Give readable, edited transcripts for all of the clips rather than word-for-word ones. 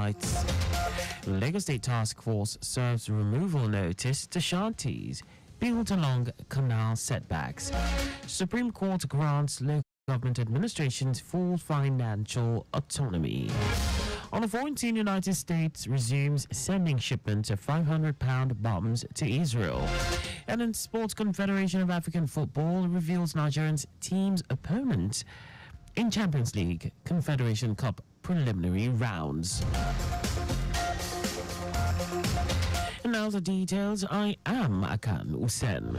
highlights. Lagos State Task Force serves removal notice to shanties built along canal setbacks. Supreme Court grants local government administrations full financial autonomy. On the 14th, United States resumes sending shipments of 500-pound bombs to Israel. And in Sports, Confederation of African Football reveals Nigerian's team's opponent in Champions League Confederation Cup preliminary rounds. And now the details. I am Akan Usen.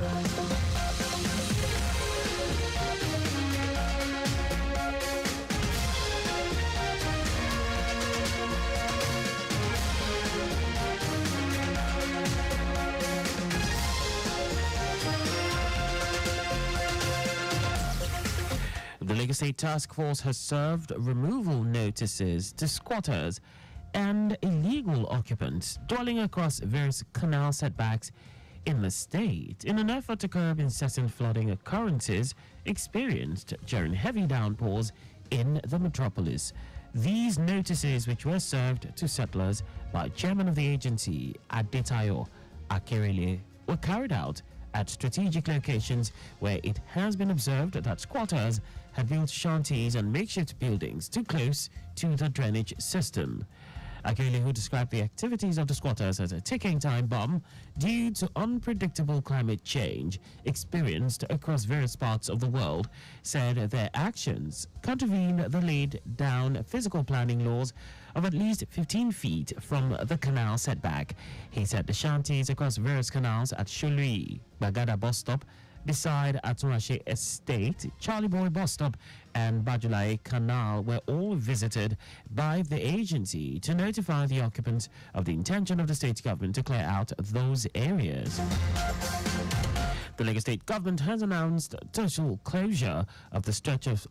The Lagos State Task Force has served removal notices to squatters and illegal occupants dwelling across various canal setbacks in the state in an effort to curb incessant flooding occurrences experienced during heavy downpours in the metropolis. These notices, which were served to settlers by chairman of the agency, Adetayo Akerele, were carried out at strategic locations where it has been observed that squatters have built shanties and makeshift buildings too close to the drainage system. Akerele, who described the activities of the squatters as a ticking time bomb due to unpredictable climate change experienced across various parts of the world, said their actions contravene the laid down physical planning laws of at least 15 feet from the canal setback. He said the shanties across various canals at Sholui, Bagada bus stop, beside Atunrashe Estate, Charlie Boy bus stop, and Bajulai Canal were all visited by the agency to notify the occupants of the intention of the state government to clear out those areas. The Lagos State government has announced total closure of the stretch of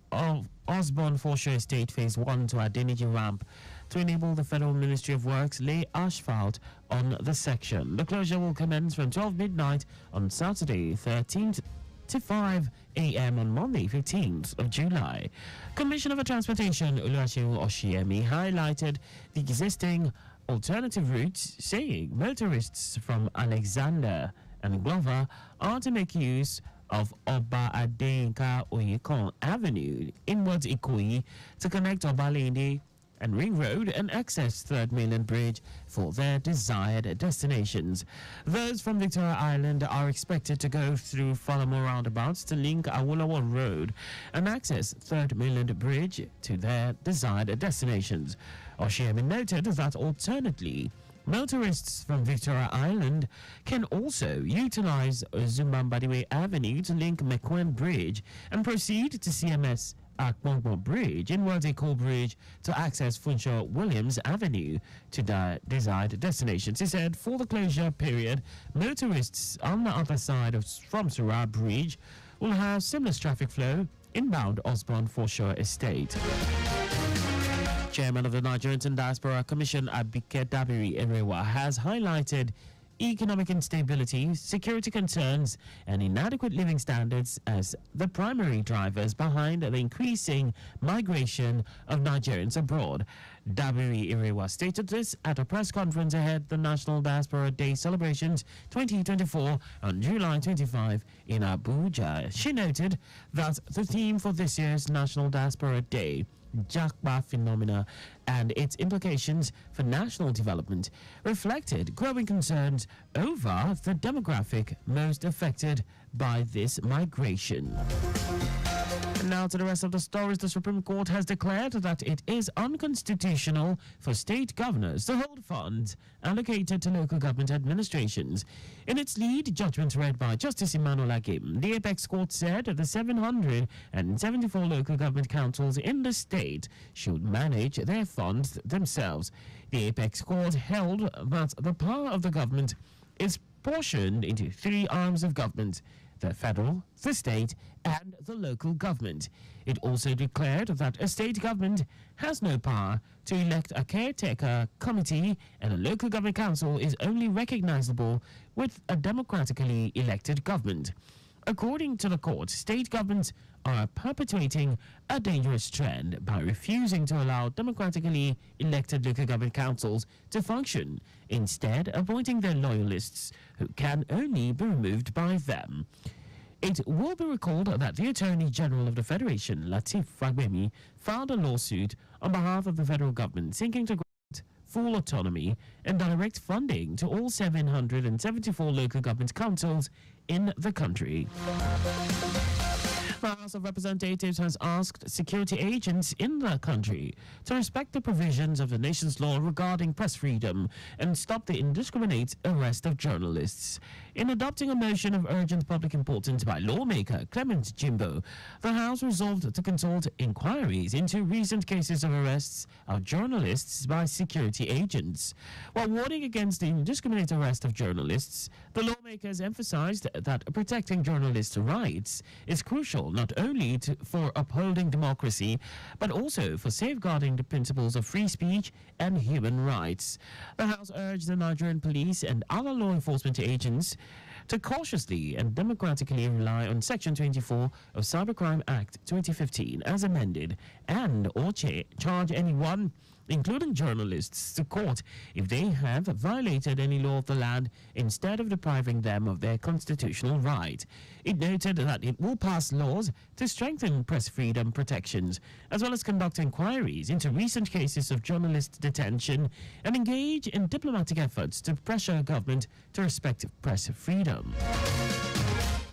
Osborne Foreshore Estate Phase 1 to Adeniji Ramp to enable the Federal Ministry of Works lay asphalt on the section. The closure will commence from 12 midnight on Saturday 13th to 5 a.m. on Monday 15th of July. Commissioner for Transportation Oluwaseun Oshiemi highlighted the existing alternative routes, saying motorists from Alexander and Glover are to make use of Oba Adeyinka Oyekon Avenue inwards Ikoyi to connect Obalende and Ring Road and access 3rd Mainland Bridge for their desired destinations. Those from Victoria Island are expected to go through Falamo roundabouts to link Awolowo Road and access 3rd Mainland Bridge to their desired destinations. Oshiemi noted that alternately, motorists from Victoria Island can also utilize Zumbambadiwe Avenue to link Mekwen Bridge and proceed to CMS Akpongbo Bridge, inwards Eko Bridge to access Funshaw Williams Avenue to their desired destinations. He said for the closure period, motorists on the other side of from Surah Bridge will have seamless traffic flow inbound Osborne Foreshore Estate. Chairman of the Nigerian Diaspora Commission, Abike Dabiri Erewa, has highlighted economic instability, security concerns, and inadequate living standards as the primary drivers behind the increasing migration of Nigerians abroad. Dabiri Erewa stated this at a press conference ahead of the National Diaspora Day celebrations 2024 on July 25 in Abuja. She noted that the theme for this year's National Diaspora Day, Japa phenomena and its implications for national development, reflected growing concerns over the demographic most affected by this migration. And now to the rest of the stories. The Supreme Court has declared that it is unconstitutional for state governors to hold funds allocated to local government administrations. In its lead judgment read by Justice Emmanuel Agim, the Apex Court said the 774 local government councils in the state should manage their funds themselves. The Apex Court held that the power of the government is portioned into three arms of government: the federal, the state, and the local government. It also declared that a state government has no power to elect a caretaker committee, and a local government council is only recognizable with a democratically elected government. According to the court, state governments are perpetuating a dangerous trend by refusing to allow democratically elected local government councils to function, instead appointing their loyalists who can only be removed by them. It will be recalled that the Attorney General of the Federation, Lateef Fagbemi, filed a lawsuit on behalf of the federal government seeking to grant full autonomy and direct funding to all 774 local government councils in the country. The House of Representatives has asked security agents in the country to respect the provisions of the nation's law regarding press freedom and stop the indiscriminate arrest of journalists. In adopting a motion of urgent public importance by lawmaker Clement Jimbo, the House resolved to consult inquiries into recent cases of arrests of journalists by security agents. While warning against the indiscriminate arrest of journalists, the lawmakers emphasized that protecting journalists' rights is crucial not only for upholding democracy, but also for safeguarding the principles of free speech and human rights. The House urged the Nigerian police and other law enforcement agents to cautiously and democratically rely on Section 24 of Cybercrime Act 2015 as amended and or charge anyone, including journalists, to court if they have violated any law of the land instead of depriving them of their constitutional right. It noted that it will pass laws to strengthen press freedom protections, as well as conduct inquiries into recent cases of journalist detention and engage in diplomatic efforts to pressure government to respect press freedom.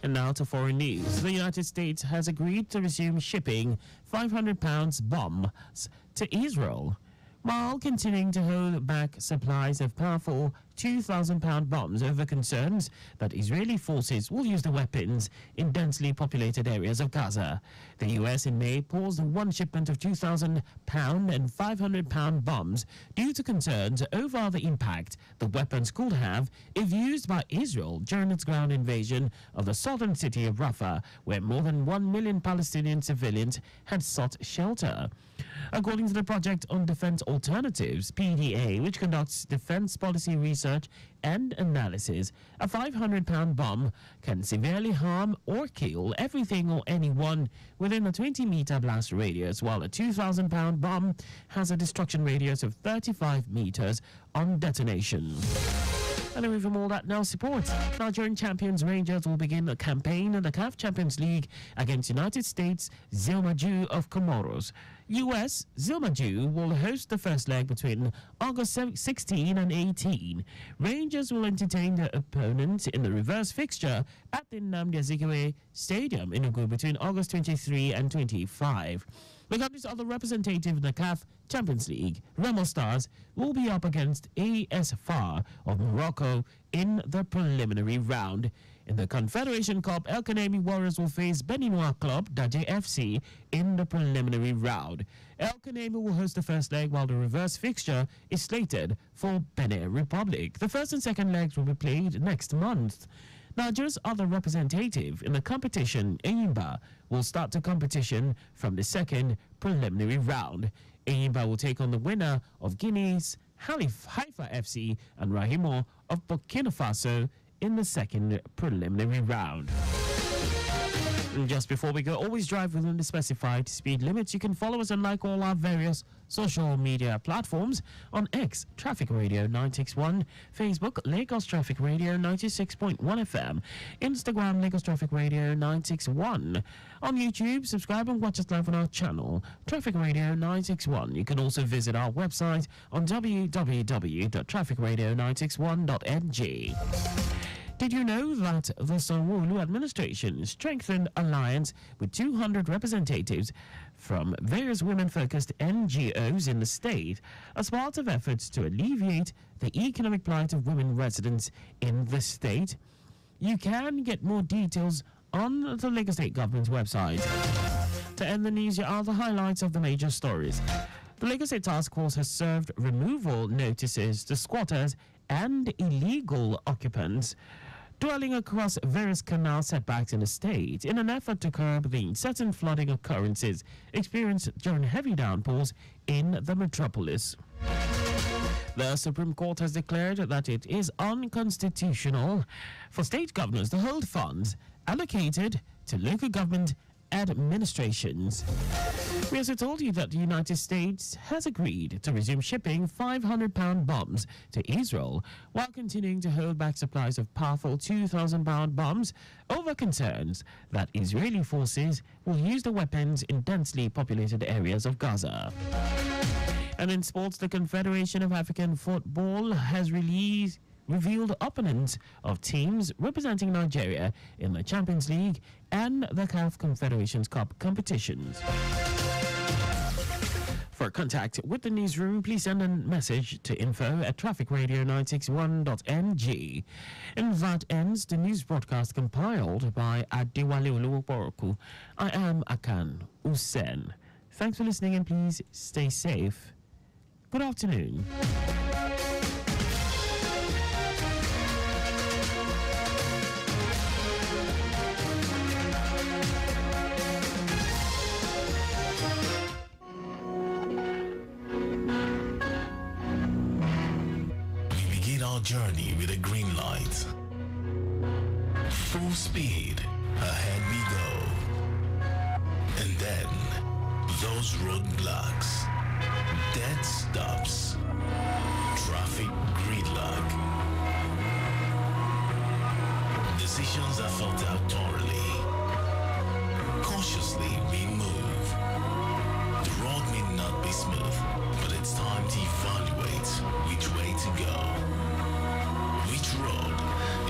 And now to foreign news. The United States has agreed to resume shipping 500 pounds bombs to Israel, while continuing to hold back supplies of powerful 2,000-pound bombs over concerns that Israeli forces will use the weapons in densely populated areas of Gaza. The U.S. in May paused one shipment of 2,000-pound and 500-pound bombs due to concerns over the impact the weapons could have if used by Israel during its ground invasion of the southern city of Rafah, where more than 1 million Palestinian civilians had sought shelter. According to the Project on Defense Alternatives, PDA, which conducts defense policy research and analysis, a 500-pound bomb can severely harm or kill everything or anyone within a 20-meter blast radius, while a 2,000-pound bomb has a destruction radius of 35 meters on detonation. And away from all that, now support. Nigerian champions Rangers will begin a campaign in the CAF Champions League against United States Zilmaju of Comoros. US Zilmaju will host the first leg between August 16 and 18. Rangers will entertain their opponent in the reverse fixture at the Nnamdi Azikiwe Stadium in Ugu between August 23 and 25. The country's other representative in the CAF Champions League, Remo Stars, will be up against AS FAR of Morocco in the preliminary round. In the Confederation Cup, El Kanemi Warriors will face Beninois club Daje FC in the preliminary round. El Kanemi will host the first leg, while the reverse fixture is slated for Benin Republic. The first and second legs will be played next month. Nigeria's other representative in the competition, Enyimba, will start the competition from the second preliminary round. Enyimba will take on the winner of Guinea's Haifa FC and Rahimo of Burkina Faso in the second preliminary round. And just before we go, always drive within the specified speed limits. You can follow us and like all our various social media platforms. On X, Traffic Radio 961, Facebook, Lagos Traffic Radio 96.1 FM, Instagram, Lagos Traffic Radio 961. On YouTube, subscribe and watch us live on our channel, Traffic Radio 961. You can also visit our website on www.trafficradio961.ng. Did you know that the Sanwo-Olu administration strengthened alliance with 200 representatives from various women-focused NGOs in the state as part of efforts to alleviate the economic plight of women residents in the state? You can get more details on the Lagos State Government's website. To end the news, here are the highlights of the major stories. The Lagos State Task Force has served removal notices to squatters and illegal occupants dwelling across various canal setbacks in the state in an effort to curb the incessant flooding occurrences experienced during heavy downpours in the metropolis. The Supreme Court has declared that it is unconstitutional for state governors to hold funds allocated to local government administrations. We also told you that the United States has agreed to resume shipping 500-pound bombs to Israel while continuing to hold back supplies of powerful 2,000-pound bombs over concerns that Israeli forces will use the weapons in densely populated areas of Gaza. And in sports, the Confederation of African Football has revealed opponents of teams representing Nigeria in the Champions League and the CAF Confederations Cup competitions. For contact with the newsroom, please send a message to info@trafficradio961.ng. And that ends the news broadcast compiled by Adewale Olowoporoku. I am Akan Usen. Thanks for listening and please stay safe. Good afternoon. Journey with a green light. Full speed, ahead we go. And then, those roadblocks, dead stops, traffic gridlock. Decisions are thought out thoroughly. Cautiously we move. The road may not be smooth, but it's time to evaluate which way to go. Which road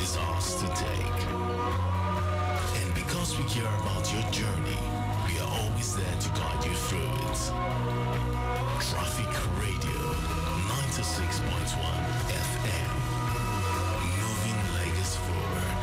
is ours to take? And because we care about your journey, we are always there to guide you through it. Traffic Radio 96.1 FM, moving Lagos forward.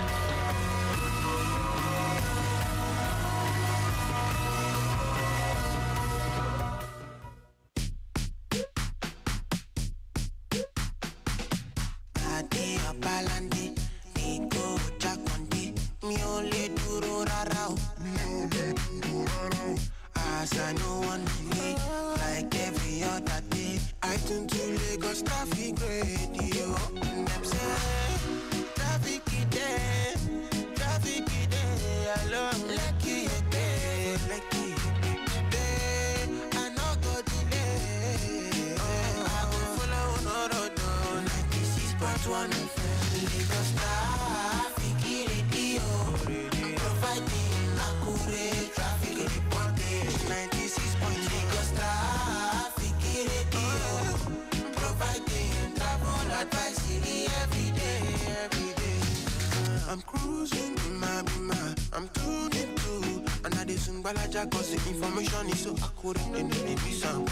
I'm cruising in my bima. I'm tuned into another soon balaja cause the information is so accurate and it may be some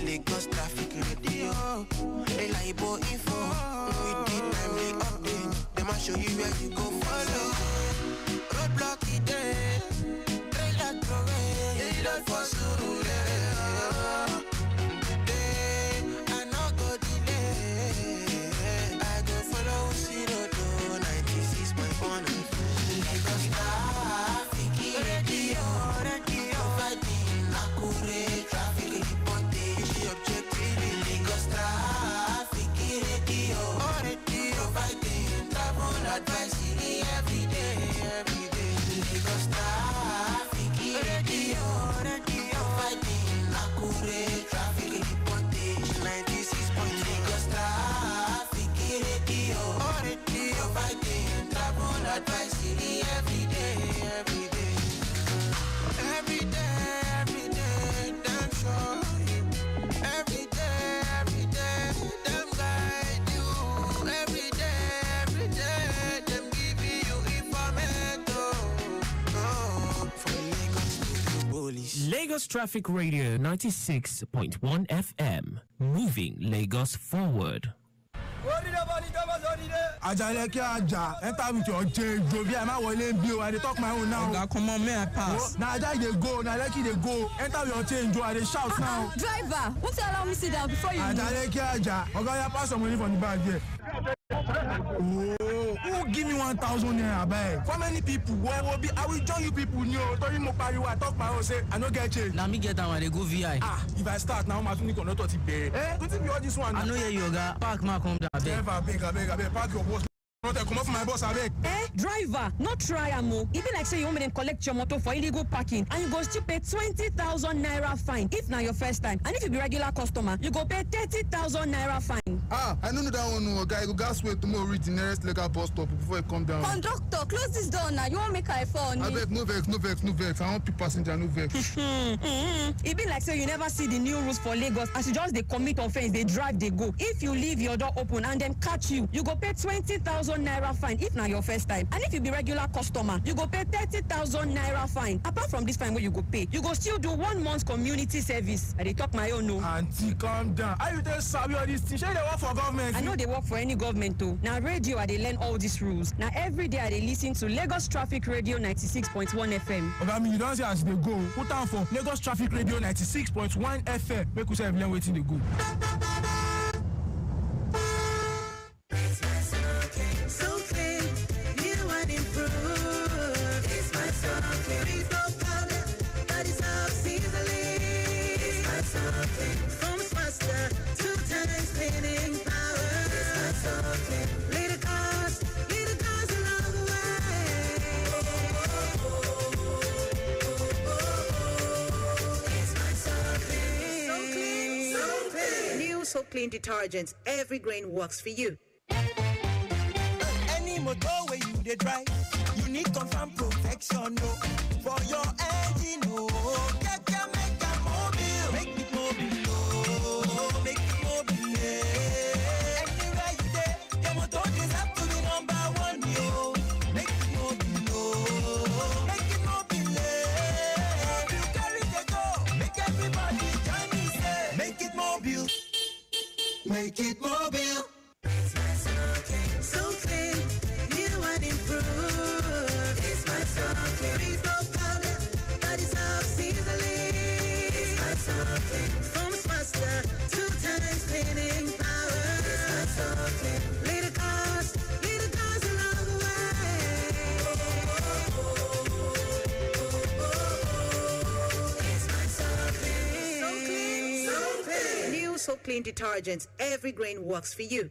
Lagos traffic radio. Reliable info. With the timely update. Them I show you where you go follow. Roadblock it there. Trailer throwaway. You don't for Surulere. Lagos Traffic Radio 96.1 FM, moving Lagos forward. Ajale ki aja, enter with your change, Jovi, I'm not willing to I dey talk my own now. Oga, come on, may I pass? Na Aja dey go, na Lekki dey go. Enter with your change, I dey shout now. Driver, won't you allow me sit down before you Ajale ki aja, Oga, ya pass some money from the bag here. Oh, who give me 1,000 naira bag? For many people, I will join you people new. Tori mo pariwo, I talk my own, say I no get change. Now me get down and they go VI. If I start now, my phone cannot touch it. Eh? Don't be all this one. I know you, Oga. Park, ma, come down. Never, beg, park your boss. Not come off my boss, abeg. Driver, not try amo. Even like say you want me to collect your motor for illegal parking, and you go still pay 20,000 naira fine if na your first time. And if you be regular customer, you go pay 30,000 naira fine. I know that one, no, guy. You gas wait tomorrow reach the nearest legal bus stop before you come down. Conductor, close this door now. You want make I phone? Abeg, no vex. I want people passenger, no vex. It be like say you never see the new rules for Lagos. As you just they commit offense, they drive, they go. If you leave your door open and them catch you, you go pay 20,000 naira fine if na your first time. And if you be regular customer, you go pay 30,000 naira fine. Apart from this fine where you go pay, you go still do 1 month community service. I dey talk my own no. Auntie, calm down. Are you there sabi all these things? Shey they work for government? I know they work for any government too. Now radio I dey learn all these rules. Now every day I dey listen to Lagos Traffic Radio 96.1 FM. Oga me, you don't see as they go. Put down for Lagos Traffic Radio 96.1 FM. Make we say learn wetin dey go. So clean detergents, every grain works for you. Any motor where you dey drive, you need confirm protection, no. For your engine, no. Make it mobile, no. Make it mobile, yeah. Anywhere you dey, your motor deserve to be #1, yo. Make it mobile, no. Make it mobile, yeah. You carry the go, make everybody join me, say. Make it mobile. Make it mobile. So clean, new and improved. It's my socket. Refill powder, that is how easily. It's my socket. Foams faster, 2 times cleaning power. It's my socket. Little cars along the way. It's my socket. So clean, so clean. New So Clean detergents, every grain works for you.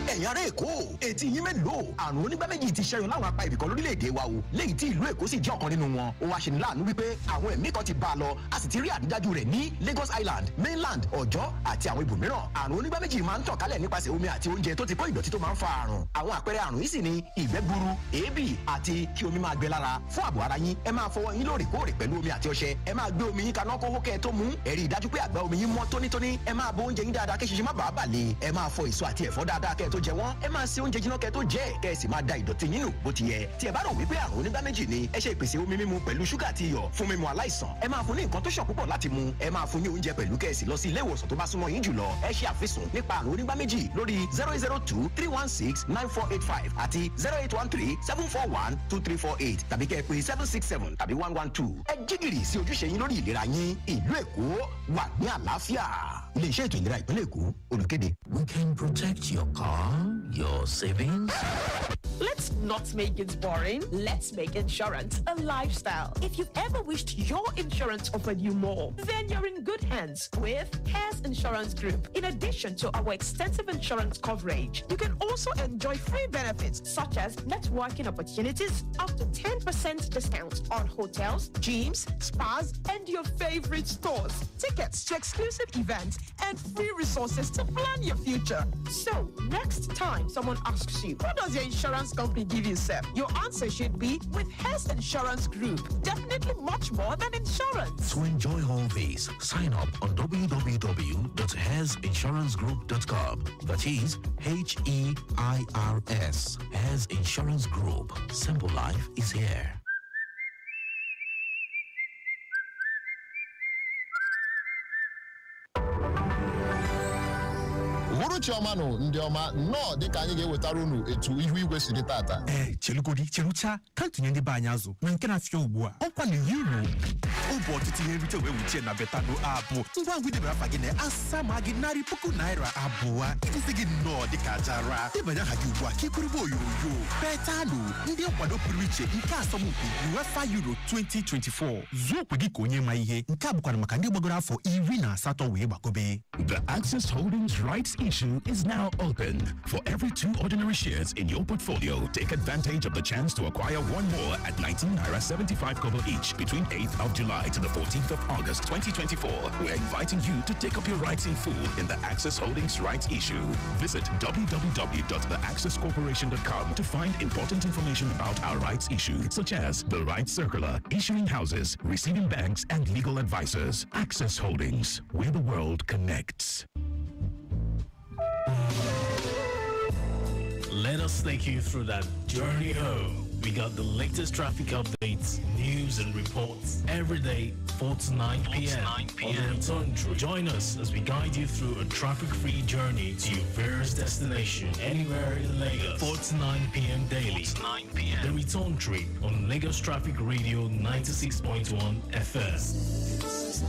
ẹ̀yin ará Èkó etí yín mélòó àrùn onígbáméjì ti ṣẹ́yọ láwọn apá ibìkan lórílẹ̀‐èdè wa o léyìí tí ìlú Èkó sì jẹ́ ọ̀kan nínú wọn ó wá ṣe ní láàánú wípé àwọn ẹ̀mí kan ti bá a lọ a sì ti rí àrídájú rẹ̀ ní Lagos Island mainland Ọ̀jọ́ àti àwọn ibòmíràn àrùn onígbáméjì máa ń tàn kálẹ̀ nípasẹ̀ omi àti oúnjẹ tó ti kó ìdọ̀tí tó máa ń fa àrùn àwọn àpẹẹrẹ àrùn yìí sì ni ìgbẹ́ gbuuru èébì àti kí omi máa gbẹ lára fún ààbò ara yín ẹ máa fọwọ́ yín lóòrèkóòrè pẹ̀lú omi àti ọṣẹ ẹ máa gbé omi yín kaná kó hó kẹ́ ẹ tó mú ẹ rí i dájú pé àgbá omi yín mọ́ tónítóní ẹ máa bọ oúnjẹ yín dáadáa kí ṣinṣin má bàa bà lé ẹ máa fọ èso àti ẹ̀fọ́ dáadáa kẹ́ ẹ tó jẹ wọ́n ẹ máa ṣe oúnjẹ jiná kẹ́ tó jẹ kẹ́ sì máa da ìdọ̀tí yín nù bó ti yẹ tí ẹ bá rò wípé àrùn onígbáméjì ni ẹ ṣe ìpèsè omi mímu pẹ̀lú ṣúgà àti iyọ̀ fún mímu aláìsàn ẹ máa fún ní nǹkan tó ṣàn púpọ̀ láti mu ẹ máa fún ní oúnjẹ pẹ̀lú kẹ́ sì lọ sí ilé ìwòsàn tó bá súnmọ́ yín jùlọ ẹ ṣe àfisùn nípa àrùn onígbáméjì lórí 002-316-9485 àti 08137412348 tàbí kẹ́ pè 767 tàbí 112 ẹ jígìrì sí ojúṣe yín lórí ìlera yín ìlú Èkó wà ní àlàáfíà ilé iṣẹ́ ètò ìlera ìpínlẹ̀ Èkó olùkéde. We can protect your car, your savings. Let's not make it boring. Let's make insurance a lifestyle. If you've ever wished your insurance offered you more, then you're in good hands with Hairs Insurance Group. In addition to our extensive insurance coverage, you can also enjoy free benefits such as networking opportunities, up to 10% discount on hotels, gyms, spas, and your favorite stores, tickets to exclusive events, and free resources to plan your future. So, next time someone asks you, what does your insurance company give you, sir? Your answer should be with Hairs Insurance Group. Definitely much more than insurance. To enjoy all these, sign up on www.hairsinsurancegroup.com. That is HEIRS. Hairs Insurance Group. Simple life is here. Chioma no ndị ọma nnọọ dịka anyị ga-ewetara unu etu ihu igwe siri tata chelugodi cherucha ka ntụnye ndị be anyị azụ na nke na-afịa ugbu a ọkwa na ụbọchị tinye nrite wee wuchie na betano abụ ngwa ngwa idebere afa gị na asama gị narị puku naira abụọ ijisi gị nnọọ dịka jara debanye aha gị ugbu a ka ịkwụrịba onyonyo betano ndị nkwado pụrụ iche nke asọmpi UEFA Euro 2024 zuo okwe gị ka onye ma ihe nke a bụkwara maka ndị gbagoro afọ 18 wee gbagobe. The Access Holdings rights issue is now open. For every 2 ordinary shares in your portfolio, take advantage of the chance to acquire 1 more at 19 naira 75 kobo each between 8th of July to the 14th of August 2024. We're inviting you to take up your rights in full in the Access Holdings rights issue. Visit www.theaccesscorporation.com to find important information about our rights issue, such as the rights circular, issuing houses, receiving banks, and legal advisors. Access Holdings, where the world connects. Let us take you through that journey home. We got the latest traffic updates, news and reports every day, 4 to 9 p.m. on the return trip. Join us as we guide you through a traffic-free journey to your various destination anywhere in Lagos. 4 to 9 p.m. daily. 4 to 9 p.m. The return trip on Lagos Traffic Radio 96.1 FM.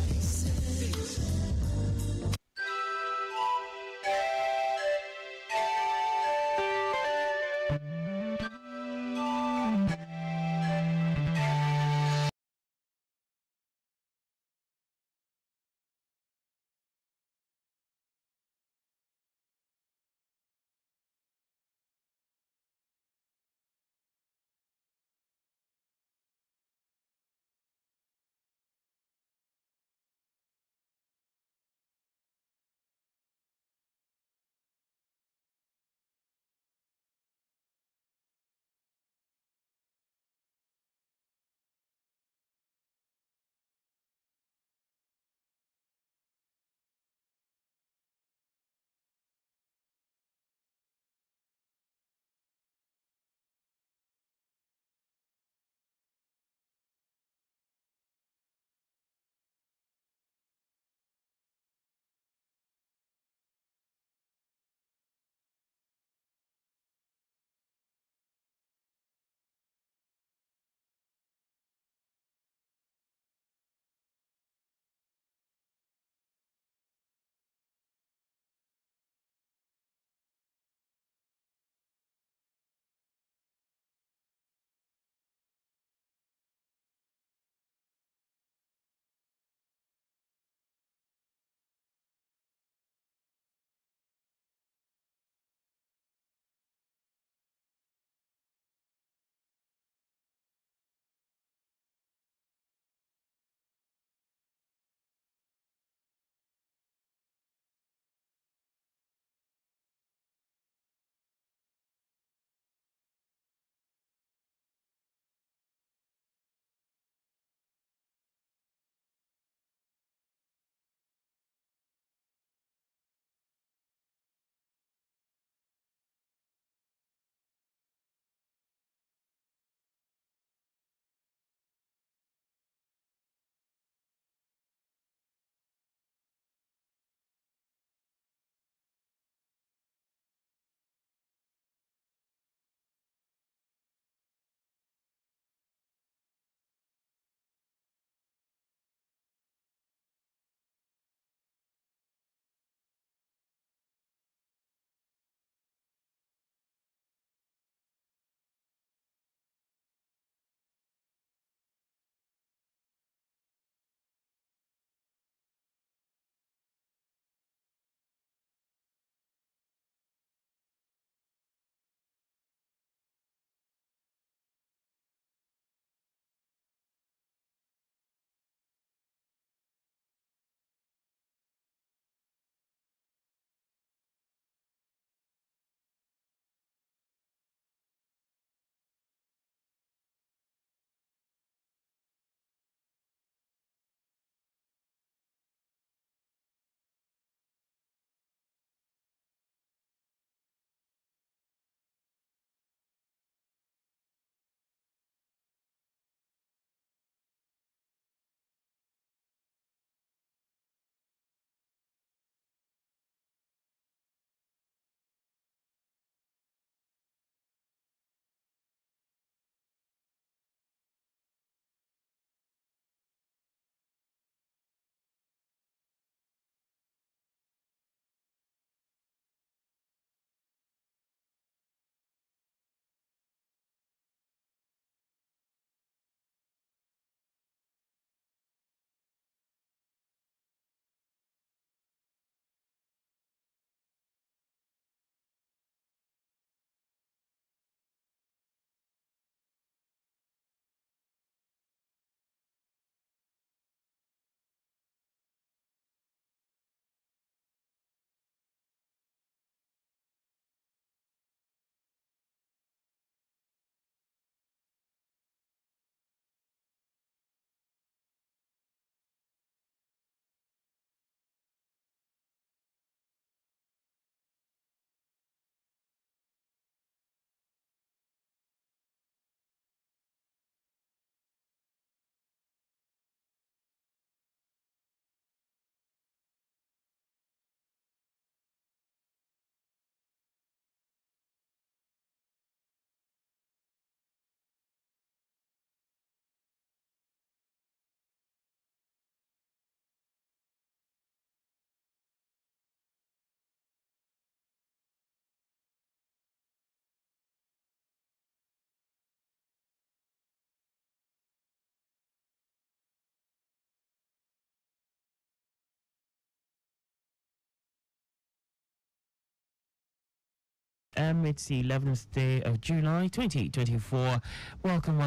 p.m. It's the 11th day of July 2024. Welcome.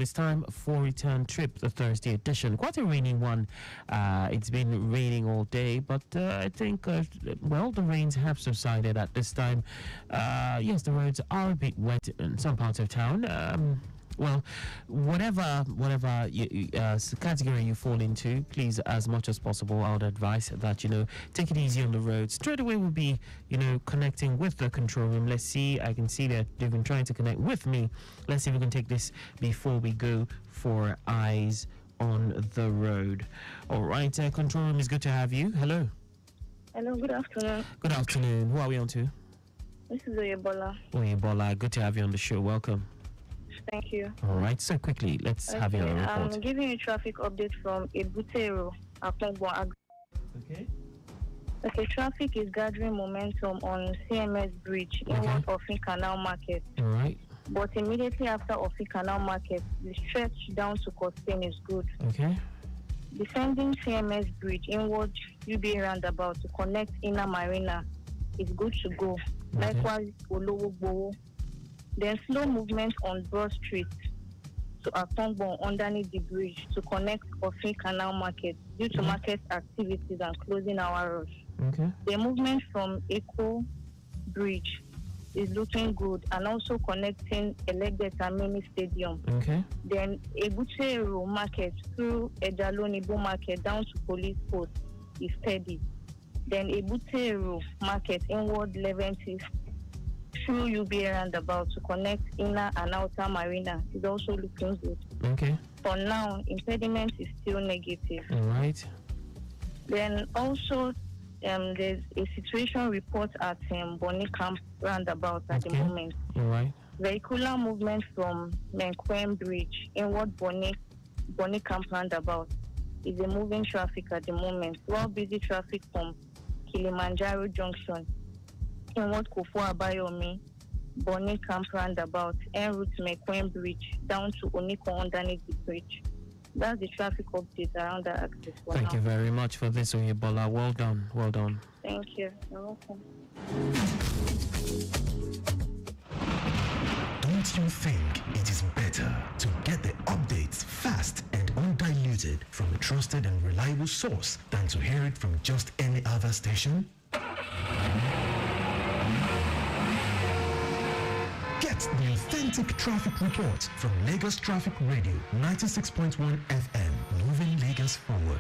It's time for Return Trip, the Thursday edition. Quite a rainy one. It's been raining all day, but I think, the rains have subsided at this time. Yes, the roads are a bit wet in some parts of town. Whatever category you fall into, please, as much as possible, I would advise that, take it easy on the road. Straight away we'll be, connecting with the control room. Let's see. I can see that they've been trying to connect with me. Let's see if we can take this before we go for Eyes on the Road. All right, control room, is good to have you. Hello. Hello, good afternoon. Good afternoon. Who are we on to? This is Oyebola. Oyebola, good to have you on the show. Welcome. Thank you. All right, so quickly, let's have your report. I'm giving you a traffic update from Ebutero, Akongbo. Okay, traffic is gathering momentum on CMS Bridge inward Offin Canal Market. All right. But immediately after Offin Canal Market, the stretch down to Costain is good. Okay. Descending CMS Bridge inward UBA roundabout to connect Inner Marina is good to go. Likewise, Olowo Gbowo. Then slow movement on Broad Street to Akongbo underneath the bridge to connect Offin Canal Market due to market activities and closing hours. Okay. The movement from Eco Bridge is looking good and also connecting Elegbeta Mini Stadium. Okay. Then Ebutero Market through Ejalonibo Market down to Police Post is steady. Then Ebutero Market inward Leventis through UBA roundabout to connect Inner and Outer Marina is also looking good. Okay. For now, impediment is still negative. All right. Then also, there's a situation report at Bonny Camp roundabout at the moment. All right. Vehicular movement from Menkwem Bridge inward Bonny Camp roundabout is a moving traffic at the moment. While busy traffic from Kilimanjaro Junction inward Kofo Abayomi, Bonny Camp roundabout, en route Menkwem Bridge down to Oniko underneath the bridge. That's the traffic update around that axis. Thank you very much for this, Oyebola. Well done. Well done. Thank you. You're welcome. Don't you think it is better to get the updates fast and undiluted from a trusted and reliable source than to hear it from just any other station? Get the authentic traffic report from Lagos Traffic Radio 96.1 FM, moving Lagos forward.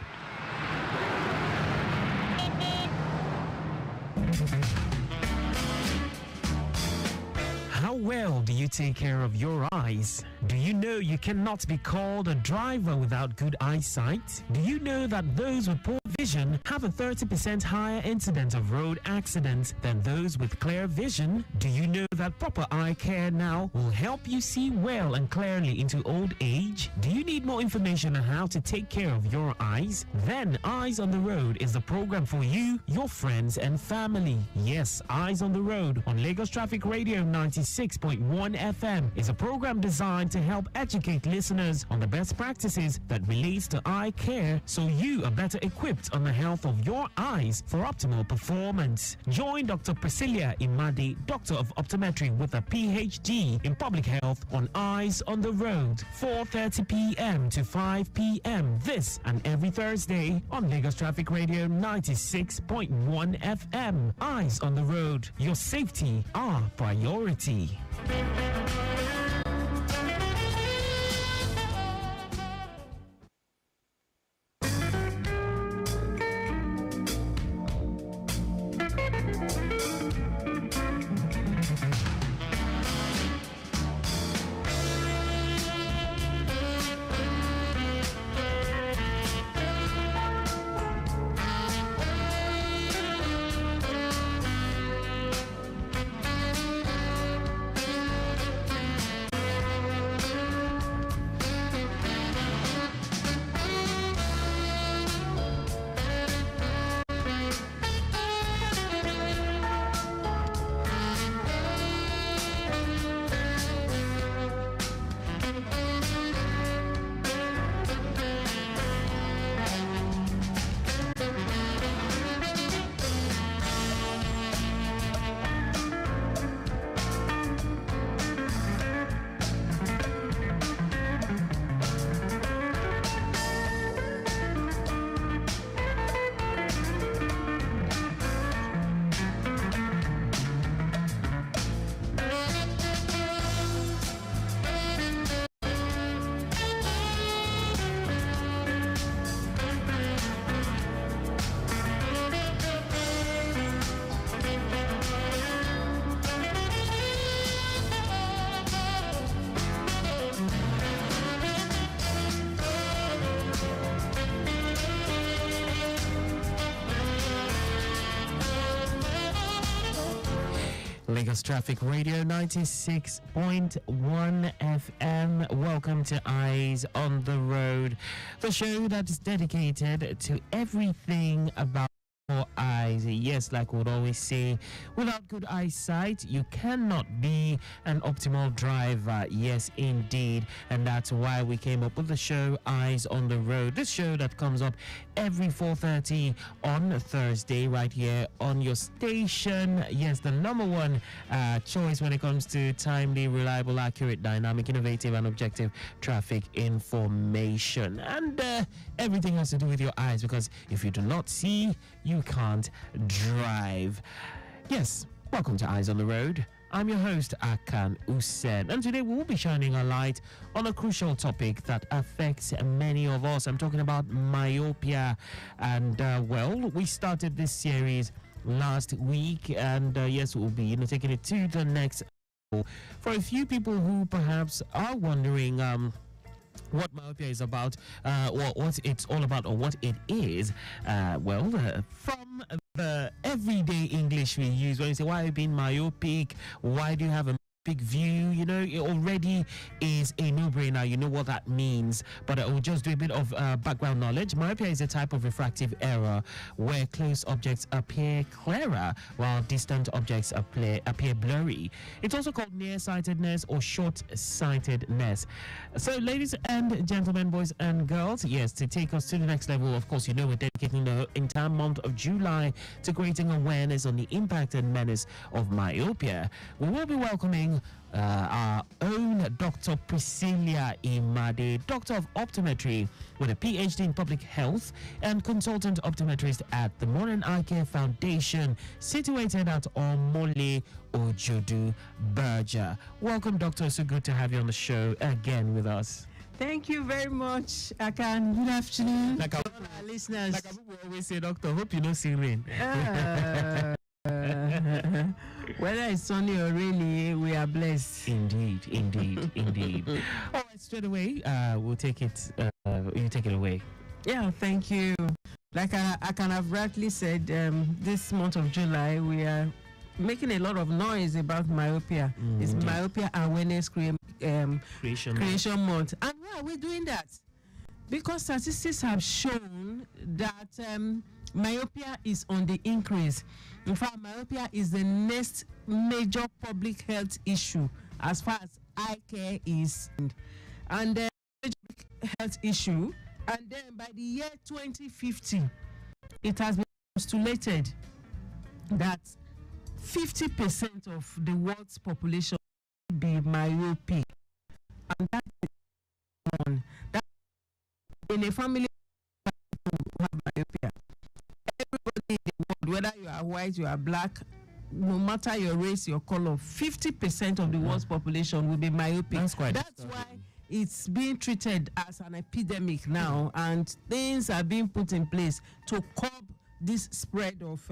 How well do you take care of your eyes? Do you know you cannot be called a driver without good eyesight? Do you know that those with poor vision have a 30% higher incidence of road accidents than those with clear vision? Do you know that proper eye care now will help you see well and clearly into old age? Do you need more information on how to take care of your eyes? Then Eyes on the Road is the program for you, your friends and family. Yes, Eyes on the Road on Lagos Traffic Radio 96.1 FM is a program designed to help educate listeners on the best practices that relates to eye care so you are better equipped on the health of your eyes for optimal performance. Join Dr. Priscilla Imade, Doctor of Optometry with a PhD in Public Health on Eyes on the Road, 4:30 p.m. to 5 p.m. this and every Thursday on Lagos Traffic Radio 96.1 FM. Eyes on the Road. Your safety, our priority. Lagos Traffic Radio 96.1 FM. Welcome to Eyes on the Road, the show that is dedicated to everything about your eyes. Yes, like we would always say, without good eyesight, you cannot be an optimal driver. Yes, indeed. And that's why we came up with the show Eyes on the Road. This show that comes up every 4:30 on Thursday right here on your station. Yes, the number one choice when it comes to timely, reliable, accurate, dynamic, innovative, and objective traffic information. And everything has to do with your eyes, because if you do not see, you can't drive. Yes, welcome to Eyes on the Road. I'm your host, Akan Usen, and today we will be shining a light on a crucial topic that affects many of us. I'm talking about myopia. And, well, we started this series last week, and yes, we'll be taking it to the next level. For a few people who perhaps are wondering what myopia is about, or what it's all about, or what it is, from the everyday English we use, when you say, why are you being myopic? Why do you have a big view? You know, it already is a no-brainer. You know what that means. But I will just do a bit of background knowledge. Myopia is a type of refractive error where close objects appear clearer while distant objects appear blurry. It's also called nearsightedness or short-sightedness. So, ladies and gentlemen, boys and girls, yes, to take us to the next level, of course, you know we're dedicating the entire month of July to creating awareness on the impact and menace of myopia. We will be welcoming our own Dr. Priscilla Imade, Doctor of Optometry with a PhD in Public Health and consultant optometrist at the Modern Eye Care Foundation, situated at Omole Ojodu, Berger. Welcome, Doctor. So good to have you on the show again with us. Thank you very much, Akan. Good afternoon, our listeners. Like I always say, Doctor, hope you don't see rain. Whether it's sunny or rainy, we are blessed. Indeed. All right, straight away, we'll take it. You take it away. Yeah, thank you. Like I can have rightly said, this month of July, we are making a lot of noise about myopia. It's Myopia Awareness Creation Month. And why are we doing that? Because statistics have shown that myopia is on the increase. In fact, myopia is the next major public health issue as far as eye care is. And then major health issue. And then by the year 2050, it has been postulated that 50% of the world's population will be myopic. And that is one. That in a family who have myopia, everybody in the world, whether you are white, you are black, no matter your race, your color, 50% of the world's population will be myopic. That's why it's being treated as an epidemic now, and things are being put in place to curb this spread of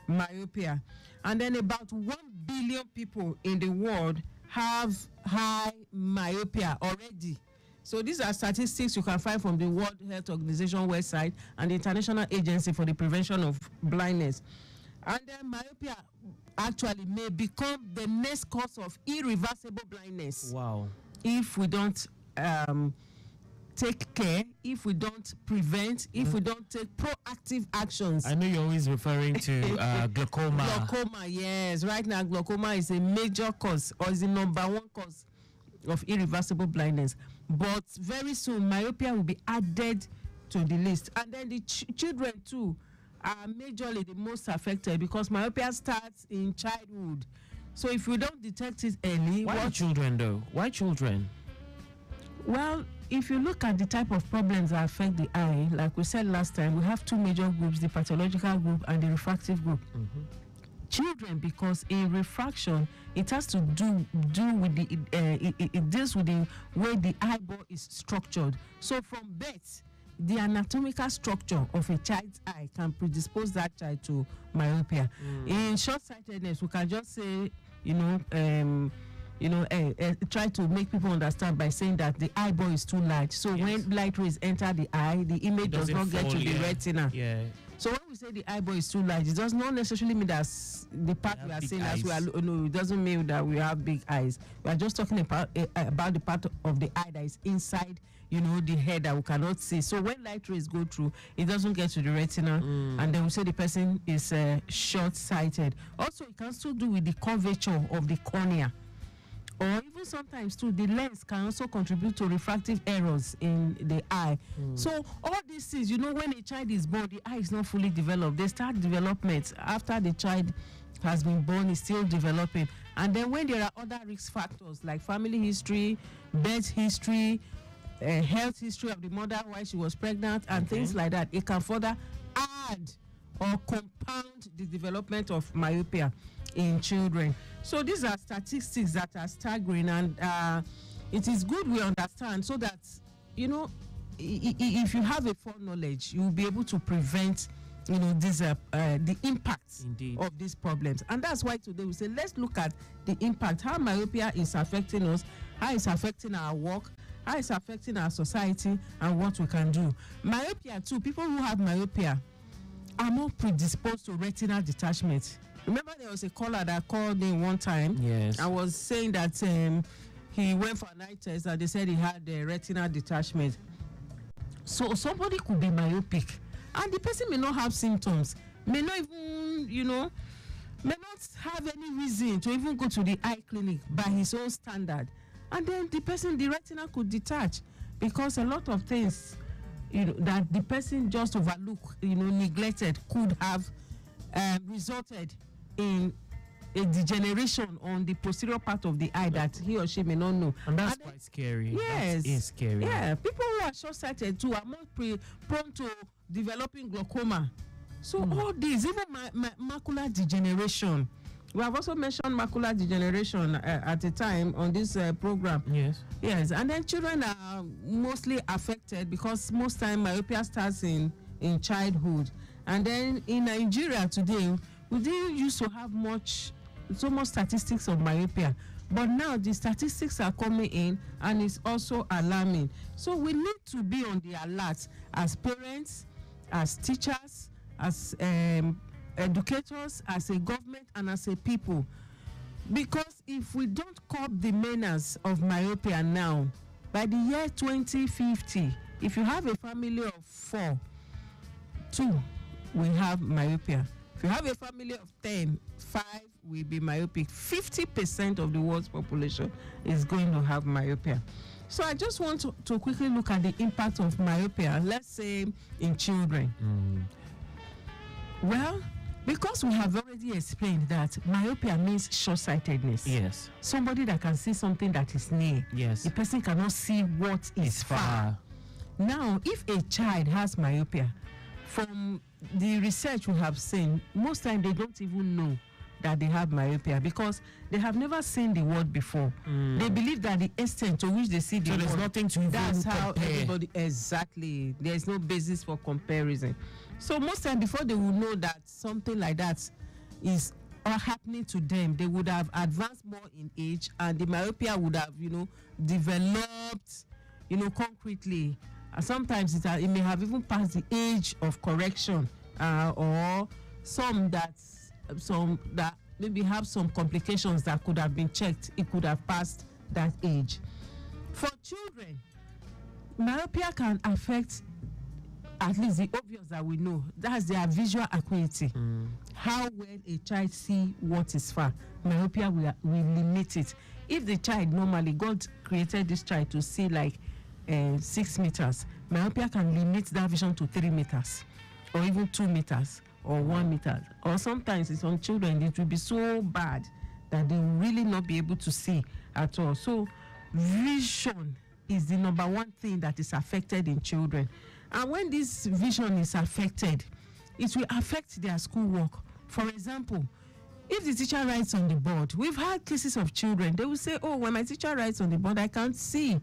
myopia. And then about 1 billion people in the world have high myopia already. So these are statistics you can find from the World Health Organization website and the International Agency for the Prevention of Blindness. And then myopia actually may become the next cause of irreversible blindness. Wow. If we don't take care, if we don't prevent, if we don't take proactive actions. I know you're always referring to glaucoma. Glaucoma, yes. Right now, glaucoma is a major cause, or is the number one cause of irreversible blindness. But very soon, myopia will be added to the list. And then the children too are majorly the most affected, because myopia starts in childhood. So if we don't detect it early... Why children though? Why children? Well, if you look at the type of problems that affect the eye, like we said last time, we have two major groups, the pathological group and the refractive group. Children, because in refraction, it has to do with the it deals with the way the eyeball is structured. So from birth, the anatomical structure of a child's eye can predispose that child to myopia. In short-sightedness, we can just say, try to make people understand by saying that the eyeball is too large. So when light rays enter the eye, the image does not get to the retina. Yeah. So when we say the eyeball is too large, it does not necessarily mean that the part we are seeing as we are. No, it doesn't mean that we have big eyes. We are just talking about the part of the eye that is inside, the head that we cannot see. So when light rays go through, it doesn't get to the retina, and then we say the person is short-sighted. Also, it can still do with the curvature of the cornea. Or even sometimes too, the lens can also contribute to refractive errors in the eye. So all these things, when a child is born, the eye is not fully developed. They start development after the child has been born, is still developing. And then when there are other risk factors like family history, birth history, health history of the mother while she was pregnant, and things like that, it can further add or compound the development of myopia in children. So these are statistics that are staggering, and it is good we understand so that, if you have a foreknowledge, you will be able to prevent, the impacts of these problems. And that's why today we say, let's look at the impact, how myopia is affecting us, how it's affecting our work, how it's affecting our society, and what we can do. Myopia too, people who have myopia are more predisposed to retinal detachment. Remember, there was a caller that called me one time. Yes. I was saying that he went for an eye test and they said he had retinal detachment. So somebody could be myopic, and the person may not have symptoms, may not even, may not have any reason to even go to the eye clinic by his own standard. And then the retina could detach because a lot of things, that the person just overlooked, neglected, could have resulted in a degeneration on the posterior part of the eye that he or she may not know. And that's quite scary. Yes. That is scary. Yeah, people who are short-sighted too are more prone to developing glaucoma. So all these, even macular degeneration. We have also mentioned macular degeneration at a time on this program. Yes. Yes, and then children are mostly affected because most time myopia starts in childhood. And then in Nigeria today, we didn't used to have so much statistics of myopia. But now the statistics are coming in, and it's also alarming. So we need to be on the alert as parents, as teachers, as educators, as a government, and as a people. Because if we don't curb the menace of myopia now, by the year 2050, if you have a family of 4, 2 will have myopia. If you have a family of 10, 5 will be myopic. 50% of the world's population is going to have myopia. So I just want to quickly look at the impact of myopia, let's say in children. Well, because we have already explained that myopia means short-sightedness. Yes. Somebody that can see something that is near. Yes. The person cannot see what is far. Now, if a child has myopia, from the research we have seen, most times they don't even know that they have myopia because they have never seen the word before. They believe that the extent to which they see the word, there's nothing to even that's how compare. everybody, exactly. There's no basis for comparison. So most times before they will know that something like that is happening to them, they would have advanced more in age, and the myopia would have, developed, concretely. Sometimes it may have even passed the age of correction, or some that maybe have some complications that could have been checked. It could have passed that age. For children, myopia can affect at least the obvious that we know. That's their visual acuity. How well a child see what is far. Myopia will limit it. If the child normally, God created this child to see like 6 meters, myopia can limit that vision to 3 meters, or even 2 meters, or 1 meter. Or sometimes in some children it will be so bad that they will really not be able to see at all. So vision is the number one thing that is affected in children. And when this vision is affected, it will affect their schoolwork. For example, if the teacher writes on the board, we've had cases of children, they will say, oh, when my teacher writes on the board, I can't see.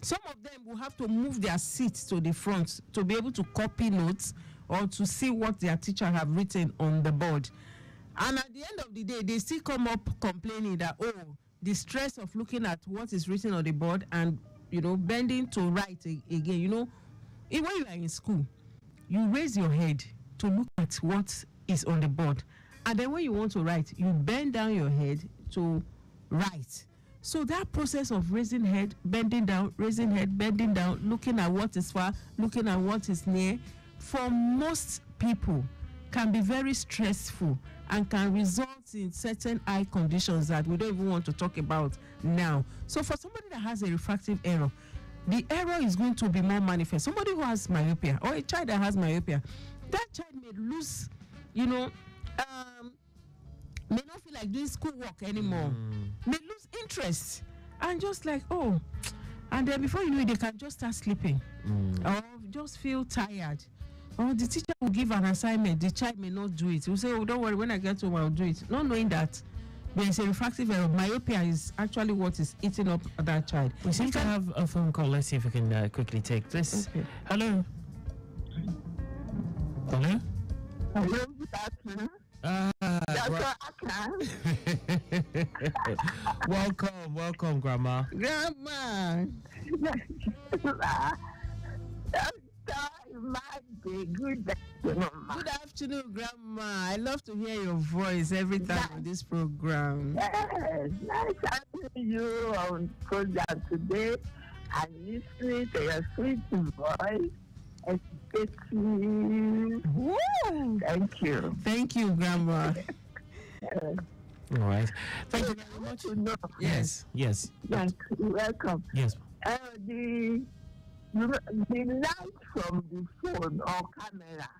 Some of them will have to move their seats to the front to be able to copy notes or to see what their teacher have written on the board. And at the end of the day, they still come up complaining that, oh, the stress of looking at what is written on the board and, bending to write again. When you are in school, you raise your head to look at what is on the board. And then when you want to write, you bend down your head to write. So that process of raising head, bending down, raising head, bending down, looking at what is far, looking at what is near, for most people can be very stressful and can result in certain eye conditions that we don't even want to talk about now. So for somebody that has a refractive error, the error is going to be more manifest. Somebody who has myopia or a child that has myopia, that child may lose, may not feel like doing schoolwork anymore, may lose interest, and just like, and then before you know it, they can just start sleeping or just feel tired. Or the teacher will give an assignment, the child may not do it. He will say, don't worry, when I get home, I'll do it. Not knowing that there is a refractive error. Myopia is actually what is eating up that child. We seem to have a phone call. Let's see if we can quickly take this. Okay. Hello? Hello? Hello, good afternoon. Dr. Akan. Welcome, Grandma. Grandma. Good afternoon, Grandma. I love to hear your voice every time on this program. Yes, nice having you on program today and listening to your sweet voice. Thank you. Thank you, Grandma. All right. Thank you very much. Yes. You're welcome. Yes. The light from the phone or camera,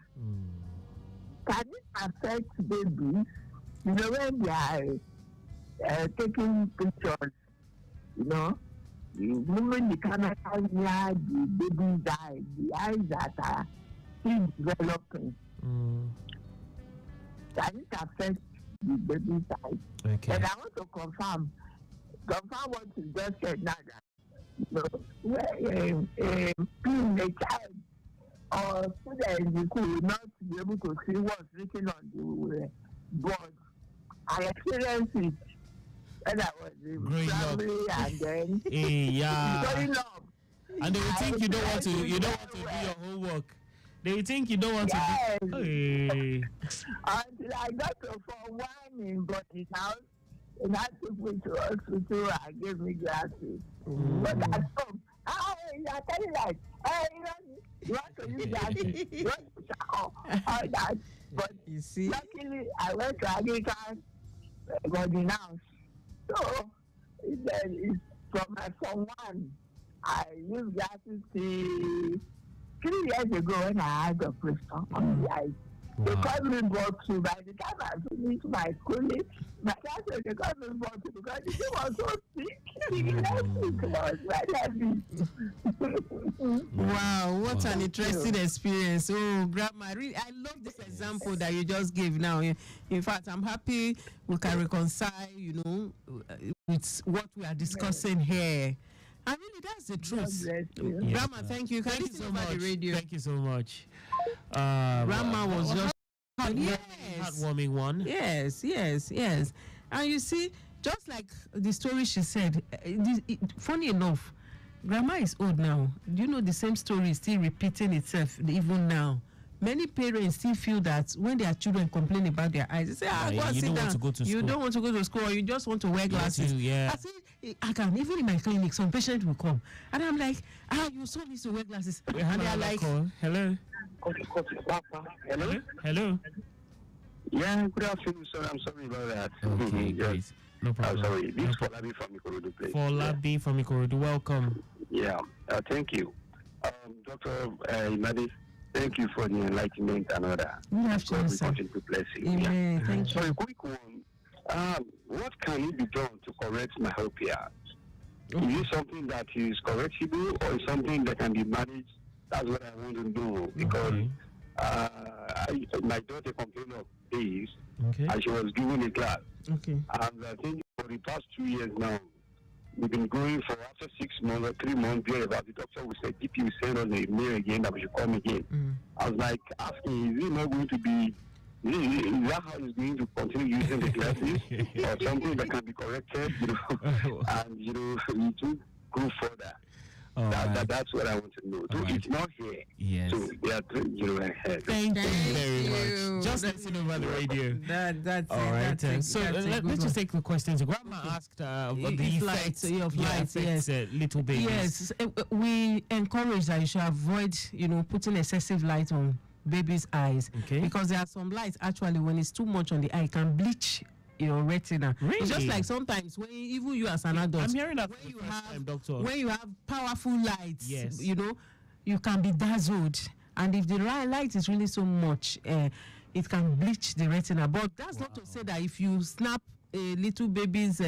can it affect babies? When they are taking pictures, moving the camera near the baby's eyes, the eyes that are still developing. Can it affect the baby's eyes? Okay. And I want to confirm what you just said now. Where a child or student could not be able to see what's written on the board. I experienced it when I was in primary and then growing up. And they will think you don't want to do your homework. They will think you don't want to do. Hey. Until I got to Form 1 in boarding house, and I took me to hospital and gave me glasses. But at home, you are telling that, you want to use glasses, you want to all that. But you see, luckily, I went to Anglican boarding house. So, it's from my Form 1. I used glasses till 3 years ago when I had operation on the eyes. They called me Botu. By the time I finished my schooling, my classmates, they called me Botu because the thing was so sick. Wow, what an interesting experience. Oh, Grandma, really, I love this example that you just gave now. In fact, I'm happy we can reconcile, with what we are discussing here. I really, that's the truth. Grandma, thank you. Thank you so much. Thank you so much. Grandma was just heartwarming one. Yes. And you see, just like the story she said, funny enough, Grandma is old now. Do you know the same story is still repeating itself even now? Many parents still feel that when their children complain about their eyes, they say, go and sit down. You don't want to go to school, or you just want to wear glasses. Yeah. I say, I can, even in my clinic, some patients will come. And I'm like, your son needs to wear glasses. And they're like, hello? Hello? Yeah, good afternoon, sir. I'm sorry about that. Okay, great. No problem. I'm sorry. This is Folabi from Ikorodu, please. Folabi from Ikorodu, welcome. Yeah, thank you. Dr. Imadi, thank you for the enlightenment and all that. Good afternoon, sir. Continue to bless you. Amen. Thank you. So a quick one. What can it be done to correct myopia? Is it something that is correctable or is something that can be managed? That's what I want to know because my daughter complained of this and she was given a glass. And I think for the past 2 years now, we've been going for after 6 months or 3 months there about the doctor will say, DP will send us a mail again that we should come again. I was like asking, is it not going to be Is that how he's going to continue using the glasses, or something that can be corrected, and it will go further? That's what I want to know. So it's not here. Yes. So they are ahead. Thank you very much. Just listen over the radio. That's all right. Let's just take the questions. Grandma asked about the effects of light. Yes, little babies. Yes, we encourage that you should avoid, putting excessive light on babies' eyes. Okay. Because there are some lights actually when it's too much on the eye can bleach your retina. Really? It's just like sometimes when even you as an adult, I'm hearing that for the first time, doctor. when you have powerful lights, yes, you can be dazzled, and if the light is really so much, it can bleach the retina. But that's not to say that if you snap a little baby's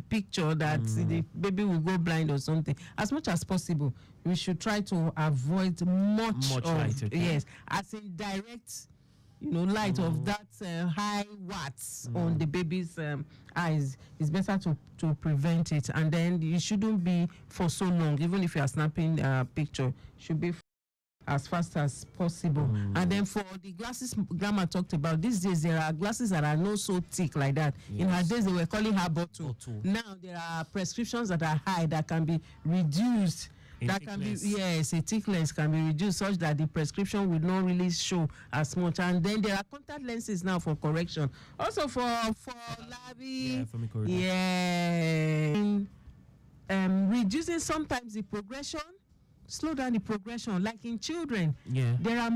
picture that the baby will go blind or something. As much as possible, we should try to avoid much of light. Okay. Yes, as in direct light of that high watts on the baby's eyes. Is better to prevent it, and then you shouldn't be for so long. Even if you are snapping a picture, should be as fast as possible. And then for the glasses Grandma talked about, these days there are glasses that are not so thick like that. Yes. In her days they were calling her bottle. Now there are prescriptions that are high that can be reduced. That can be, yes, a thickness can be reduced such that the prescription will not really show as much. And then there are contact lenses now for correction. Also for Lavi, reducing sometimes the progression, slow down the progression. Like in children, there are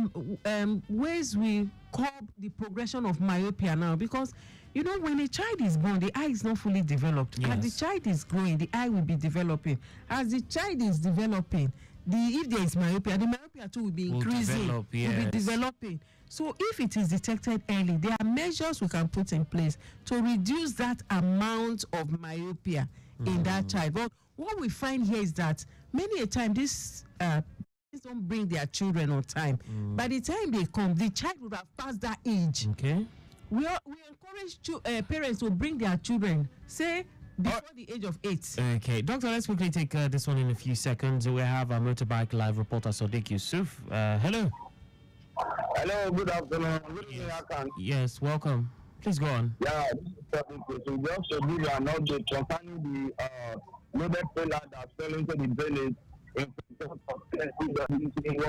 ways we curb the progression of myopia now, because when a child is born, the eye is not fully developed. Yes. As the child is growing, the eye will be developing. As the child is developing, if there is myopia, the myopia too will be increasing, will be developing. So if it is detected early, there are measures we can put in place to reduce that amount of myopia in that child. But what we find here is that many a time these parents don't bring their children on time. By the time they come, the child would have passed that age. Okay. We encourage parents to bring their children, say, before the age of 8. Okay, Doctor, let's quickly take this one in a few seconds. We have our motorbike live reporter, Sadiq Yusuf. Hello. Hello, good afternoon. Good evening, Akan. Yes, welcome. Please go on. Yeah, this is so just to give you an update concerning the loaded trailer that fell into the drainage in front of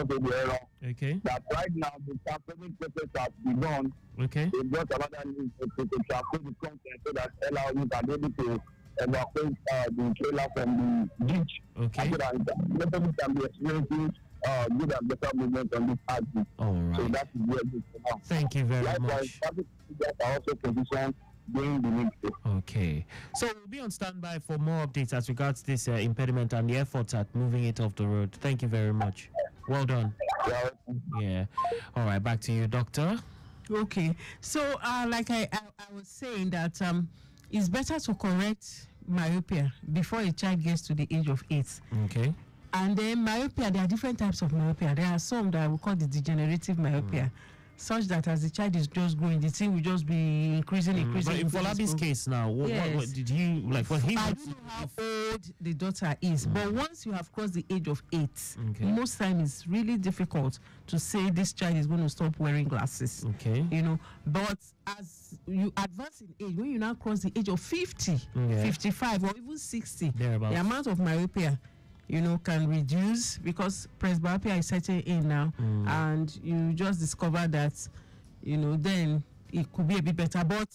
the Okay. That right now the transporting process has begun. Okay. They got another news to transport the content so that LRU can be able to evacuate the trailer from the beach. Okay. So that nobody can be experiencing good and better movement on this axis. All right. So that is where it is now. Thank you very much. Traffic are also positioned during the next day. Okay. So we'll be on standby for more updates as regards this impediment and the efforts at moving it off the road. Thank you very much. Well done. Yeah. All right. Back to you, Doctor. Okay. So, like I was saying that it's better to correct myopia before a child gets to the age of 8. Okay. And then myopia, there are different types of myopia. There are some that we call the degenerative myopia, such that as the child is just growing, the thing will just be increasing. But in Folabi's case now, what did you like? For him, I don't know how old the daughter is, but once you have crossed the age of 8, most times it's really difficult to say this child is going to stop wearing glasses. Okay. But as you advance in age, when you now cross the age of 50, 55, or even 60, the amount of myopia can reduce, because presbyopia is setting in now, and you just discover that, then it could be a bit better. But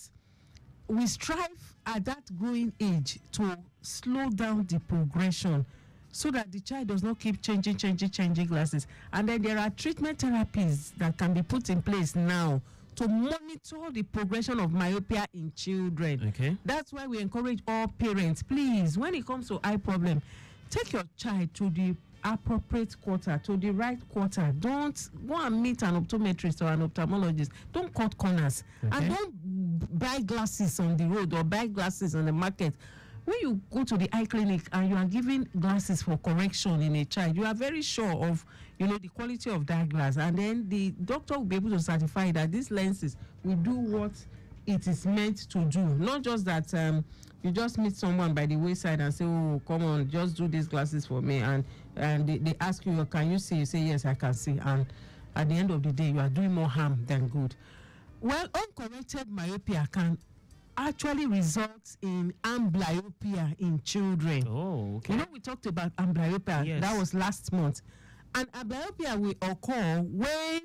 we strive at that growing age to slow down the progression so that the child does not keep changing glasses. And then there are treatment therapies that can be put in place now to monitor the progression of myopia in children. Okay. That's why we encourage all parents, please, when it comes to eye problem, take your child to the appropriate quarter, to the right quarter. Don't go and meet an optometrist or an ophthalmologist. Don't cut corners. And don't buy glasses on the road or buy glasses on the market. When you go to the eye clinic and you are giving glasses for correction in a child, you are very sure of the quality of that glass. And then the doctor will be able to certify that these lenses will do what it is meant to do. Not just that you just meet someone by the wayside and say, oh, come on, just do these glasses for me. And they ask you, can you see? You say, yes, I can see. And at the end of the day, you are doing more harm than good. Well, uncorrected myopia can actually result in amblyopia in children. Oh, okay. You know, we talked about amblyopia. Yes. That was last month. And amblyopia will occur when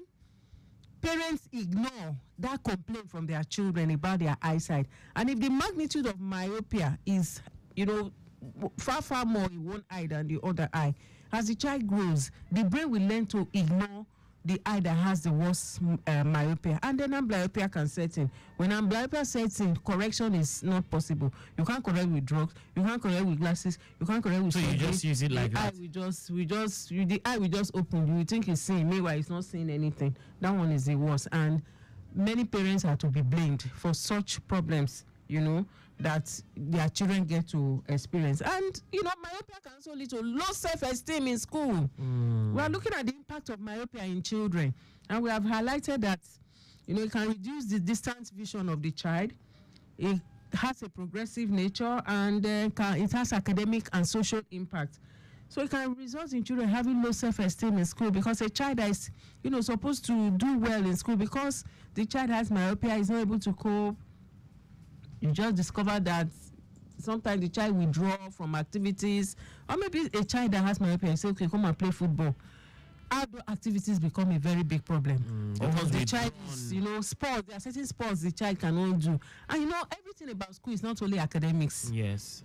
parents ignore that complaint from their children about their eyesight. And if the magnitude of myopia is, far more in one eye than the other eye, as the child grows, the brain will learn to ignore the eye that has the worst myopia, and then amblyopia can set in. When amblyopia sets in, correction is not possible. You can't correct with drugs, you can't correct with glasses, you can't correct with. So you just use it like that. The eye will just open. You will think it's seeing, meanwhile it's not seeing anything. That one is the worst, and many parents are to be blamed for such problems. That their children get to experience. And, myopia can also lead to low self-esteem in school. We are looking at the impact of myopia in children. And we have highlighted that, it can reduce the distance vision of the child. It has a progressive nature, and it has academic and social impact. So it can result in children having low self-esteem in school, because a child that is, supposed to do well in school, because the child has myopia, is not able to cope. You just discover that sometimes the child withdraw from activities, or maybe a child that has myopia, say, okay, come and play football. Outdoor activities become a very big problem, because the child is, sports. There are certain sports the child cannot do, and everything about school is not only academics. Yes.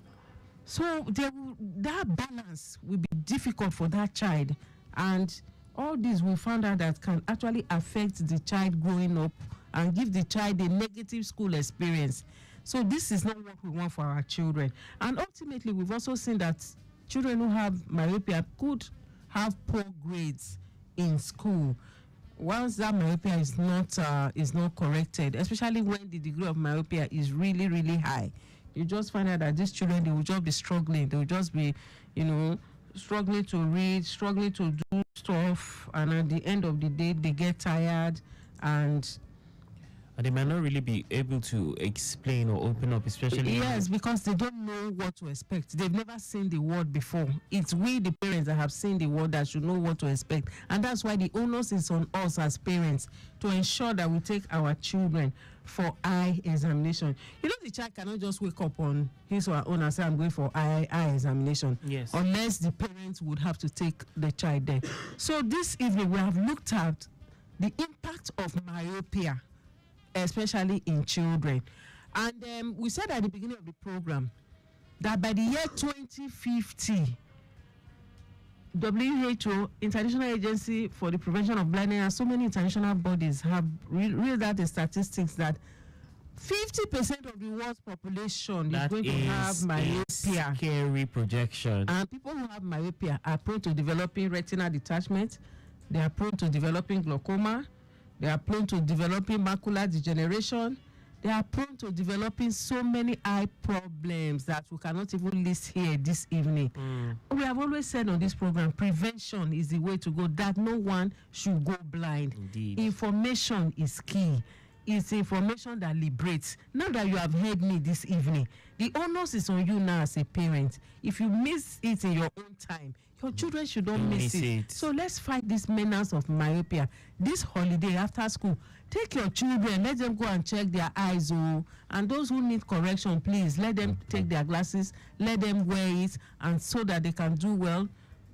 So that balance will be difficult for that child, and all this we found out that can actually affect the child growing up and give the child a negative school experience. So this is not what we want for our children. And ultimately, we've also seen that children who have myopia could have poor grades in school once that myopia is not corrected, especially when the degree of myopia is really, really high. You just find out that these children, they will just be struggling. They will just be, struggling to read, struggling to do stuff. And at the end of the day, they get tired, and they might not really be able to explain or open up, especially. Yes, because they don't know what to expect. They've never seen the word before. It's we, the parents, that have seen the word, that should know what to expect. And that's why the onus is on us as parents to ensure that we take our children for eye examination. The child cannot just wake up on his or her own and say, I'm going for eye examination. Yes. Unless the parents would have to take the child there. So this evening, we have looked at the impact of myopia, especially in children. And we said at the beginning of the program that by the year 2050, WHO, International Agency for the Prevention of Blindness, and so many international bodies have read out the statistics that 50% of the world's population is going to have myopia. A scary projection. And people who have myopia are prone to developing retinal detachment. They are prone to developing glaucoma. They are prone to developing macular degeneration. They are prone to developing so many eye problems that we cannot even list here this evening. We have always said on this program, prevention is the way to go, that no one should go blind. Indeed. Information is key. It's information that liberates. Now that you have heard me this evening, the onus is on you now as a parent. If you miss it in your own time, your children should not miss it. So let's fight this menace of myopia. This holiday after school, take your children, let them go and check their eyes. And those who need correction, please, let them take their glasses, let them wear it, and so that they can do well,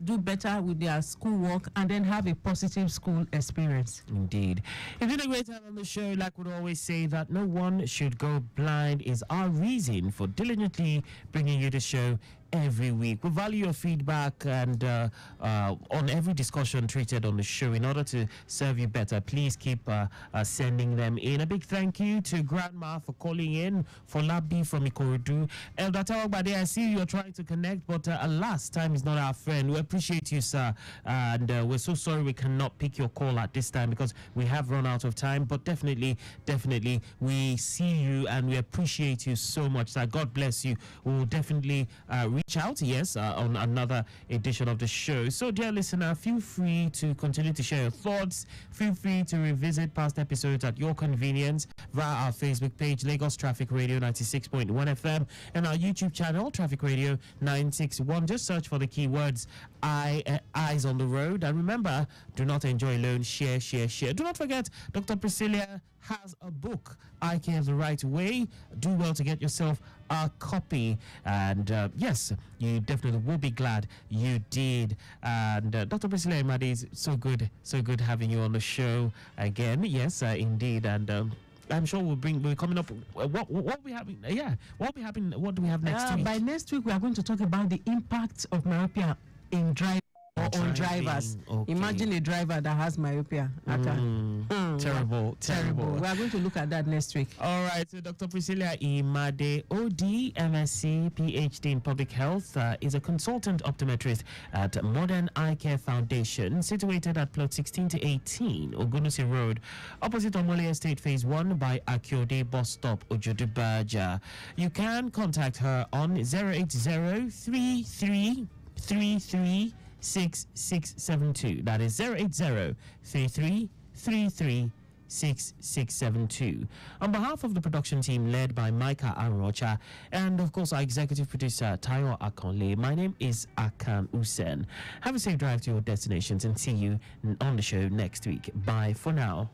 do better with their schoolwork, and then have a positive school experience. Indeed. It's been a great time on the show. Like we always say, that no one should go blind is our reason for diligently bringing you the show every week. We value your feedback and on every discussion treated on the show. In order to serve you better, please keep sending them in. A big thank you to Grandma for calling in, for Labi from Ikorodu. Elder Tawabade, I see you're trying to connect, but alas, time is not our friend. We appreciate you, sir, and we're so sorry we cannot pick your call at this time because we have run out of time, but definitely we see you and we appreciate you so much, sir. God bless you. We'll definitely reach out, yes, on another edition of the show. So, dear listener, feel free to continue to share your thoughts. Feel free to revisit past episodes at your convenience via our Facebook page, Lagos Traffic Radio 96.1 FM, and our YouTube channel, Traffic Radio 961. Just search for the keywords Eyes on the Road. And remember, do not enjoy alone, share. Do not forget, Dr. Priscilla has a book, I Care the Right Way. Do well to get yourself a copy. And yes, you definitely will be glad you did. And Dr. Priscilla Imade, is so good having you on the show again. Yes, indeed. And I'm sure we're coming up. What we having? What do we have next week? By next week, we are going to talk about the impact of myopia in driving or on drivers. Okay. Imagine a driver that has myopia. Terrible. We are going to look at that next week. All right, so Dr. Priscilla Imade, OD, MSc, PhD in Public Health, is a consultant optometrist at Modern Eye Care Foundation, situated at plot 16 to 18, Ogunusi Road, opposite Omole Estate, Phase 1 by Akiode Bus Stop, Ojodubaja. You can contact her on 080-3333 6672. That is 080-3333-6672. On behalf of the production team led by Micah Arocha and of course our executive producer Tayo Akonle, my name is Akan Usen. Have a safe drive to your destinations and see you on the show next week. Bye for now.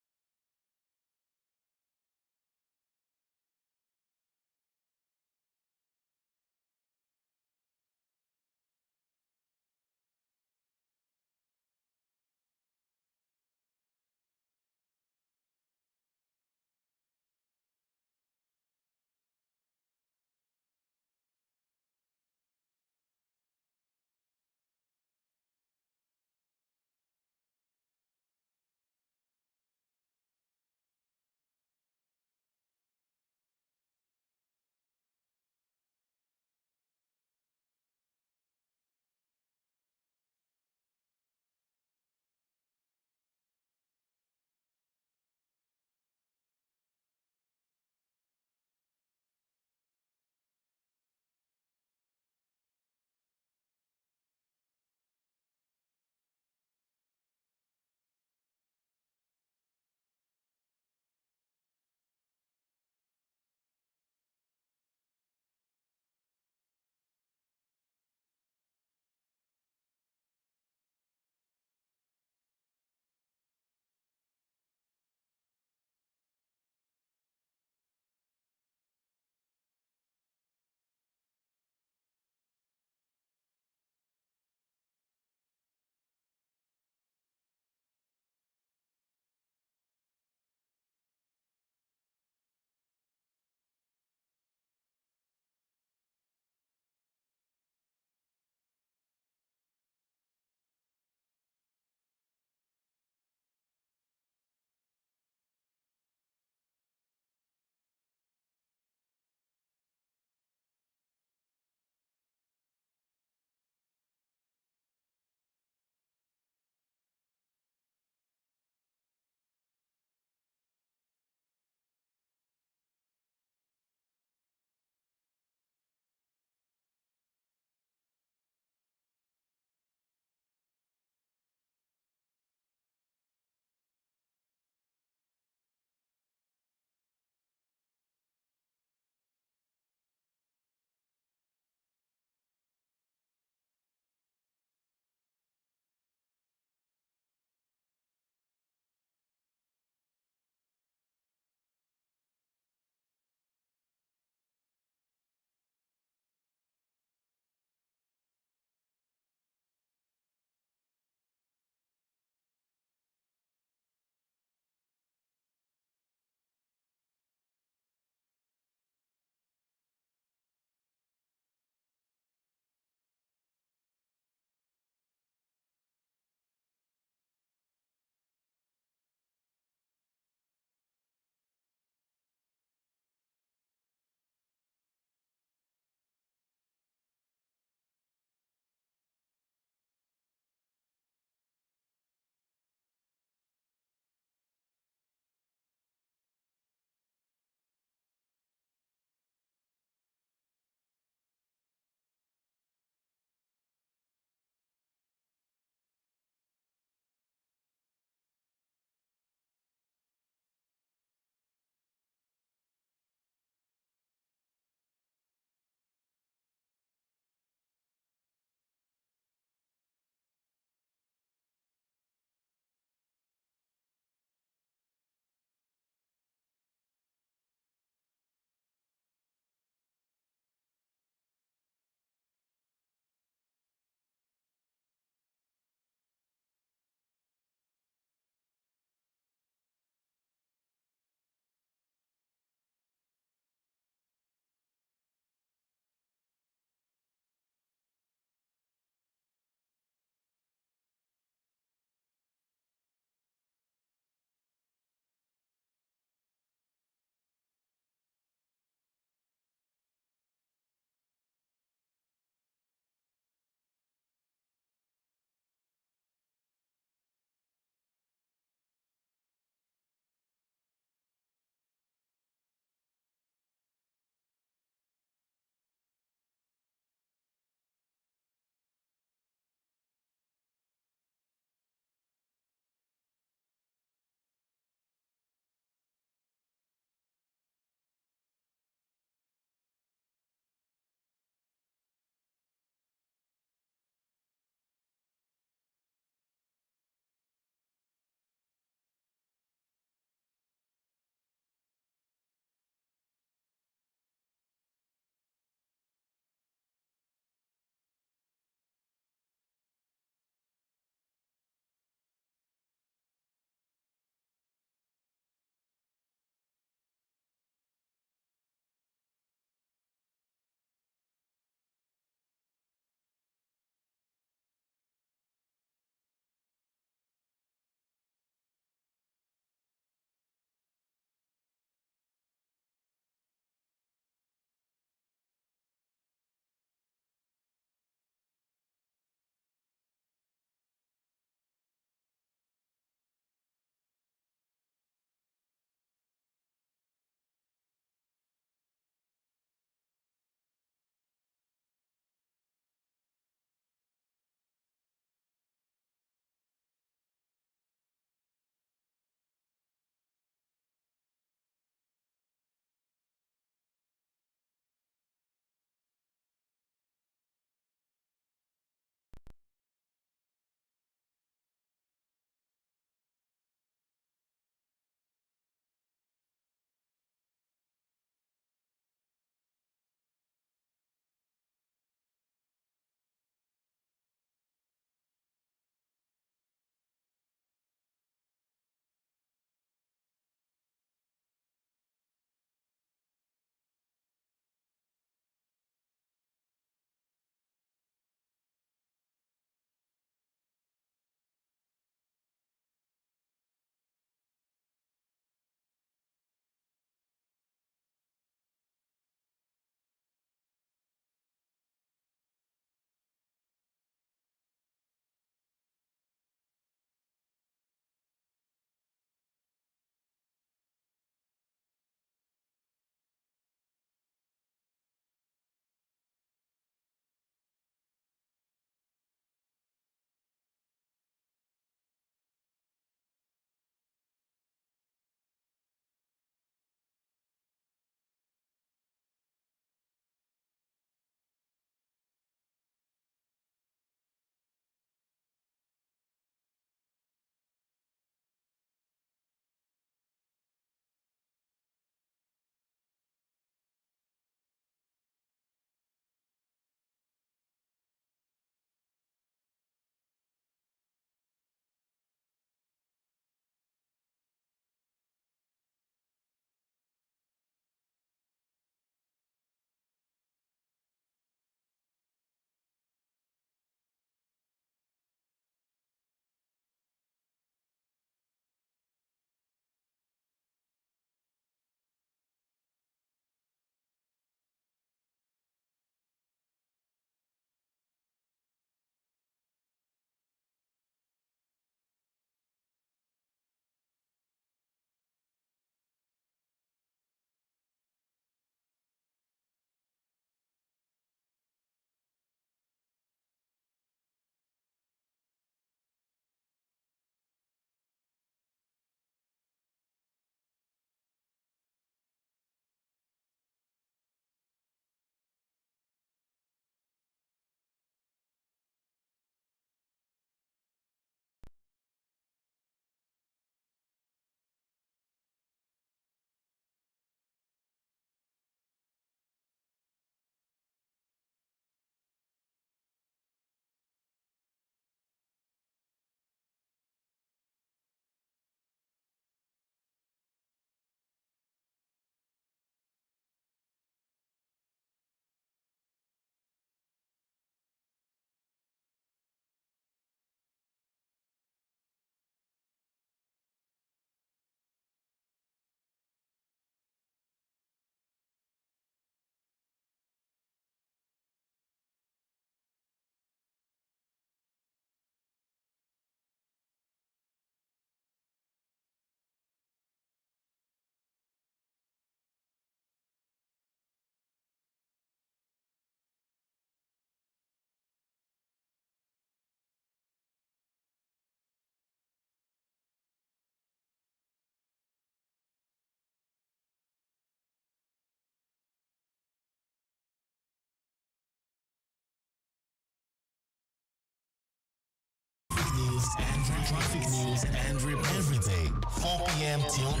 traffic news and every day, 4 p.m. till 9.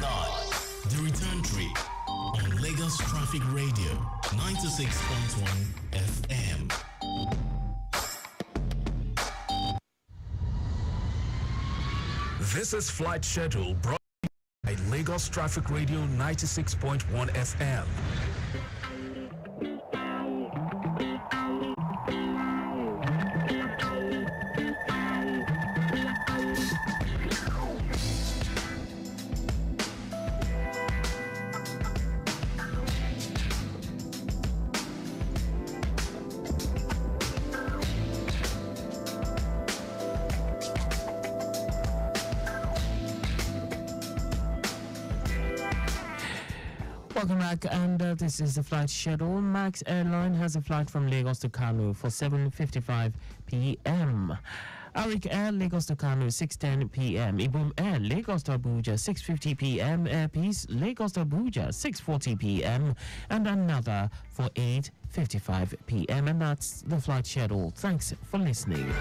The return trip on Lagos Traffic Radio, 96.1 FM. This is Flight Schedule brought by Lagos Traffic Radio 96.1 FM. Welcome back, and this is the flight schedule. Max Airline has a flight from Lagos to Kano for 7:55 p.m. Arik Air, Lagos to Kano, 6:10 p.m. Ibom Air, Lagos to Abuja, 6:50 p.m. Air Peace, Lagos to Abuja, 6:40 p.m. And another for 8:55 p.m. And that's the flight schedule. Thanks for listening.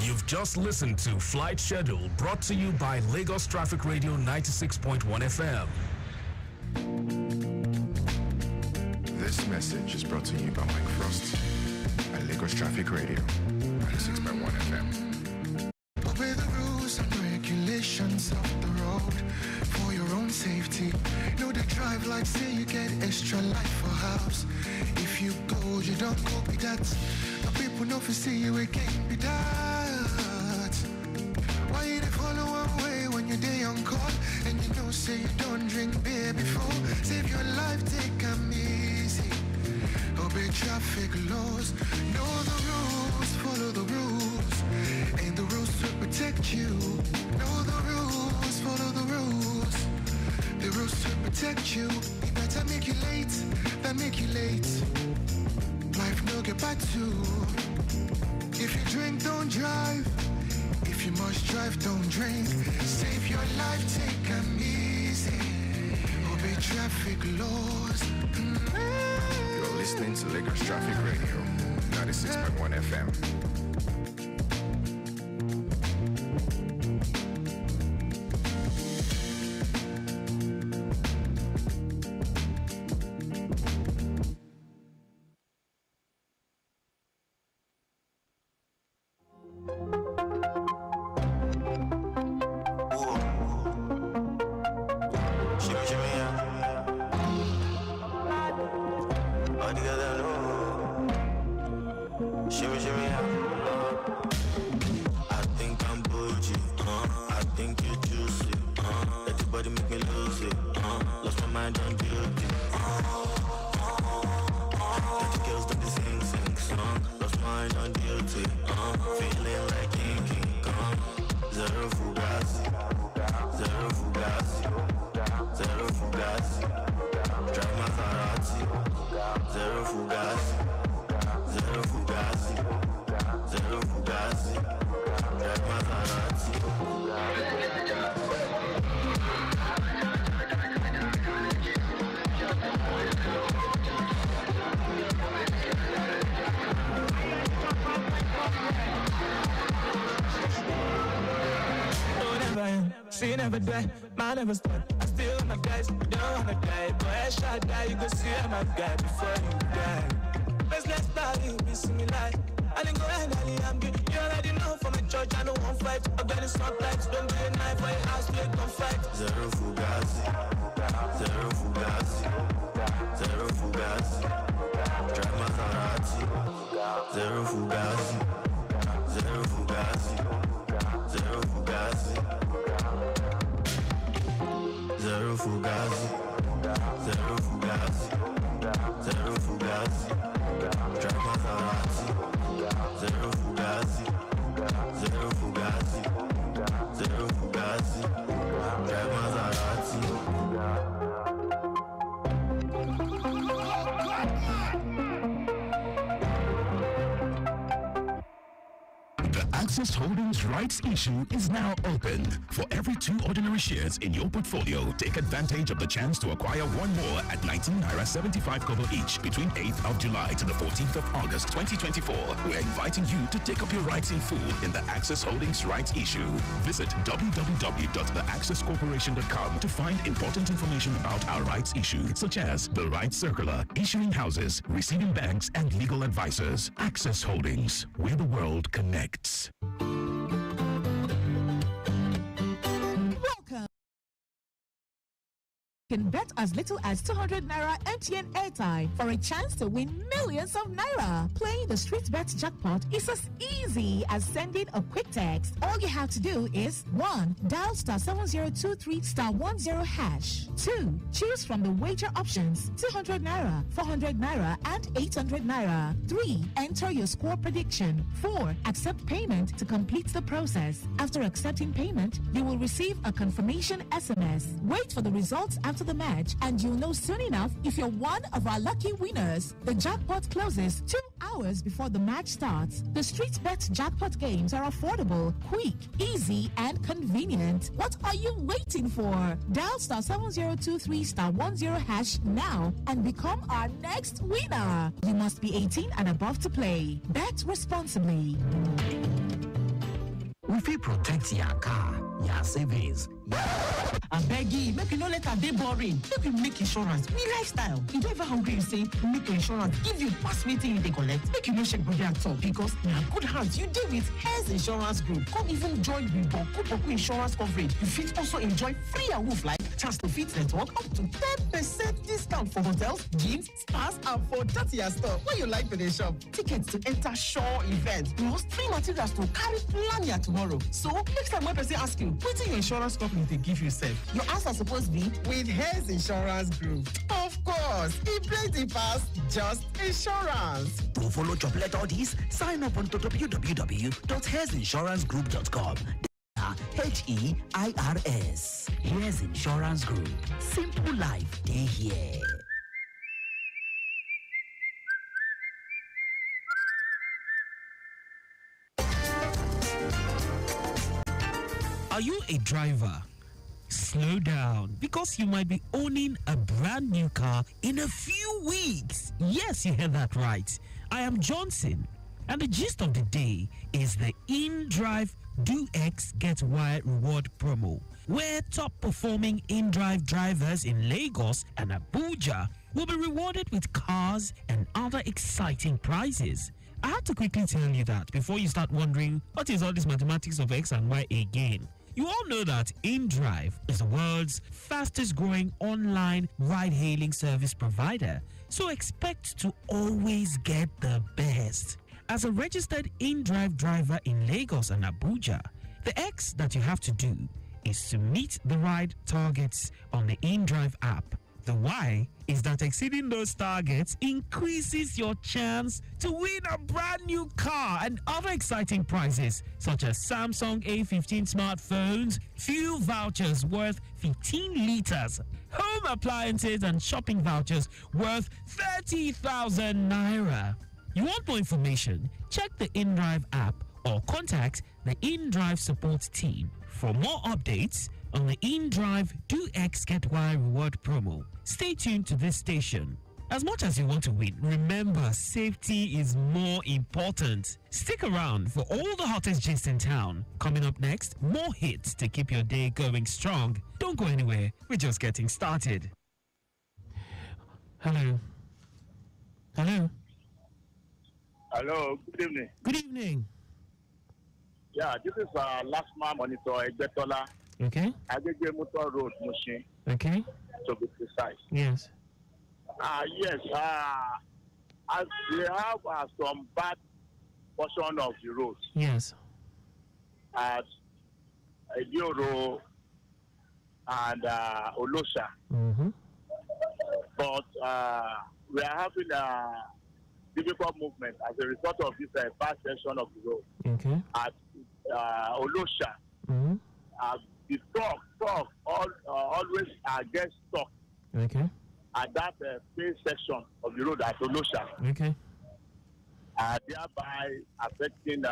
You've just listened to Flight Schedule brought to you by Lagos Traffic Radio 96.1 FM. This message is brought to you by Mike Frost at Lagos Traffic Radio 96.1 FM. Obey the rules and regulations of the road for your own safety. Know the drive like say you get extra life for house. If you go, you don't go be that. The people know if see you again be that. Why you dey follow one way when you day on call and you know say you don't drink beer before? Save your life, take them easy. Obey traffic laws. Know the rules, follow the rules. And the rules will protect you. Know the rules, follow the rules. The rules will protect you. You better make you late than make you late. Life no get back to. If you drink, don't drive. If you must drive, don't drink. Save your life, take them easy. Obey traffic laws. You're listening to Lagos Traffic Radio 96.1 FM. See, never die, man never stop. I still my guys, don't wanna die. But I shall die, you go see I'm a guy before you die. Let's start you, be see me like. I didn't go ahead, I'm good. You already know from the church, I don't want fight. I'm getting sometimes, don't be a knife, I ask you to fight. Zero fugazi, zero fugazi, zero fugazi. Drive Maserati, zero fugazi, zero fugazi, zero fugazi. Zero fugazi, zero fugazi, zero fugazi. Drive Maserati, zero fugazi, zero fugazi, zero fugazi. Drive Maserati. Access Holdings rights issue is now open. For every 2 ordinary shares in your portfolio, take advantage of the chance to acquire one more at 19 naira 75 kobo each between 8th of July to the 14th of August 2024. We're inviting you to take up your rights in full in the Access Holdings rights issue. Visit www.theaccesscorporation.com to find important information about our rights issue, such as the rights circular, issuing houses, receiving banks, and legal advisors. Access Holdings, where the world connects. Welcome. Can bet as little as 200 naira MTN airtime for a chance to win millions of naira. Playing the Street Bet jackpot is as easy as sending a quick text. All you have to do is 1. Dial *7023 *10 hash. 2. Choose from the wager options 200 naira, 400 naira, and 800 naira. 3. Enter your score prediction. 4. Accept payment to complete the process. After accepting payment, you will receive a confirmation SMS. Wait for the results after the match and you'll know soon enough if you're one of our lucky winners. The jackpot closes 2 hours before the match starts. The Street Bet jackpot games are affordable, quick, easy, and convenient. What are you waiting for? Dial *7023 *10 hash now and become our next winner. You must be 18 and above to play. Bet responsibly. We fit protect your car, your savings. I beg you, make you no let her dey boring. Make you make insurance. We lifestyle. You don't ever hungry, you say, make your insurance. Give you pass meeting you dey collect. Make you no check body at all because now good hands you deal with Health Insurance Group. Come even join the Boku insurance coverage. You fit also enjoy free and roof like chance to fit network up to 10% discount for hotels, gyms, spas, and for 30 store. What you like for the shop? Tickets to enter Shaw event. Plus free materials to carry plan your tomorrow. So next time when person ask you, what's your insurance company they give you safe? Your answer supposed to be with Health Insurance Group. Of course, it plenty pass just insurance. To follow job let all these, sign up on www.healthinsurancegroup.com. HEIRS. Here's Insurance Group. Simple life, they here. Are you a driver? Slow down because you might be owning a brand new car in a few weeks. Yes, you heard that right. I am Johnson, and the gist of the day is the InDrive Do X Get Y reward promo, where top performing InDrive drivers in Lagos and Abuja will be rewarded with cars and other exciting prizes. I had to quickly tell you that before you start wondering what is all this mathematics of X and Y again. You all know that InDrive is the world's fastest growing online ride-hailing service provider, so expect to always get the best. As a registered InDrive driver in Lagos and Abuja, the X that you have to do is to meet the ride targets on the InDrive app. The Y is that exceeding those targets increases your chance to win a brand new car and other exciting prizes such as Samsung A15 smartphones, fuel vouchers worth 15 liters, home appliances and shopping vouchers worth 30,000 naira. You want more information? Check the InDrive app or contact the InDrive support team for more updates on the InDrive Do X Get Y reward promo. Stay tuned to this station. As much as you want to win, remember safety is more important. Stick around for all the hottest gist in town. Coming up next, more hits to keep your day going strong. Don't go anywhere, we're just getting started. Hello. Hello. Hello, good evening. Good evening. Yeah, this is Lasma Monitor Egbetola. Okay. Agege Motor Road, Mushin. Okay. To be precise. Yes. Yes. As we have some bad portion of the road. Yes. At Edioro and Olosha. Mm-hmm. But we are having a difficult movement as a result of this bad section of the road. Okay. At Olosha. Mm-hmm. The truck always gets stuck. Okay. At that pay section of the road at Olosha. Okay. thereby affecting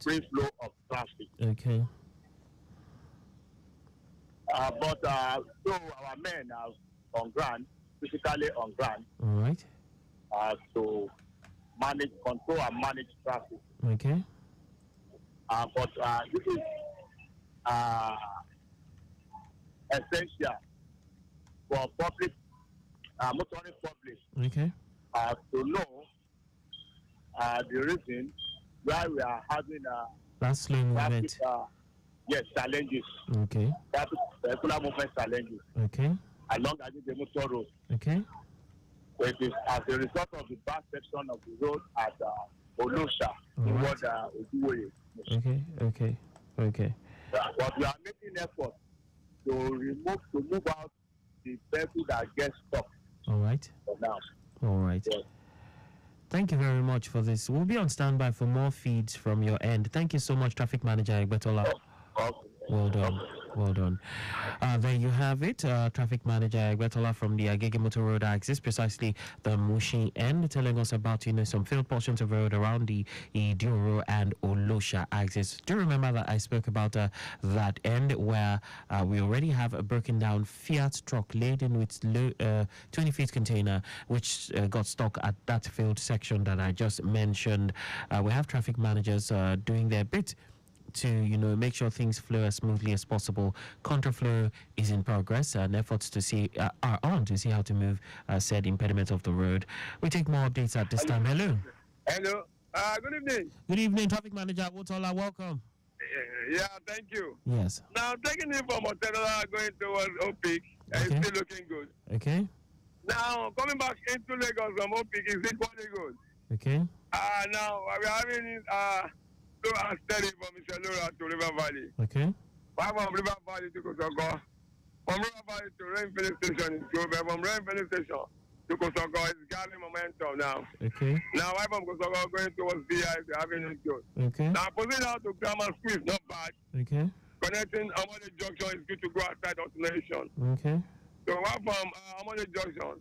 free flow of traffic. Okay. But so our men are on ground, physically on ground, All right. to control and manage traffic. Okay. But this is essential for public, motoring public, Okay. to know the reason why we are having That's slow movement. challenges. Okay. Traffic regular movement challenges. Okay. Along the motor road. Okay. It is as a result of the back section of the road at Olosha, Right. Oduwoye. Okay. But we are making efforts to move out the vehicle that gets stuck All right. for now. All right. Yes. Thank you very much for this. We'll be on standby for more feeds from your end. Thank you so much, Traffic Manager Egbetola. Well done. There you have it. Traffic Manager Egbetola from the Agege Motor Road axis, precisely the Mushi end, telling us about some field portions of road around the Iduro and Olosha axis. Do remember that I spoke about that end where we already have a broken down Fiat truck laden with 20 feet container, which got stuck at that field section that I just mentioned. We have traffic managers doing their bit to make sure things flow as smoothly as possible. Contraflow is in progress and efforts to see are on to see how to move said impediment of the road. We take more updates at this time. Hello. Good evening. Good evening, Traffic Manager Wotola. Welcome. Yeah, thank you. Yes. Now taking it from Otedola going towards Opik, it's still looking good. Okay. Now coming back into Lagos from Opik is equally good. Okay. Now we are having slow and steady from Iselora to River Valley. Okay. From River Valley to Kosoko. From River Valley to Rain Filling Station is good. From Rain Filling Station to Kosoko is gathering momentum now. Okay. Now I from Kosoko going towards VI is having it good. Okay. Now position out to Grammar School is not bad. Okay. Connecting Amode Junction is good to go outside destination. Okay. So one from Amode Junction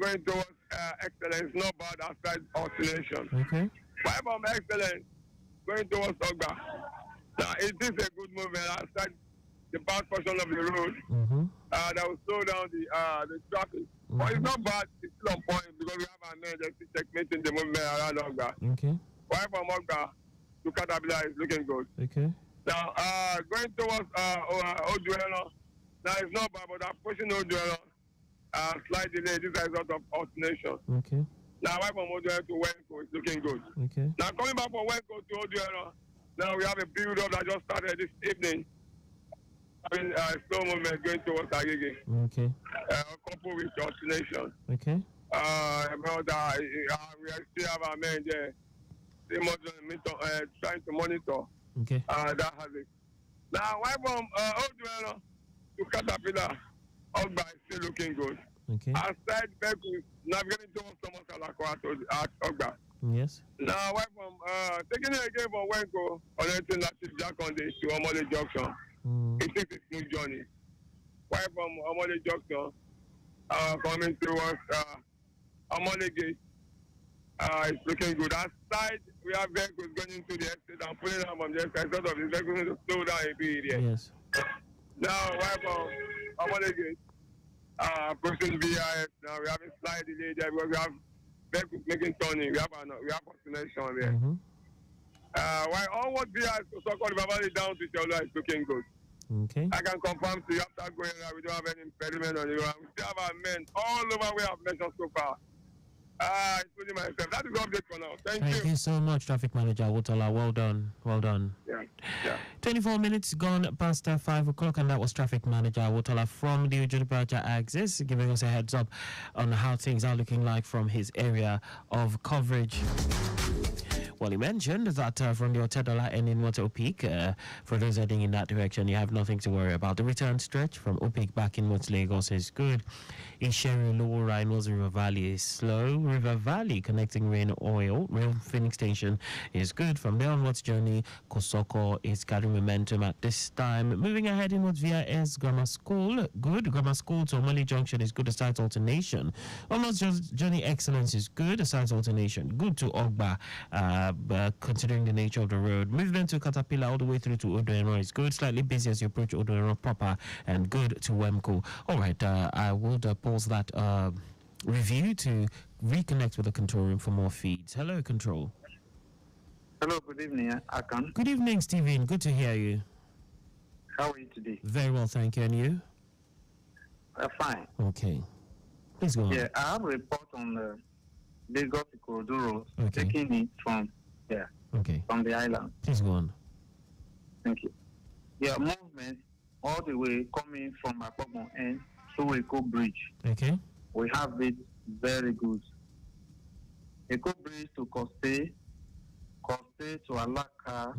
going towards Excellence, not bad outside oscillation. Okay. Five from Excellence going towards Ogba. Now it is a good movement outside the back portion of the road. That will slow down the traffic. But it's not bad, it's still on point because we have an emergency checkmating the movement around Ogba. Okay. Five from Ogba to Caterpillar is looking good. Okay. Now going towards Oduelo. Now it's not bad, but I'm pushing Oduelo. Slight delay, this is a result of alternation. Okay. Now, right from Oduelo to Wenko is looking good. Okay. Now, coming back from Wenko to Oduelo, now we have a build-up that just started this evening. Having slow movement going towards Agege. Okay. Coupled with alternation. Okay. We still have our men there. Trying to monitor. Okay. That has it. Now, right from Oduelo to Caterpillar, Ogba is still looking good. Okay. Outside vehicles navigating towards Thomas Alakwa at Ogba. Yes. Now, right from taking it again from Wenko, connecting Latif Jakonde to Omole Junction. It takes a smooth journey. Right from Omole Junction, coming towards Omole Gate, it's looking good. Outside, we have vehicles going into the exit and pulling out from the exit. Sort of the vehicles need to slow down a bit here. Yes. Now, right from Omole Gate, pushing VIS. Now we have a slight delay there because we have vehicles making turning. We have continuation there. While all what VIS to so-called Valley down to Shola is looking good. Okay. I can confirm to you after going there, we don't have any impediment on you. We still have our men all over we have mentioned so far. Including myself. That is the update for now. Thank you so much, Traffic Manager Wotola. Well done. Yeah. 24 minutes gone past 5 o'clock, and that was Traffic Manager Wotola from the Ujunipaja axis, giving us a heads up on how things are looking like from his area of coverage. Well, you mentioned that from your $10 and inward Opik, for those heading in that direction, you have nothing to worry about. The return stretch from Opik back inwards Lagos is good. Isheru, Lower Rhinos, River Valley is slow. River Valley connecting Rain Phoenix Station is good. From there onwards journey, Kosoko is gathering momentum at this time. Moving ahead inwards via S Grammar School, good. Grammar School to Omali Junction is good. A side alternation. Almost journey excellence is good. A side alternation. Good to Ogba, considering the nature of the road. Movement to Caterpillar all the way through to Odoero is good. Slightly busy as you approach Odoero proper, and good to Wemco. All right, I will pause that review to reconnect with the control room for more feeds. Hello, control. Hello, good evening, Akan. Good evening, Stephen. Good to hear you. How are you today? Very well, thank you. And you? Fine. Okay. Please go on. Yeah, I have a report on the Lagos Ikorodu Road, Okay. taking it from from the island. Please go on. Thank you. Yeah, movement all the way coming from Akpobon end to Eko Bridge. Okay. We have it very good. Eko Bridge to Koste to Alaka,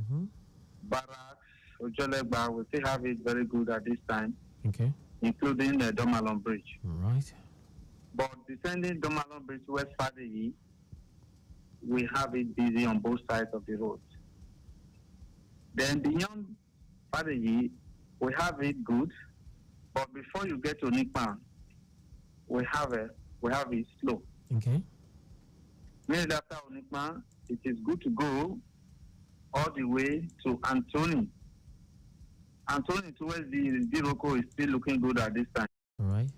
Barracks, Ojolegba, we still have it very good at this time. Okay. Including the Domalon Bridge. All right. But descending Domalon Bridge West Fadeyi, we have it busy on both sides of the road. Then beyond Fadeyi, we have it good, but before you get to Nikpan, we have it slow. Okay. Immediately after Nikpan, it is good to go all the way to Anthony. Anthony towards the Diroko is still looking good at this time. All right.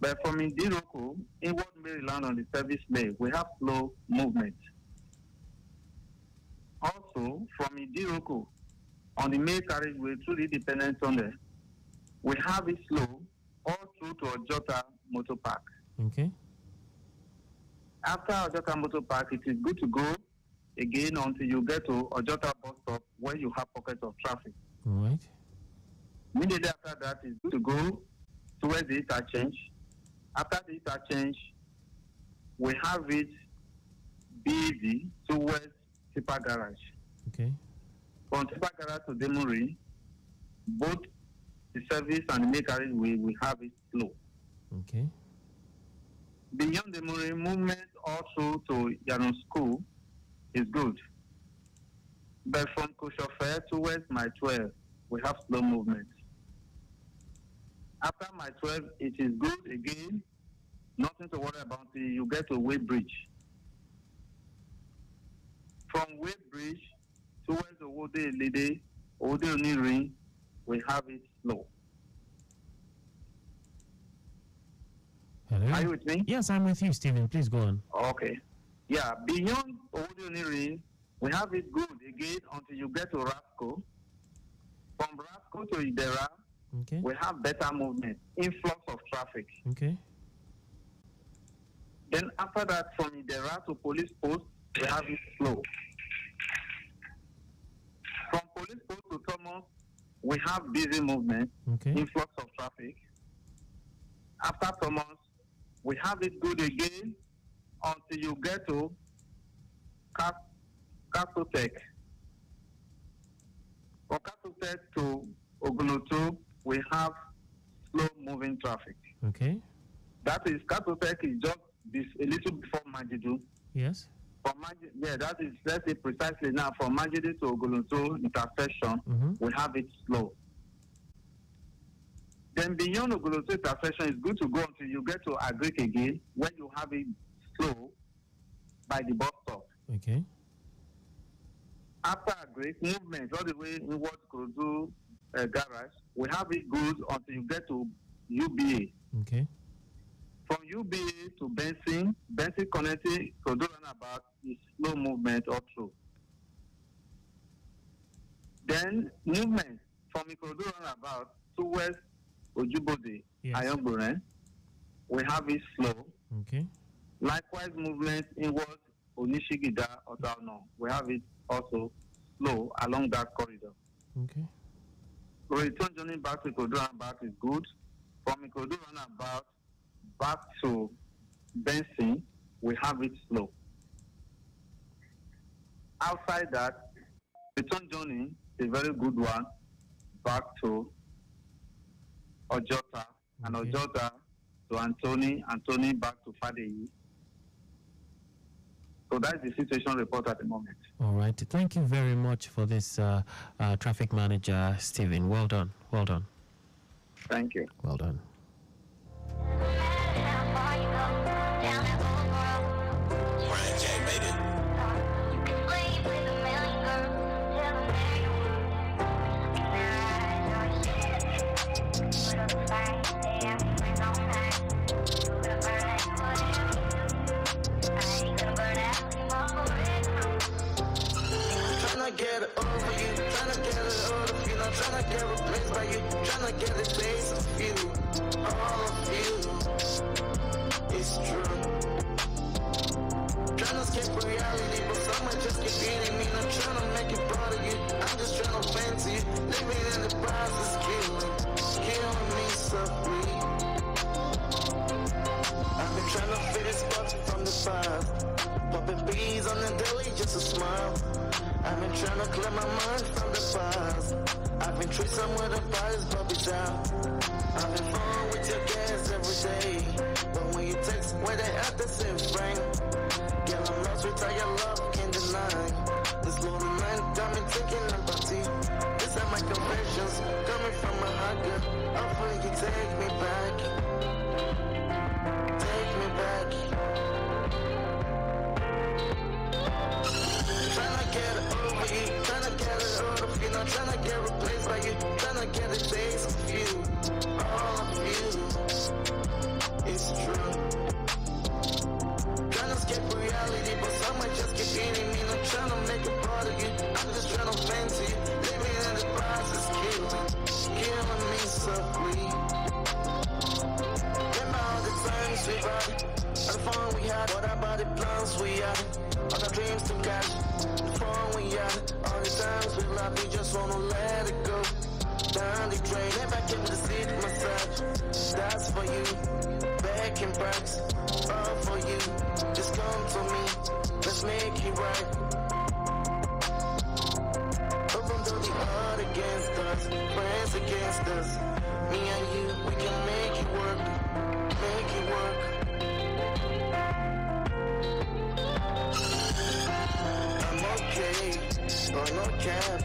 But from Indiroko, inward Maryland on the service lane, we have slow movement. Also, from Indiroko, on the main carriageway through the Independence Tunnel, we have it slow all through to Ojota Motor Park. Okay. After Ojota Motor Park, it is good to go again until you get to Ojota bus stop where you have pockets of traffic. All right. Immediately after that, it's good to go towards the interchange. After the interchange, we have it busy towards Tipa Garage. Okay. From Tipa Garage to Demuri, both the service and the main carriageway, we have it slow. Okay. Beyond Demuri, movement also to Yanon School is good. But from Koshofe towards my 12, we have slow movement. After my 12, it is good again. Nothing to worry about till you get to Way Bridge. From Way Bridge towards Owode Elede, Owode Onirin, we have it slow. Hello? Are you with me? Yes, I'm with you, Stephen. Please go on. Okay. Yeah, beyond Owode Onirin, we have it good again until you get to Rasco. From Rasco to Idera, Okay. we have better movement, influx of traffic. Okay. Then after that, from Idera to police post, we have it slow. From police post to Thomas, we have busy movement, Okay. influx of traffic. After Thomas, we have it good again until you get to Castle Tech. From Castle Tech to Ogunoto, we have slow moving traffic. Okay. That is, Castle Tech is just this a little before Majidu. Yes. From Majidu, that is, let's say precisely now, from Majidu to Ogunoto intersection, we have it slow. Then beyond Ogunoto intersection, it's good to go until you get to Agric again, when you have it slow by the bus stop. Okay. After Agric, movement all the way inward Kurudu garage, we have it good until you get to UBA. Okay. From UBA to Benson connecting to do runabout is slow movement all through. Then movement from Ikorodu runabout towards Ojubode, Ayongbore, we have it slow. Okay. Likewise, movement inward Onishigida, Otano, we have it also slow along that corridor. Okay. Return journey back to Ikorodu runabout is good. From Ikorodu runabout back to Benson, we have it slow. outside that, return journey is a very good one back to Ojota, and Ojota to Anthony back to Fadeyi. So that's the situation report at the moment. All right. Thank you very much for this, traffic manager, Stephen. Well done. Well done. Thank you. Well done. Tryna get it over you, tryna get it out of you, not tryna get replaced by you, tryna get a taste of you, all of you. It's true. Tryna escape reality, but someone just keep eating me, not tryna make it part of you. I'm just tryna fancy you, living in the process, killing me softly. I've been tryna fit this spot from the past, popping bees on the daily just a smile. I've been trying to clear my mind from the past. I've been tracing where the bodies bubble down. I've been falling with your gas every day, but when you text where they at the same frame, girl, I'm lost with all your love, can't deny. This lonely night got me taking empathy. These are my confessions coming from my heart, girl. Hopefully you take me back. Take me back. Tryna get it over you, tryna get it out of you, not tryna get replaced by you, tryna get a taste of you, all of you. It's true. Tryna escape reality, but someone just keep eating me, not tryna make a part of you. I'm just tryna fancy you, living in the process, killing me softly. Remember all the times we ride, all the fun we had, what about the plans we had, all the dreams to catch. We had all the times we love, we just wanna let it go. Down the drain, and back in the seat massage. That's for you, back in practice, all for you. Just come to me, let's make it right. Even though the odds against us, friends against us, me and you, we can make it work, make it work. Okay, oh no cap,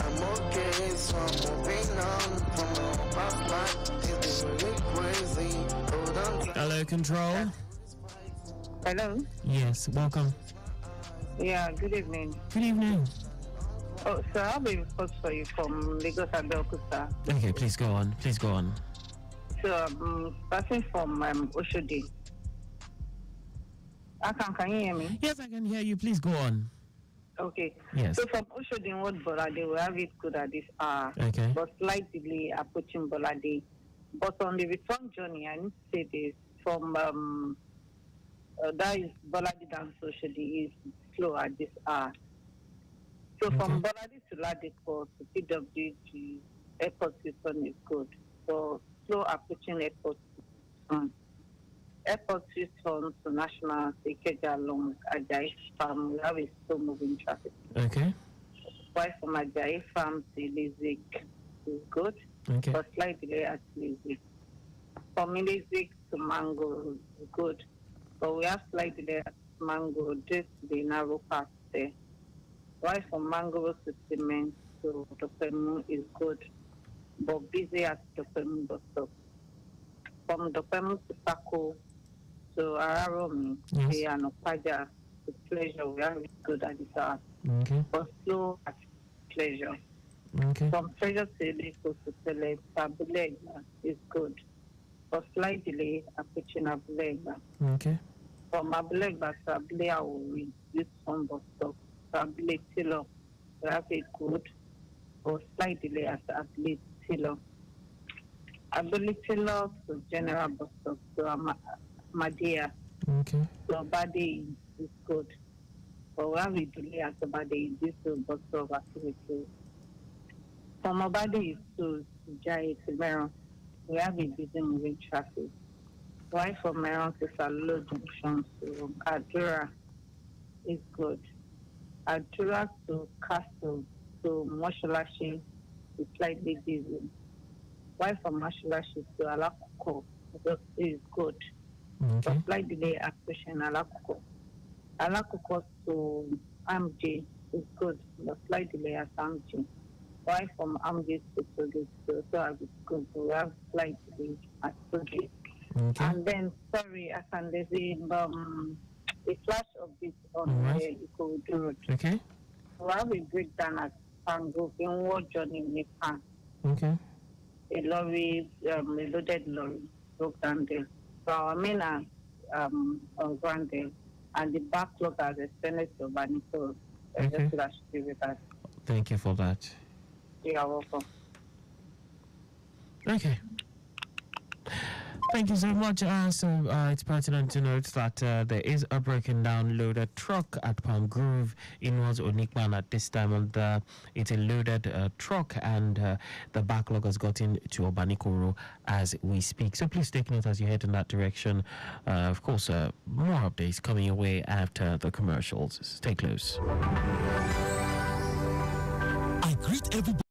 I'm okay, so I'm moving on from my past life. It's been really crazy. Hold on. Hello, Control. Hello. Yes, welcome. Yeah, good evening. Good evening. Oh, so I'll be report for you from Lagos and Belkuta. Okay, please go on. Please go on. So starting from Oshodi. Can you hear me? Yes, I can hear you. Please go on. Okay. Yes. So from Oshodi in what Bolade, we have it good at this hour. Okay. But slightly approaching Bolade. But on the return journey, I need to say this, from that is Bolade down to Oshodi is slow at this hour. So from Bolade to Ladeko to PWG, airport system is good. So slow approaching airport system. Airport system to National Ikeja along Ajayi Farm, we have a slow moving traffic. Okay. While from Ajayi Farm to Lizik is good, okay, but slight delay at Lizik. From Lizik to Mango is good, but we have slight delay at Mango due to the narrow path there. While from Mango to Cement to Dopemu is good, but busy at Dopemu bus stop. From Dopemu to Sako to Araromi, we are no Paja to Pleasure, we are good at this hour. Okay. But slow at Pleasure. Okay. From Pleasure to Lagos to Tele, Abulega is good. But slight delay approaching Abulega. Okay. From Abulega to Abulega, we use some bus stop. To Abulega Tilo, we have a good, but slight delay at Abulega Tilo. Abulega Tilo to General bus stop to Madia. Okay. So Bade is good. But we have a delay at Bade due to bus stop activities. From Obade to Jai to Meron, we have a busy moving traffic. While from Meron to Salolo Junction to Adura is good. Adura to Castle to Moshalashi is slightly busy. While from Moshalashi to Alakuko is good. Okay. The flight delay at Station Alakuko. Alakuko to Amji is good. The flight delay at Amji. While from Amji to Togi to Togi is good. So we have flight delay at Togi. Okay. And then, sorry, I can see a flash of this on the Ikorodu Road. Okay. We have a breakdown at Pango in what journey in Nepal. Okay. A lorry, a loaded lorry broke down there. So our men are on ground there, and the backlog has extended to Bani. So Okay. just that should be with us. Thank you for that. You are welcome. Okay. Thank you so much. It's pertinent to note that there is a broken down loaded truck at Palm Grove in was Onikman at this time, and it's a loaded truck, and the backlog has gotten to Obanikoro as we speak. So please take note as you head in that direction. Of course, more updates coming your way after the commercials. Stay close. I greet everybody.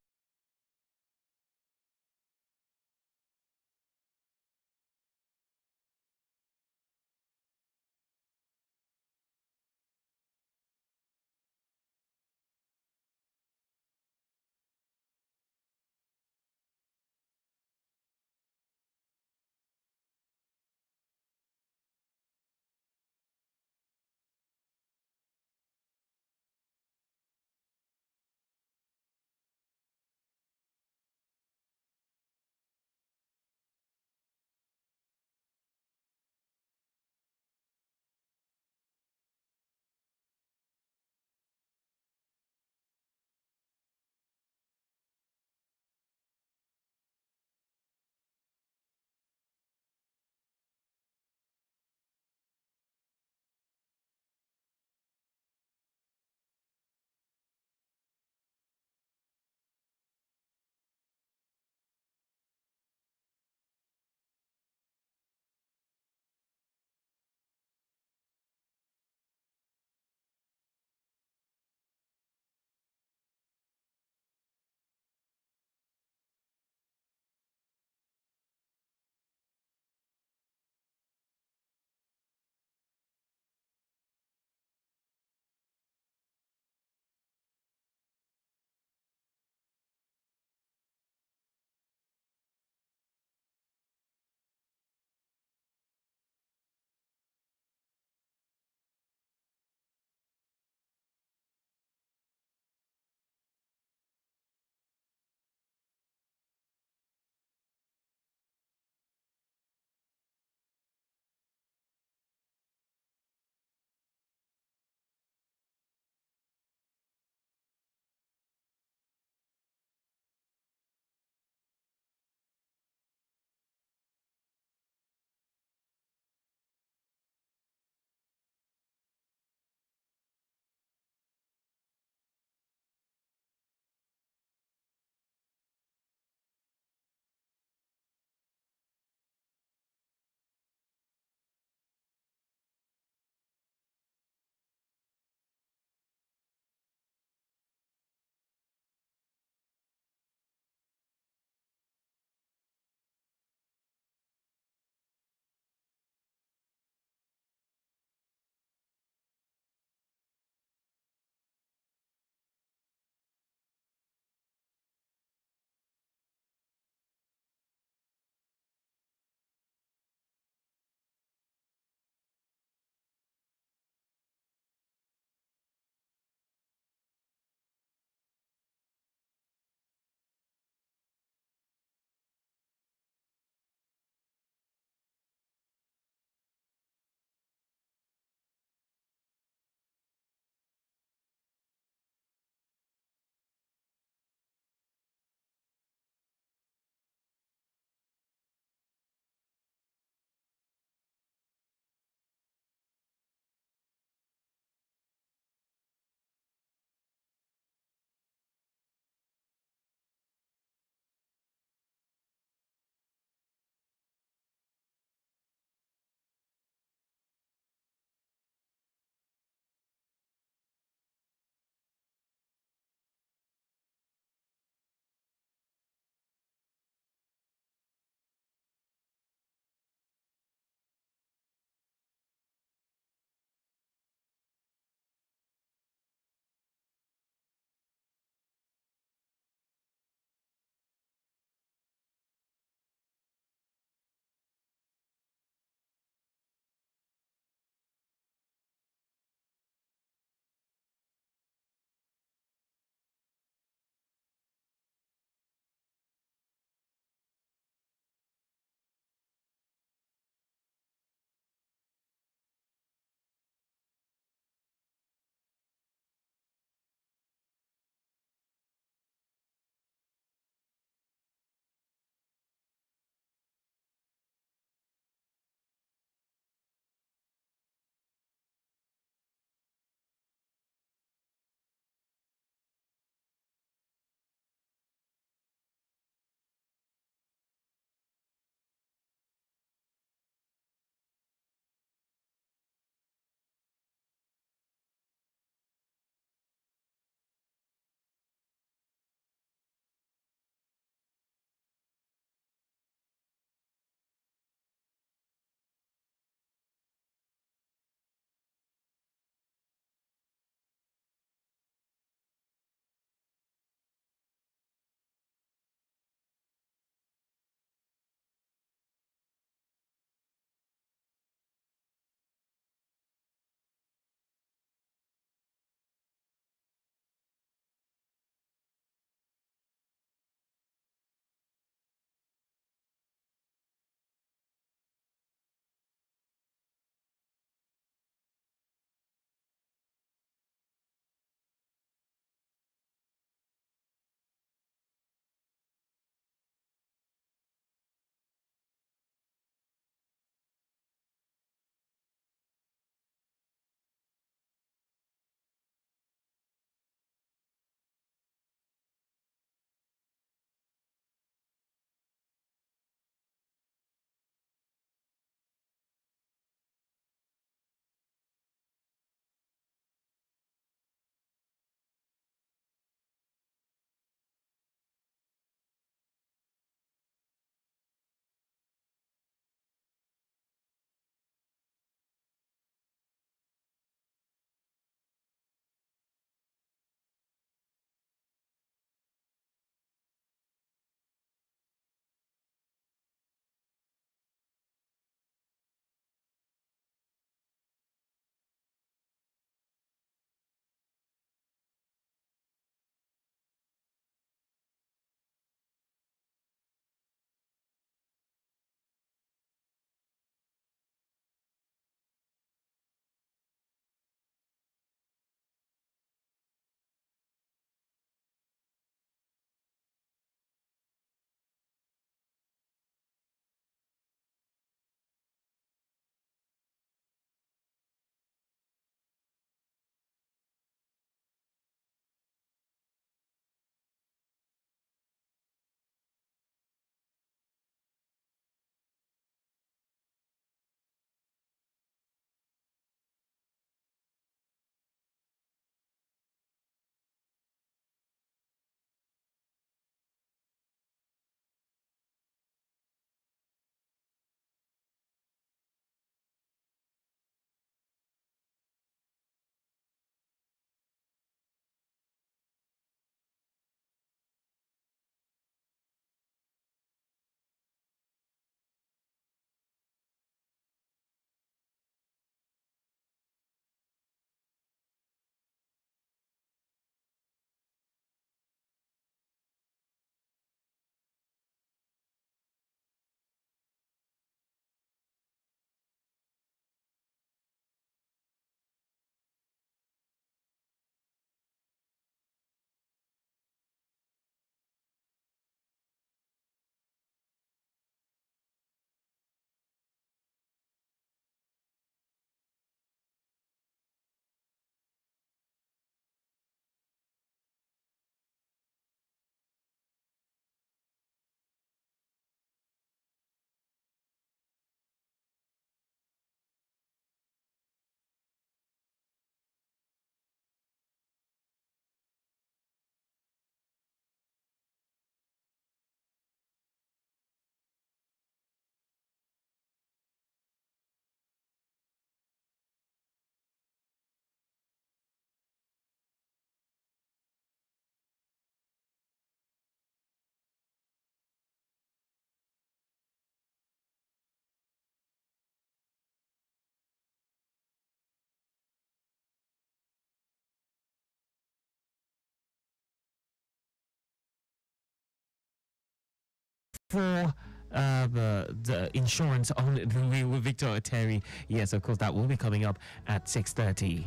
for the insurance on the way with Victor Terry. Yes, of course, that will be coming up at 6:30.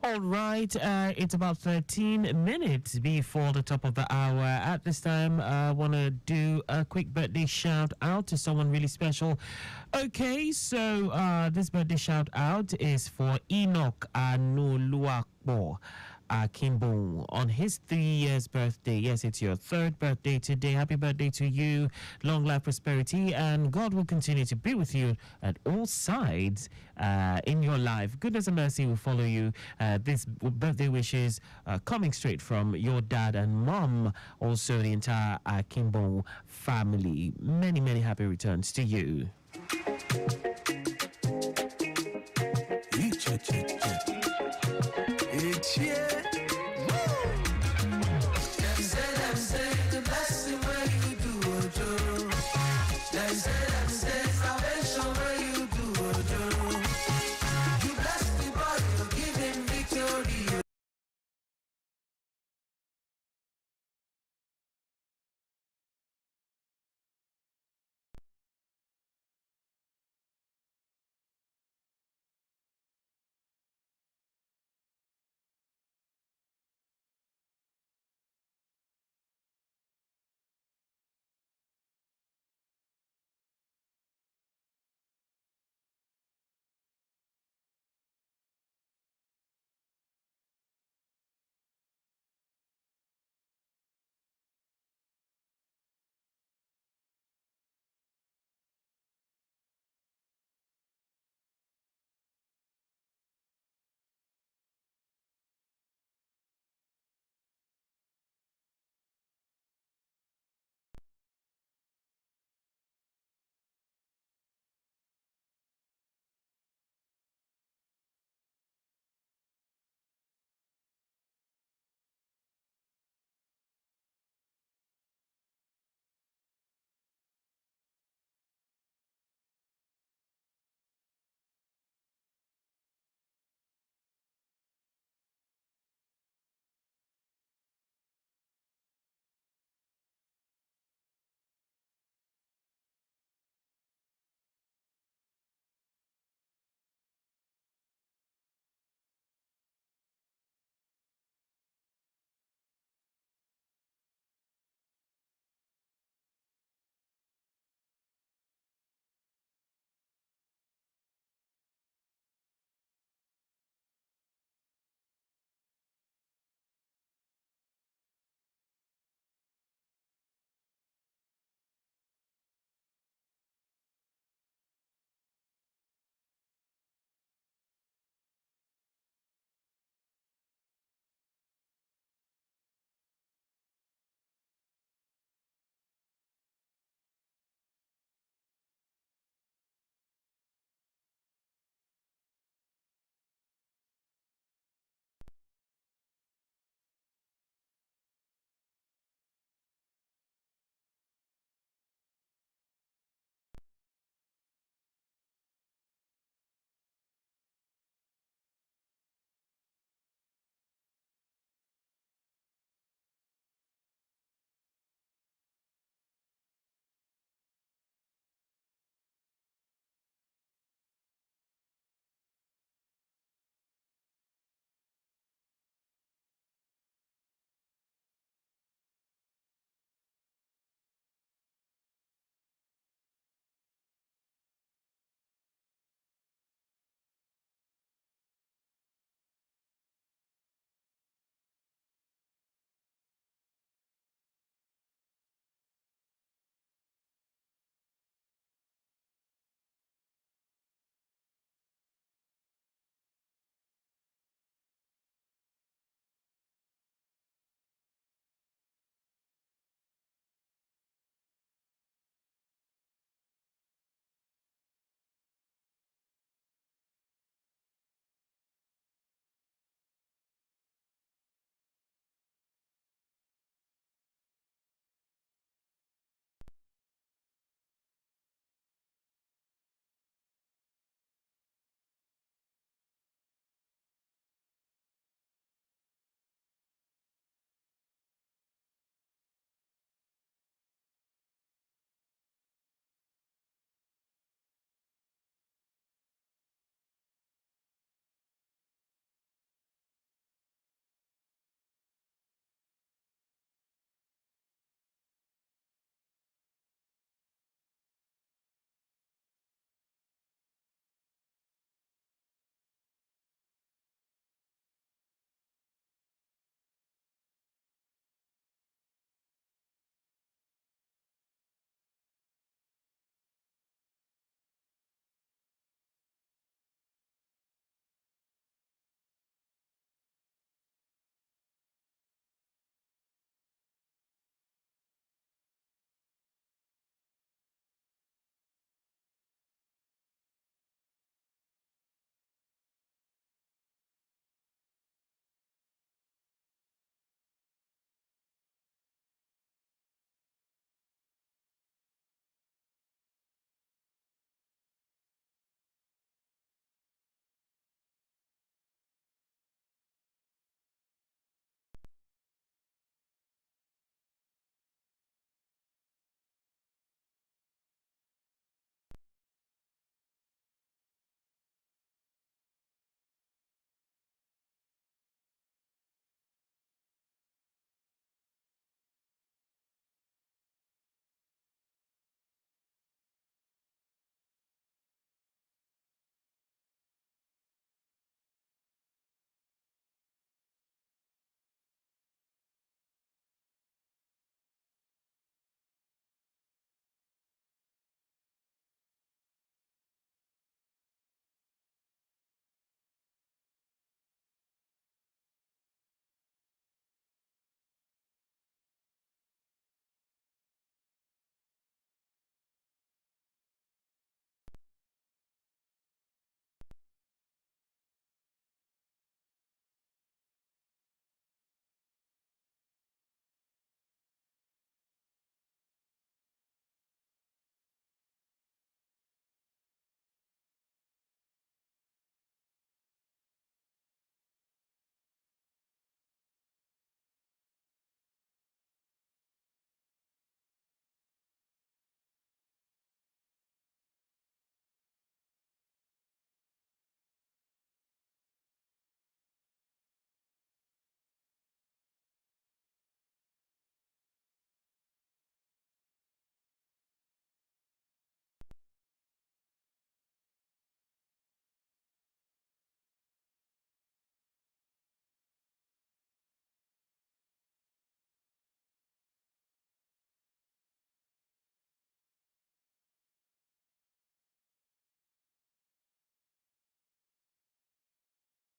All right, it's about 13 minutes before the top of the hour. At this time, I want to do a quick birthday shout out to someone really special. Okay, so this birthday shout out is for Enoch Anoluakbo Kimbo on his 3 years birthday. Yes, it's your third birthday today. Happy birthday to you. Long life, prosperity, and God will continue to be with you at all sides in your life. Goodness and mercy will follow you. This birthday wishes coming straight from your dad and mom, also the entire Kimbo family. Many, many happy returns to you. It's yeah. Them say the best thing where you do, Ojo. Them say salvation where you do, Ojo. You bless the boy, you give him victory.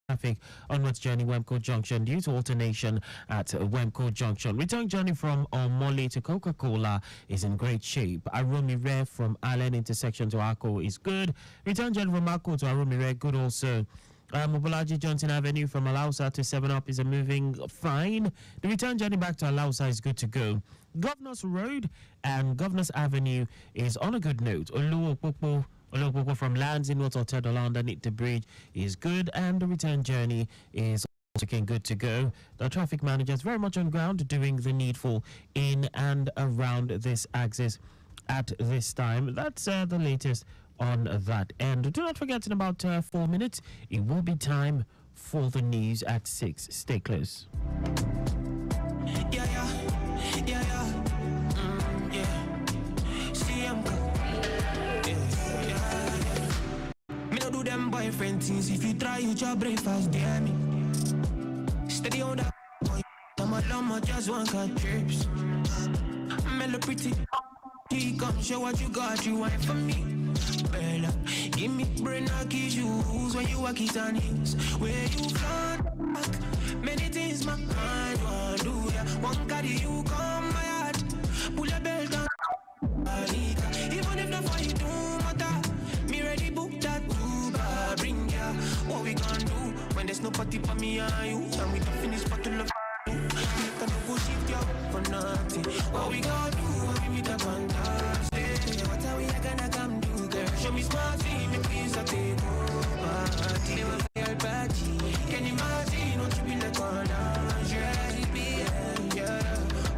traffic onwards journey Wemco Junction due to alternation at Wemco Junction. Return journey from Omole to Coca-Cola is in great shape. Aromire from Allen intersection to Akko is good. Return journey from Akko to Aromire good also. Mobolaji Johnson Avenue from Alausa to 7-Up is moving fine. The return journey back to Alausa is good to go. Governors Road and Governors Avenue is on a good note. Oluwopopo from Lands in North Hotel underneath the bridge is good, and the return journey is looking good to go. The traffic manager is very much on ground doing the needful in and around this axis at this time. That's the latest on that end. Do not forget, in about 4 minutes, it will be time for the news at 6. Stay close. Me no do them boyfriend things. If you try, you your breakfast, dare me. Steady on that boy. I'm a llama, just one cut trips. Mellow pretty. He come show what you got, you want for me. Bella, give me brain, I kiss you when you walk it on heels. Where you front back, many things my mind want do ya. One carry you come my heart, pull a belt on. Even if the fight do matter, me ready book that Uber, bring ya. What we gonna do when there's no party for me and you? And we don't finish bottle of can no go shift ya for nothing. What we gonna do when we meet up on Thursday? What are we gonna come do, girl? Show me smart thing, me please I take over. Never feel bad. Can you imagine what you be like on us? Yeah.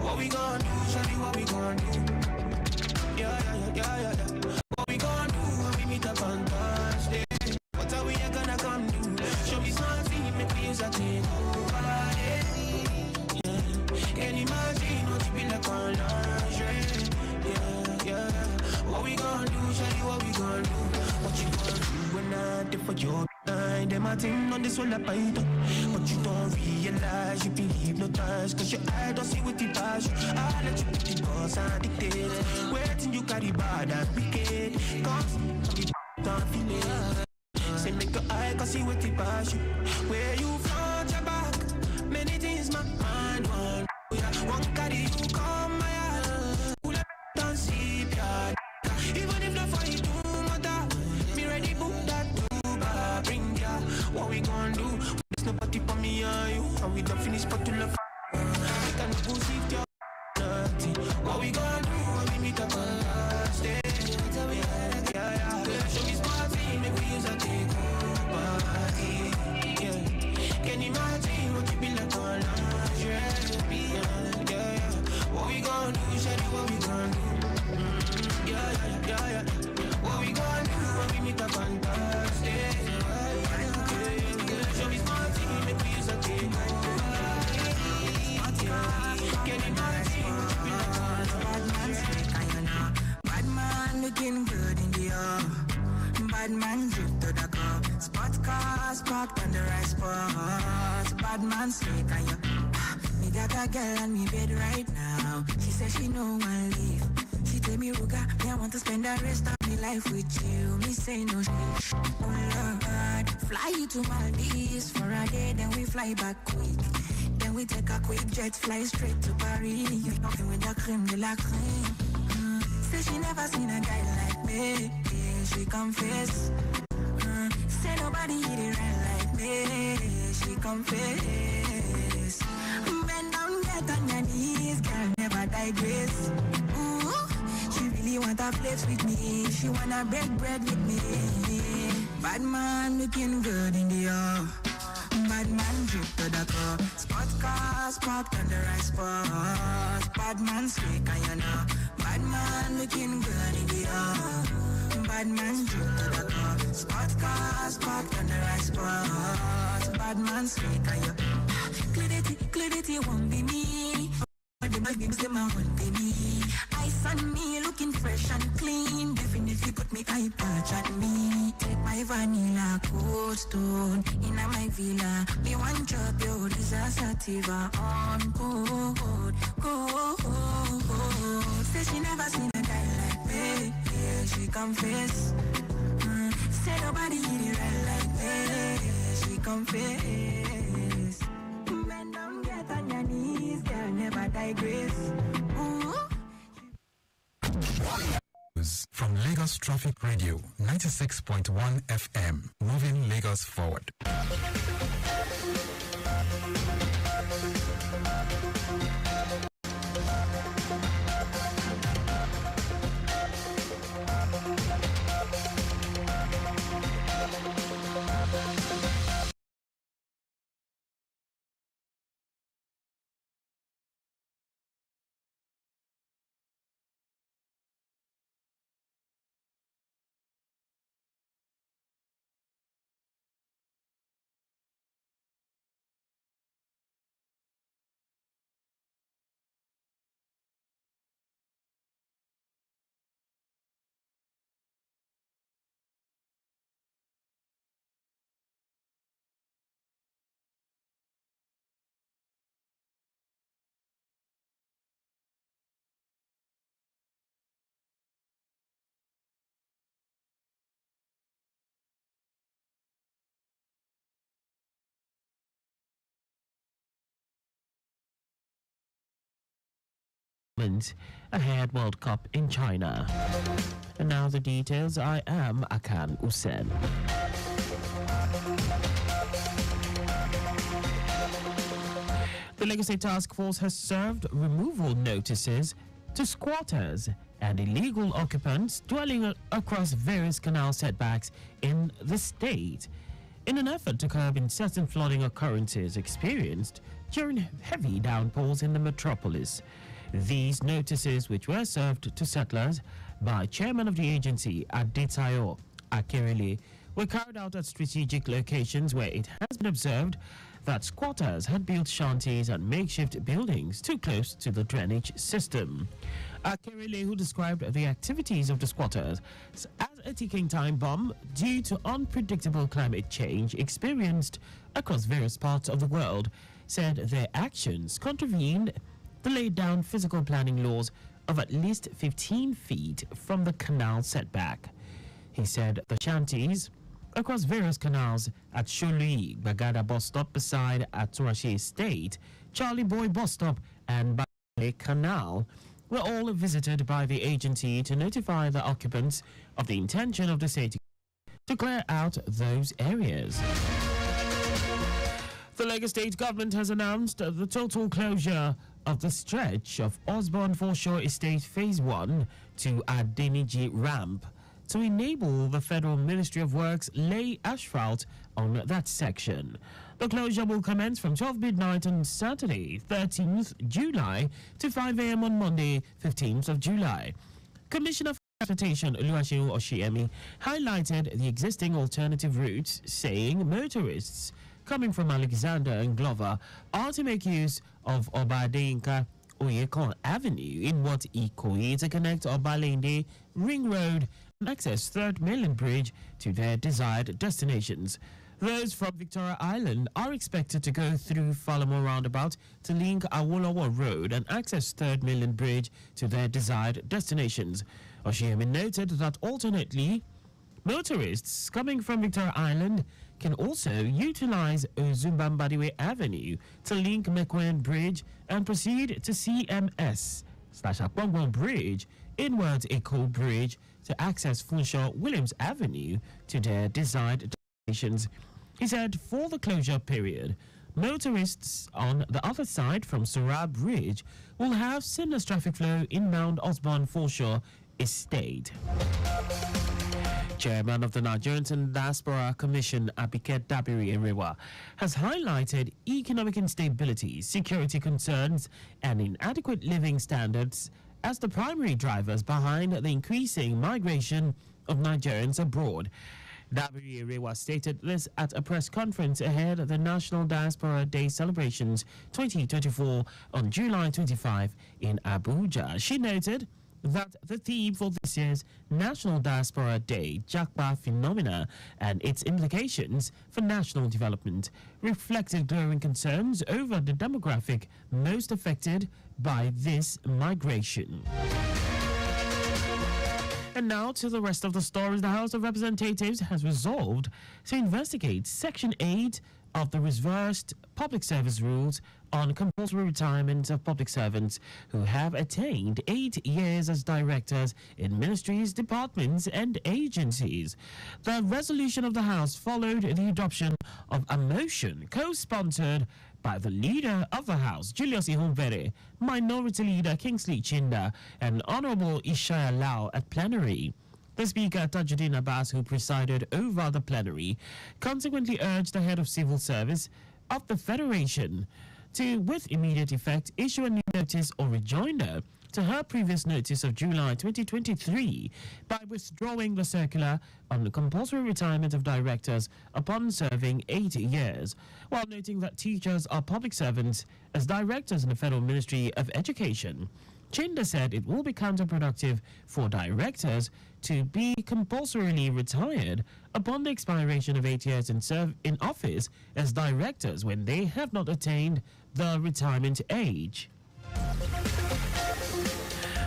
What we gonna do? Show me what we gonna do. Yeah. What we gonna do when we meet up on Thursday? What are we gonna come do? Show me something, me please I take over. Yeah. Can you imagine what you be like on lingerie? Yeah. What we gonna do? Show you what we gonna do. What you gonna do when I did for your mind? Them I think on this one I bite. But you don't realize you believe no times. Cause your eye don't see what you pass. I let you put the boss and dictate. Waiting you carry bad and wicked. Cause you don't feel it. Say make your eye cause see what you pass you. Where you front your back. Many things my mind want. One carry you come my heart. Pull up don't see ya. Even if the fight do matter, me ready book that Uber, bring ya. What we gonna do? There's nobody for me and you, and we don't finish but to love. We can go shift your nothing. What we gonna do when we meet up on Thursday? Yeah. Show me smart thing, make we use a take over. Yeah. Can you imagine what you be like on lingerie? Yeah. What we gonna do? Show you what we gonna do. Yeah. What we gonna do when we meet up on Thursday? Show me smart thing, make we use a take over. Can you imagine what you be like on Bad man looking good in the air. Bad man drip to the cup. Spot cars parked on the right spot. Bad man slick and you. Me got a girl on me bed right now. She says she no one leave. She tell me Ruga, me I want to spend the rest of my life with you. Me say no shit. Oh Lord, fly you to Maldives for a day, then we fly back quick. Then we take a quick jet, fly straight to Paris. You talking with the creme de la creme. Say she never seen a guy like me. Yeah, she confess. Say nobody hit it right like me. She confess. Bend down, get on your knees, girl, never digress. Ooh, she really want to flex with me. She wanna break bread with me. Bad man looking good in the air. Bad man drip to the car. Spot cars parked on the right spot. Bad man slick and you know. Bad man looking good in the air. Bad man drip to the car. Spot cars parked on the right spot. Bad man slick and you. Clarity won't be me. But the bad games them a won't be me. Ice on me looking fresh and clean. Definitely put me eye patch on me. Take my vanilla cold stone in my villa. Me one drop yo, this a sativa on cold. Say she never seen a guy like me. Yeah, she confess. Say nobody hit it right like me. She confess. Bend down, get on your knees, girl, never digress. Ooh. From Lagos Traffic Radio, 96.1 FM, moving Lagos forward. Ahead World Cup in China. And now the details. I am Akan Usen. The Lagos State Task Force has served removal notices to squatters and illegal occupants dwelling across various canal setbacks in the state in an effort to curb incessant flooding occurrences experienced during heavy downpours in the metropolis. These notices, which were served to settlers by chairman of the agency, Adetayo Akerele, were carried out at strategic locations where it has been observed that squatters had built shanties and makeshift buildings too close to the drainage system. Akerele, who described the activities of the squatters as a ticking time bomb due to unpredictable climate change experienced across various parts of the world, said their actions contravened the laid down physical planning laws of at least 15 feet from the canal setback. He said the shanties across various canals at Sholui, Bagada bus stop beside Aturashi Estate, Charlie Boy bus stop and Bale Canal were all visited by the agency to notify the occupants of the intention of the city to clear out those areas. The Lagos State government has announced the total closure of the stretch of Osborne Foreshore Estate Phase 1 to Adeniji Ramp to enable the Federal Ministry of Works lay asphalt on that section. The closure will commence from 12 midnight on Saturday, 13th July to 5 a.m. on Monday, 15th of July. Commissioner for Transportation Oluwaseun Oshiemi highlighted the existing alternative routes, saying motorists coming from Alexander and Glover are to make use of Obadeinka Oyekon Avenue in what Ikoyi to connect Obalende Ring Road and access 3rd Mainland Bridge to their desired destinations. Those from Victoria Island are expected to go through Falamo Roundabout to link Awolowo Road and access 3rd Mainland Bridge to their desired destinations. Oshiemi noted that alternately, motorists coming from Victoria Island can also utilize Ozumbambadiwe Avenue to link Mekwen Bridge and proceed to CMS/Akbongbon Bridge, inwards Eko Bridge, to access Funshaw Williams Avenue to their desired destinations. He said for the closure period, motorists on the other side from Surah Bridge will have seamless traffic flow in Mount Osborne Foreshore Estate. Chairman of the Nigerian Diaspora Commission, Abike Dabiri Erewa, has highlighted economic instability, security concerns, and inadequate living standards as the primary drivers behind the increasing migration of Nigerians abroad. Dabiri Erewa stated this at a press conference ahead of the National Diaspora Day celebrations 2024 on July 25 in Abuja. She noted that the theme for this year's National Diaspora Day, Japa Phenomena, and its implications for national development, reflected growing concerns over the demographic most affected by this migration. And now to the rest of the stories. The House of Representatives has resolved to investigate Section 8 of the reversed public service rules on compulsory retirement of public servants who have attained 8 years as directors in ministries, departments, and agencies. The resolution of the House followed the adoption of a motion co-sponsored by the Leader of the House, Julius Ihonvere, Minority Leader Kingsley Chinda, and Honorable Ishaya Lau at plenary. The Speaker, Tajuddin Abbas, who presided over the plenary, consequently urged the head of civil service of the Federation to, with immediate effect, issue a new notice or rejoinder to her previous notice of July 2023 by withdrawing the circular on the compulsory retirement of directors upon serving 8 years, while noting that teachers are public servants as directors in the Federal Ministry of Education. Chinda said it will be counterproductive for directors to be compulsorily retired upon the expiration of 8 years and serve in office as directors when they have not attained the retirement age.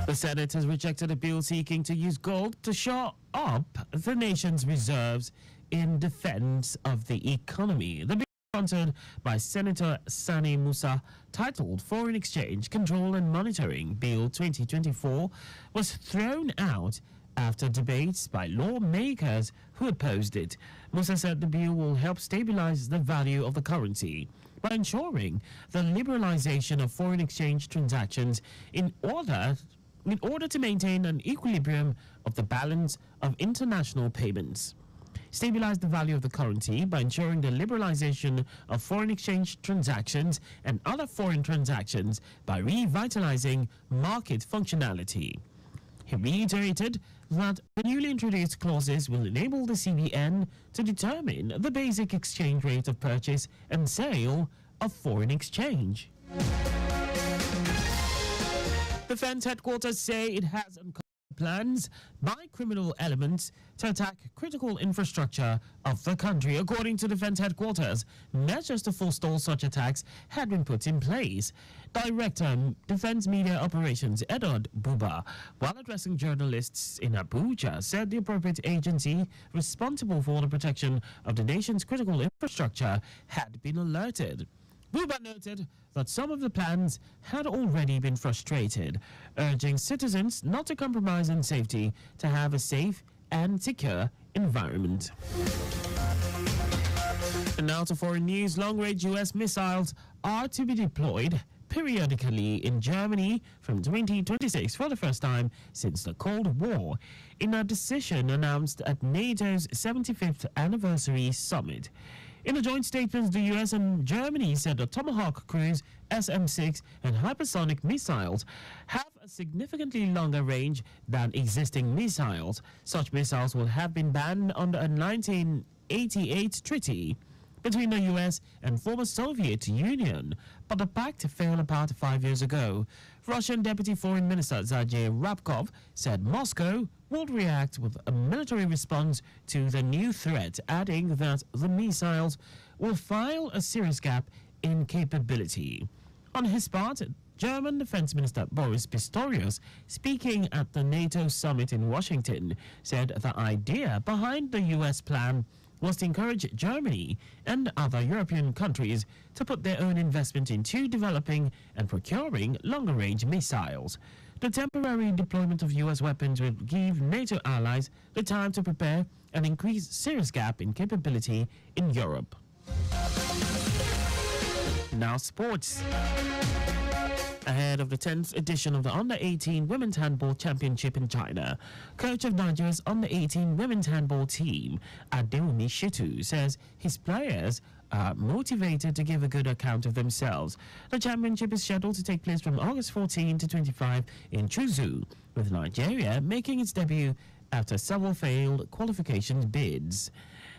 The Senate has rejected a bill seeking to use gold to shore up the nation's reserves in defense of the economy. The bill, sponsored by Senator Sani Musa, titled Foreign Exchange Control and Monitoring Bill 2024, was thrown out after debates by lawmakers who opposed it. Musa said the bill will help stabilize the value of the currency by ensuring the liberalization of foreign exchange transactions in order to maintain an equilibrium of the balance of international payments. Stabilize the value of the currency by ensuring the liberalization of foreign exchange transactions and other foreign transactions by revitalizing market functionality. He reiterated that the newly introduced clauses will enable the CBN to determine the basic exchange rate of purchase and sale of foreign exchange. Defense headquarters say it has uncovered plans by criminal elements to attack critical infrastructure of the country. According to Defense headquarters, measures to forestall such attacks had been put in place. Director Defense Media Operations Edward Buba, while addressing journalists in Abuja, said the appropriate agency responsible for the protection of the nation's critical infrastructure had been alerted. Buba noted that some of the plans had already been frustrated, urging citizens not to compromise on safety to have a safe and secure environment. And now to foreign news. Long-range U.S. missiles are to be deployed periodically in Germany from 2026 for the first time since the Cold War, in a decision announced at NATO's 75th anniversary summit. In a joint statement, the U.S. and Germany said the Tomahawk cruise, SM-6, and hypersonic missiles have a significantly longer range than existing missiles. Such missiles will have been banned under a 1988 treaty between the U.S. and former Soviet Union, but the pact fell apart 5 years ago. Russian Deputy Foreign Minister Sergei Rabkov said Moscow would react with a military response to the new threat, adding that the missiles will fill a serious gap in capability. On his part, German Defense Minister Boris Pistorius, speaking at the NATO summit in Washington, said the idea behind the U.S. plan was to encourage Germany and other European countries to put their own investment into developing and procuring longer-range missiles. The temporary deployment of U.S. weapons will give NATO allies the time to prepare and increase serious gap in capability in Europe. Now sports. Ahead of the 10th edition of the Under-18 Women's Handball Championship in China, coach of Nigeria's Under-18 Women's Handball team, Adewumi Shitu, says his players are motivated to give a good account of themselves. The championship is scheduled to take place from August 14 to 25 in Chuzhou, with Nigeria making its debut after several failed qualification bids.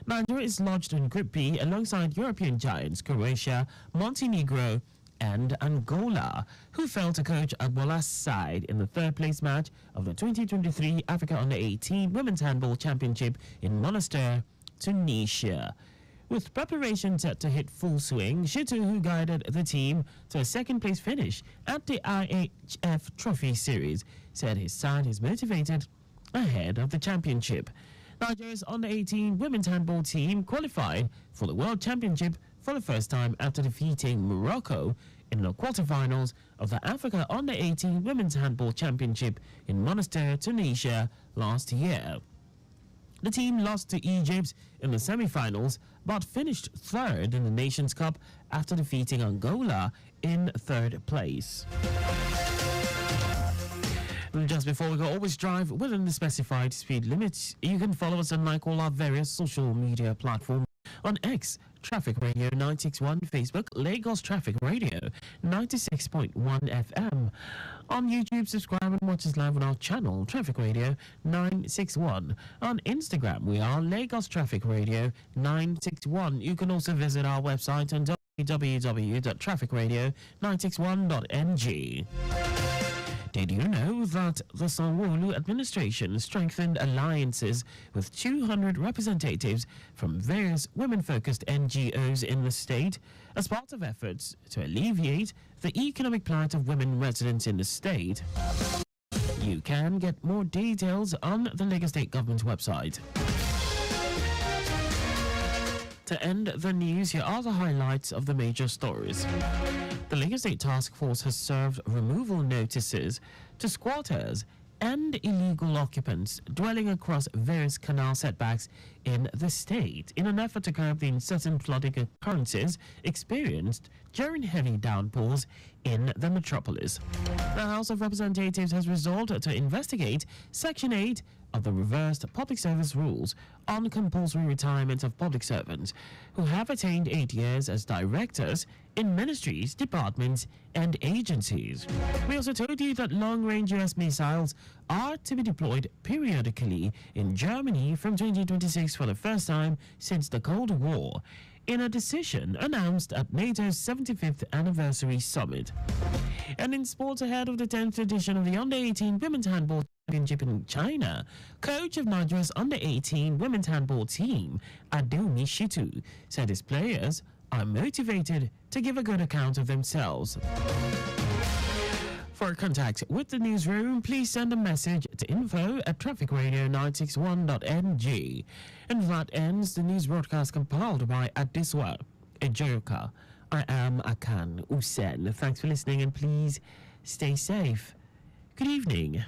Nigeria is lodged in Group B alongside European giants Croatia, Montenegro, and Angola, who fell to coach Agbola's side in the third-place match of the 2023 Africa Under-18 Women's Handball Championship in Monastir, Tunisia. With preparation set to hit full swing, Shitu, who guided the team to a second-place finish at the IHF Trophy Series, said his side is motivated ahead of the championship. Nigeria's Under-18 Women's Handball team qualified for the World Championship for the first time after defeating Morocco in the quarterfinals of the Africa Under-18 Women's Handball Championship in Monastir, Tunisia last year. The team lost to Egypt in the semi-finals but finished third in the Nations Cup after defeating Angola in third place. Just before we go, always drive within the specified speed limits. You can follow us and like all our various social media platforms. On X, Traffic Radio 961, Facebook, Lagos Traffic Radio 96.1 FM. On YouTube, subscribe and watch us live on our channel, Traffic Radio 961. On Instagram, we are Lagos Traffic Radio 961. You can also visit our website on www.trafficradio961.ng. Did you know that the Sanwo-Olu administration strengthened alliances with 200 representatives from various women-focused NGOs in the state as part of efforts to alleviate the economic plight of women residents in the state? You can get more details on the Lagos State Government website. To end the news, here are the highlights of the major stories. The Lagos State Task Force has served removal notices to squatters and illegal occupants dwelling across various canal setbacks in the state in an effort to curb the incessant flooding occurrences experienced during heavy downpours in the metropolis. The House of Representatives has resolved to investigate Section 8 of the reversed public service rules on compulsory retirement of public servants who have attained 8 years as directors in ministries, departments, and agencies. We also told you that long-range U.S. missiles are to be deployed periodically in Germany from 2026 for the first time since the Cold War, in a decision announced at NATO's 75th anniversary summit. And in sports, ahead of the 10th edition of the Under-18 Women's Handball Championship in China, coach of Nigeria's Under-18 Women's Handball team, Adomi Shitu, said his players are motivated to give a good account of themselves. For contact with the newsroom, please send a message to info@trafficradio961.ng. And that ends the news broadcast compiled by Adiswa Ejoka. I am Akan Usen. Thanks for listening and please stay safe. Good evening.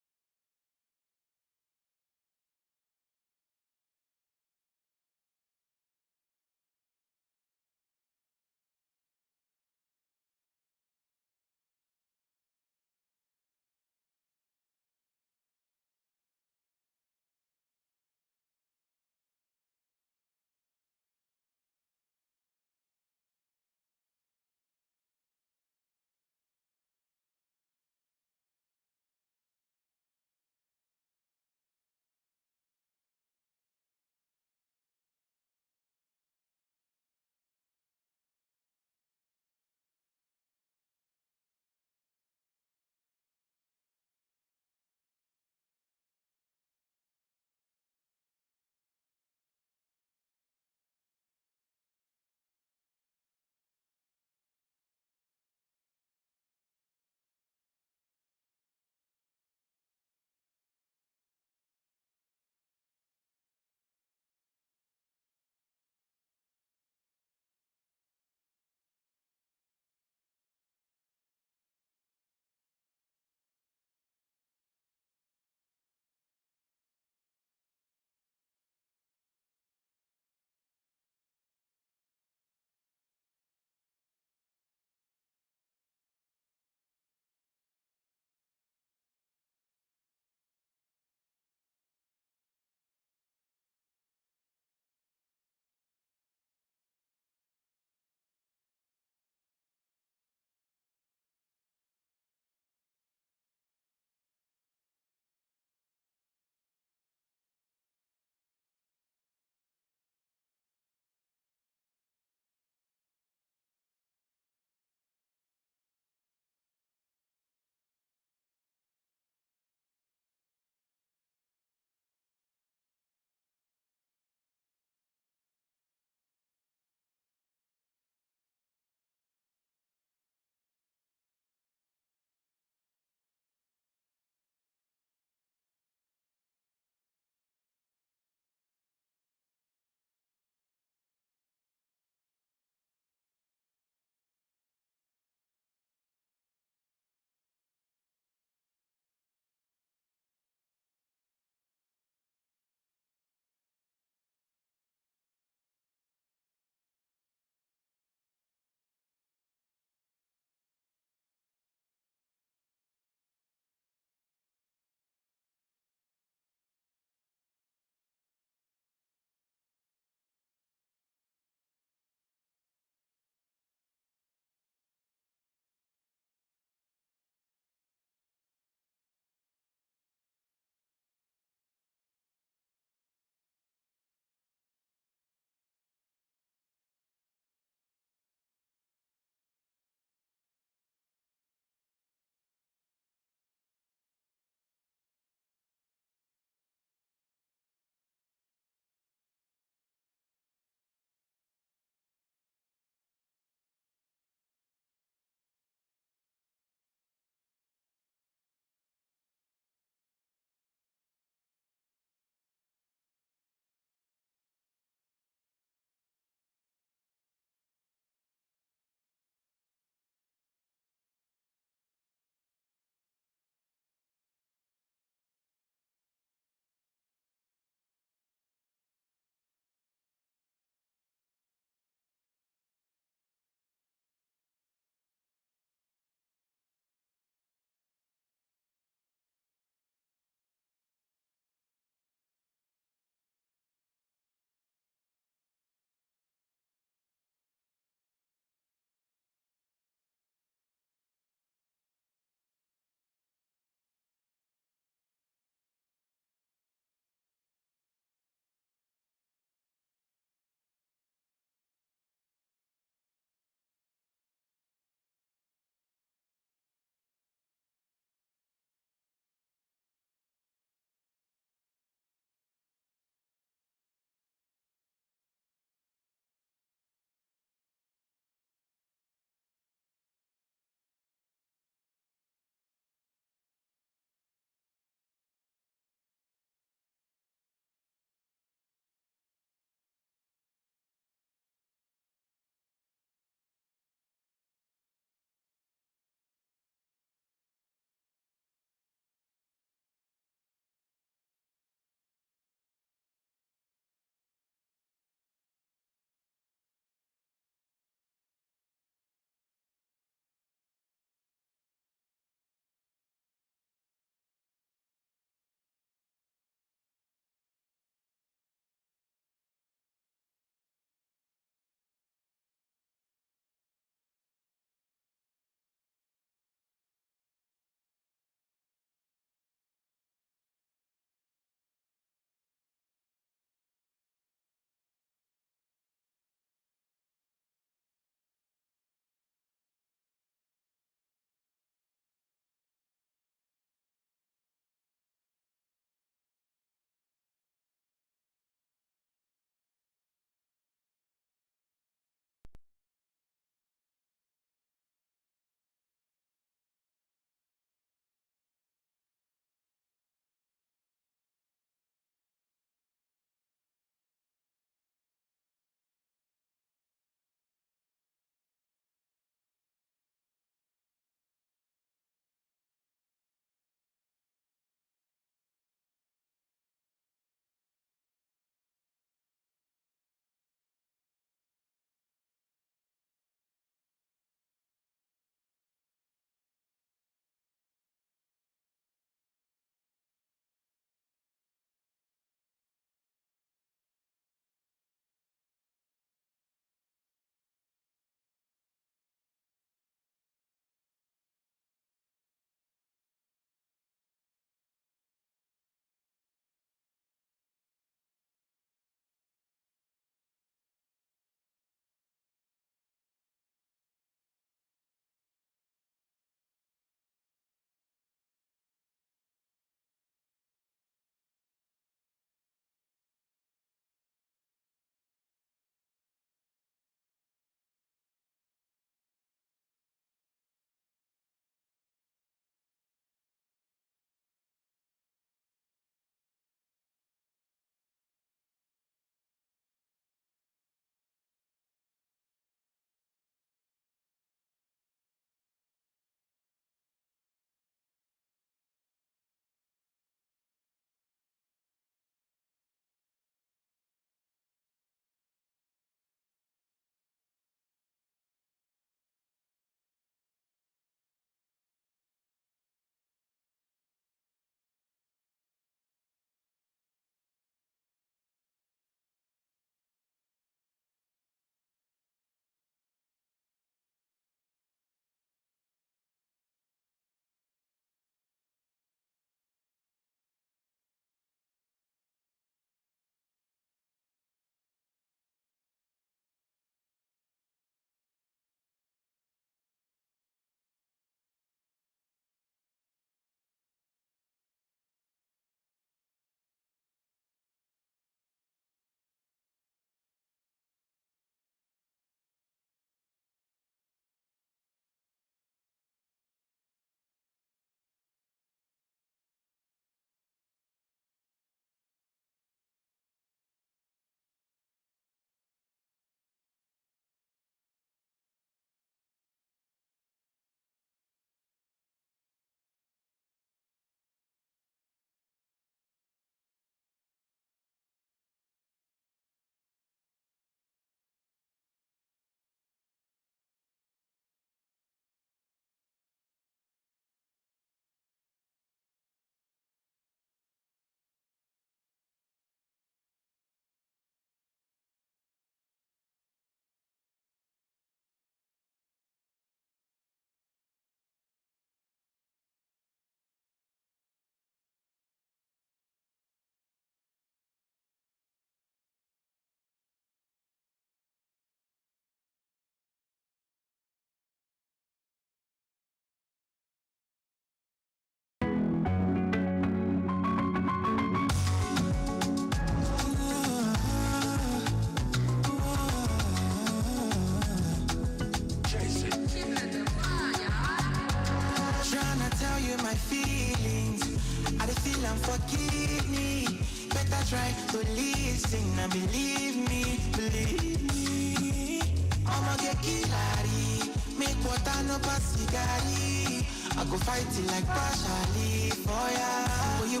try to listen and believe me, believe me. I'ma get killari, make water no pass cigari. I go fight it like partially for ya. For you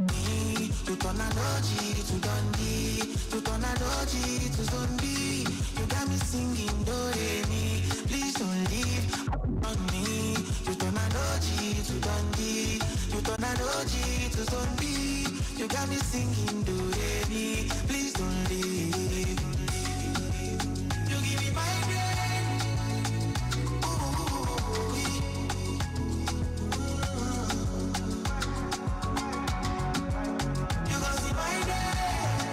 me, you turn an OG to Dundee, you turn an OG to zombie. You got me singing do re mi, please don't leave on me. You turn an OG to Dundee, you turn an OG to zombie. You got me singing do re mi, please don't leave. You give me my brain. Ooh, you gonna see my brain.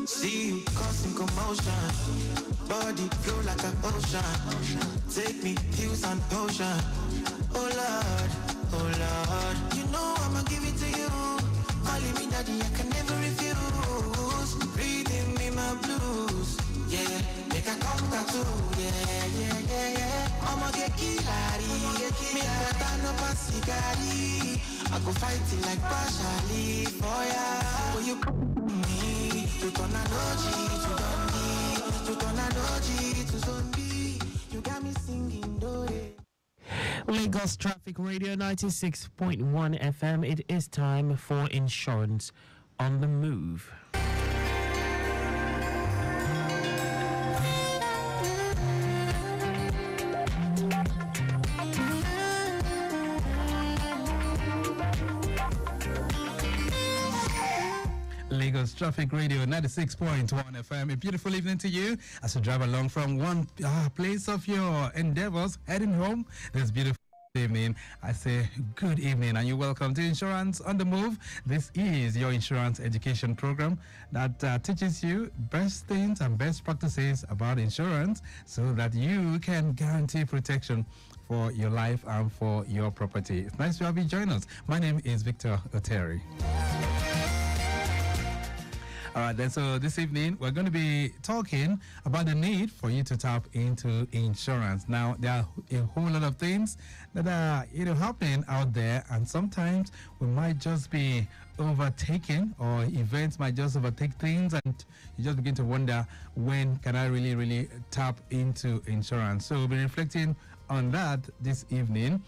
See you causing commotion, body flow like an ocean. Take me pills and potion. Oh Lord, oh Lord. You know I'ma give it to you. Calling me daddy, I can never refuse. Breathing me my blues. Yeah, make a come tattoo. Yeah. I'ma get killari. Make a turn up a cigari. I go fight it like partially for ya. For you me, you turn an OG to Dundee, you turn an OG to zombie. You got me singing do it. Lagos Traffic Radio 96.1 FM. It is time for Insurance on the Move. Lagos Traffic Radio 96.1 FM. A beautiful evening to you as you drive along from one place of your endeavors heading home this beautiful evening. I say good evening and you're welcome to Insurance on the Move. This is your insurance education program that teaches you best things and best practices about insurance so that you can guarantee protection for your life and for your property. It's nice to have you join us. My name is Victor Oteri. All right, then, so this evening, we're going to be talking about the need for you to tap into insurance. Now, there are a whole lot of things that are, happening out there, and sometimes we might just be overtaken, or events might just overtake things, and you just begin to wonder, when can I really tap into insurance? So we'll be reflecting on that this evening.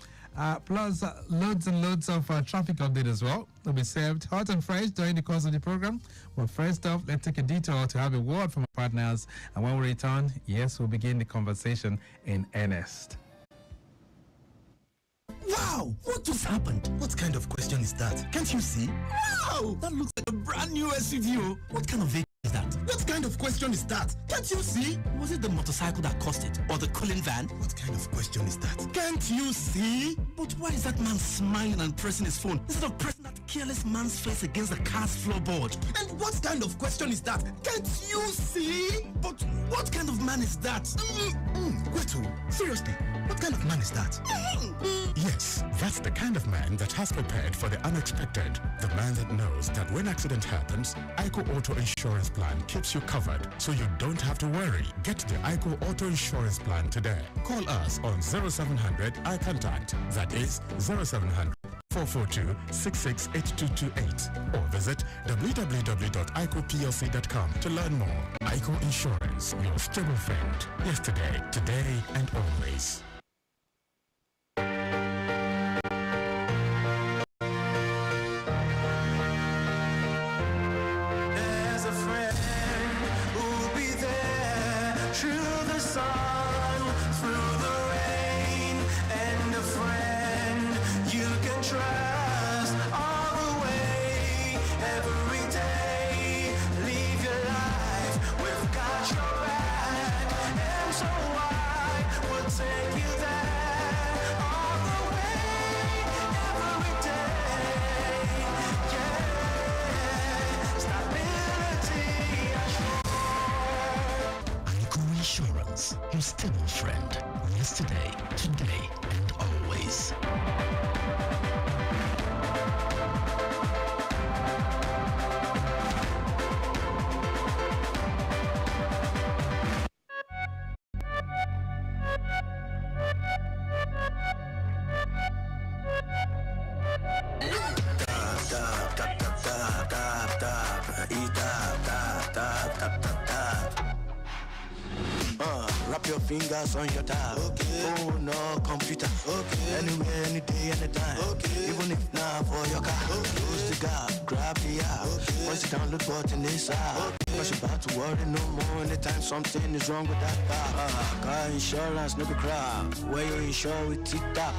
Plus, loads and loads of traffic update as well will be served hot and fresh during the course of the program. But first off, let's take a detour to have a word from our partners. And when we return, yes, we'll begin the conversation in earnest. Wow! What just happened? What kind of question is that? Can't you see? Wow! That looks like a brand new SUV. What kind of vehicle is that? What kind of question is that? Can't you see? Was it the motorcycle that caused it? Or the cooling van? What kind of question is that? Can't you see? But why is that man smiling and pressing his phone instead of pressing that careless man's face against the car's floorboard? And what kind of question is that? Can't you see? But what kind of man is that? Wetu, seriously, what kind of man is that? Yes, that's the kind of man that has prepared for the unexpected. The man that knows that when accident happens, ICO Auto Insurance Plan keeps you covered, so you don't have to worry. Get the ICO Auto Insurance Plan today. Call us on 0700 iContact. That is 0700 442-668228 or visit www.icoplc.com to learn more. ICO Insurance, your stable friend. Yesterday, today, and always. There's a friend who'll be there through the sun, through the rain, and a friend you can trust all the way, every day. Live your life, we've got your back, and so I will take you there all the way, every day. Yeah, stability assured. ICO Insurance, your stable friend. Yesterday, today, and always. your fingers on your tab. Phone or computer. Anywhere, any day, anytime. Even if not for your car. Close the gap, grab the app. Once you download button inside. Cause you're about to worry no more anytime something is wrong with that car. Car insurance, no be crap. Where you insure with TikTok.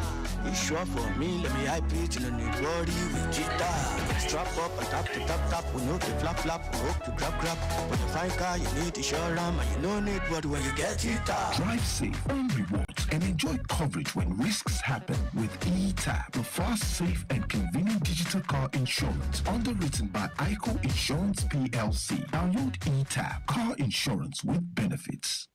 Insure for me, let me hype it in a new body with TikTok. Strap up and tap, we know the flap, hope you grab. When you find car, you need insurance, and you no need body when you get TikTok. Drive safe, earn rewards, and enjoy coverage when risks happen with eTap, the fast, safe, and convenient digital car insurance underwritten by Akan Insurance PLC. Download eTap, car insurance with benefits.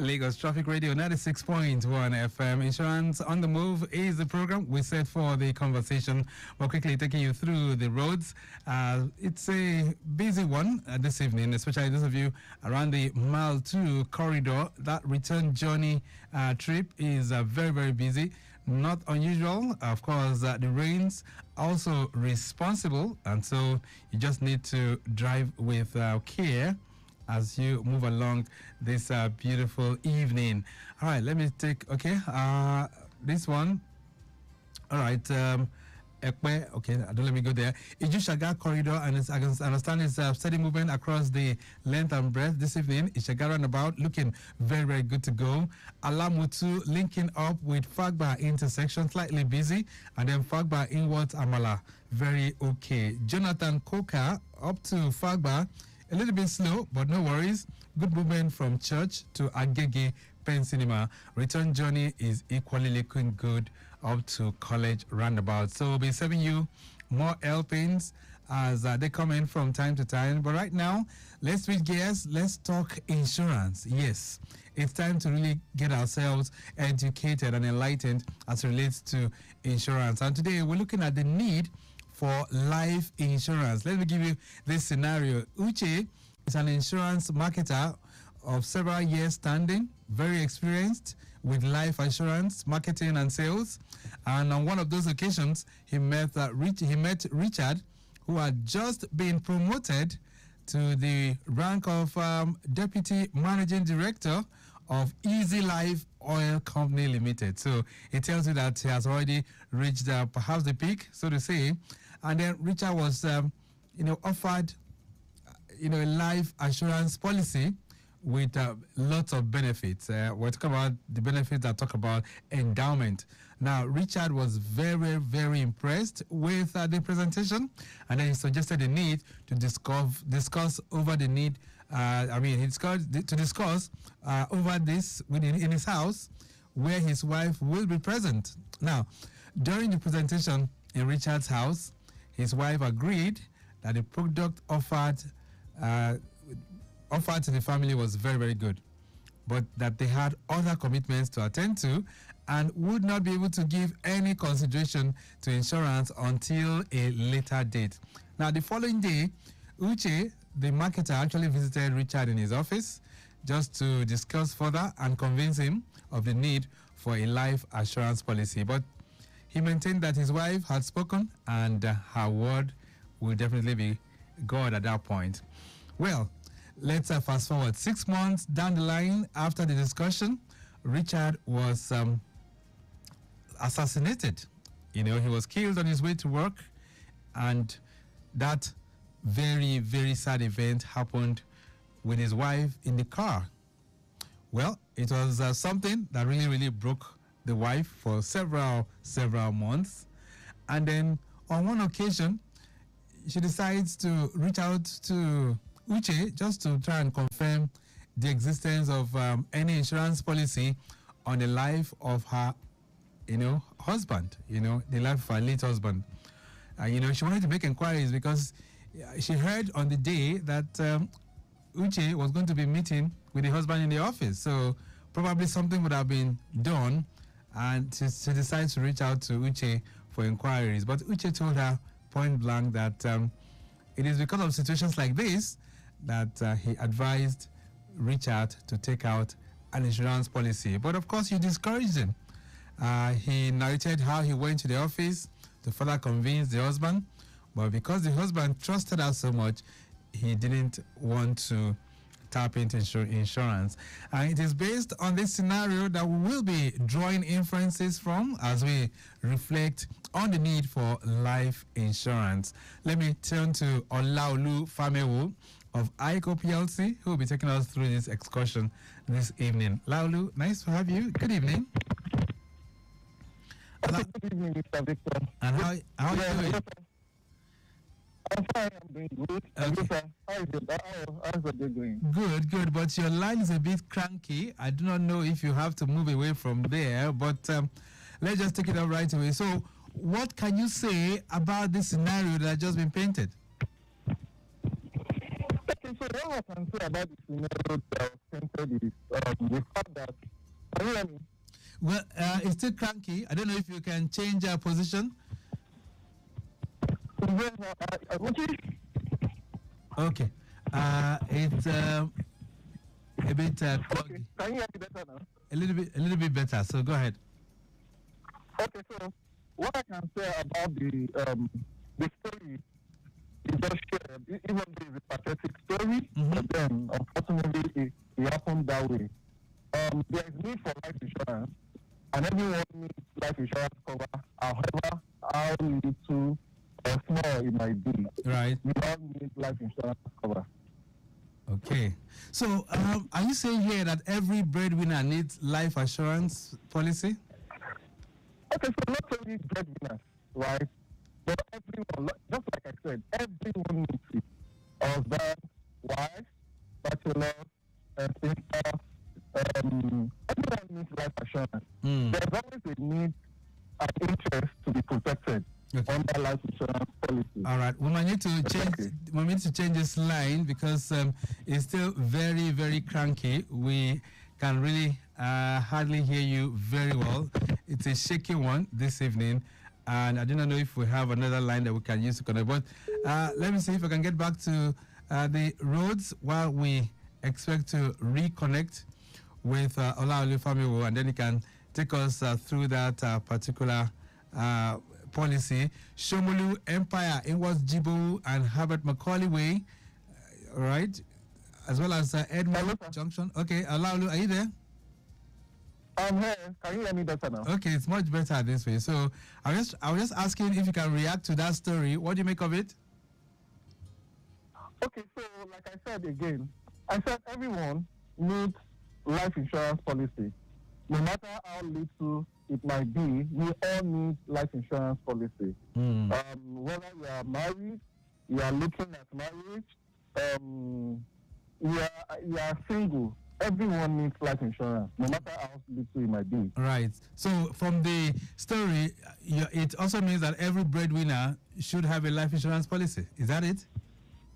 Lagos Traffic Radio 96.1 FM. Insurance on the Move is the program we set for the conversation. We're quickly taking you through the roads. It's a busy one this evening, especially those of you around the Mile 2 corridor. That return journey trip is very, very busy. Not unusual. Of course, the rains also responsible, and so you just need to drive with care as you move along this beautiful evening. All right, let me take, this one. All right, Ekwe, okay, don't let me go there. Iju-Shaga corridor, and I can understand it's steady movement across the length and breadth this evening. Ishaga roundabout looking very, very good to go. Alamutu linking up with Fagba intersection, slightly busy, and then Fagba inwards Amala, very okay. Jonathan Koka up to Fagba, a little bit slow, but no worries. Good movement from Church to Agege Pen Cinema. Return journey is equally looking good up to College Roundabout. So we'll be serving you more helpings as they come in from time to time. But right now, let's switch gears. Let's talk insurance. Yes, it's time to really get ourselves educated and enlightened as it relates to insurance. And today we're looking at the need for life insurance. Let me give you this scenario. Uche is an insurance marketer of several years standing, very experienced with life insurance, marketing and sales. And on one of those occasions, he met Richard, who had just been promoted to the rank of Deputy Managing Director of Easy Life Oil Company Limited. So it tells you that he has already reached perhaps the peak, so to say. And then Richard was, offered, a life assurance policy with lots of benefits. We're talking about the benefits that talk about endowment. Now, Richard was very, very impressed with the presentation, and then he suggested the need to discuss over the need. To discuss over this in his house, where his wife will be present. Now, during the presentation in Richard's house, his wife agreed that the product offered to the family was very, very good, but that they had other commitments to attend to and would not be able to give any consideration to insurance until a later date. Now, the following day, Uche, the marketer, actually visited Richard in his office just to discuss further and convince him of the need for a life assurance policy. But he maintained that his wife had spoken and her word will definitely be God at that point. Well, let's fast forward 6 months down the line after the discussion. Richard was assassinated. He was killed on his way to work, and that very, very sad event happened with his wife in the car. Well, it was something that really, really broke the wife for several months. And then on one occasion, she decides to reach out to Uche just to try and confirm the existence of any insurance policy on the life of her, husband, the life of her late husband. She wanted to make inquiries because she heard on the day that Uche was going to be meeting with the husband in the office. So probably something would have been done, and she decides to reach out to Uche for inquiries. But Uche told her point blank that it is because of situations like this that he advised Richard to take out an insurance policy. But of course, you discouraged him. He narrated how he went to the office to further convince the husband, but because the husband trusted her so much, he didn't want to tap into insurance. It is based on this scenario that we will be drawing inferences from as we reflect on the need for life insurance. Let me turn to Olaolu Famewo of ICO PLC, who will be taking us through this excursion this evening. Laulu, nice to have you. Good evening. Good evening, Mr. Victor. And how are you doing? I'm fine, I'm doing good. Okay. How's the day going? Good, but your line is a bit cranky. I do not know if you have to move away from there, but let's just take it up right away. So, what can you say about this scenario that has just been painted? Okay, so what I can say about the scenario that was painted is the fact that, can you hear me? Well, it's still cranky. I don't know if you can change our position. Okay. It's a bit okay. Can you hear me better now? A little bit better. So go ahead. Okay, so what I can say about the story is just shared, even though it's a pathetic story, but then unfortunately it happened that way. There is need for life insurance, and everyone needs life insurance cover. However, how little or small it might be, right? We all need life insurance cover. Okay. So, are you saying here that every breadwinner needs life assurance policy? Okay, so not only breadwinners, right? But everyone, just like I said, everyone needs it. Husband, wife, bachelor, sister, everyone needs life assurance. There's always a need and interest to be protected under life insurance policy. All right, we might need to change. We need to change this line because it's still very, very cranky. We can really hardly hear you very well. It's a shaky one this evening, and I do not know if we have another line that we can use to connect. But let me see if I can get back to the roads while we expect to reconnect with Olaolu Famiwo, and then he can take us through that particular policy. Shomolu Empire, Inwas Jibo, and Herbert Macaulay Way, right? As well as Edmund Junction. Okay, Olaolu, are you there? I'm here. Can you hear me better now? Okay, it's much better this way. So I was just asking if you can react to that story. What do you make of it? Okay, so like I said again, I said everyone needs life insurance policy. No matter how little it might be, we all need life insurance policy. Whether you are married, you are looking at marriage, you are single, everyone needs life insurance, no matter how little it might be. Right. So from the story, it also means that every breadwinner should have a life insurance policy. Is that it?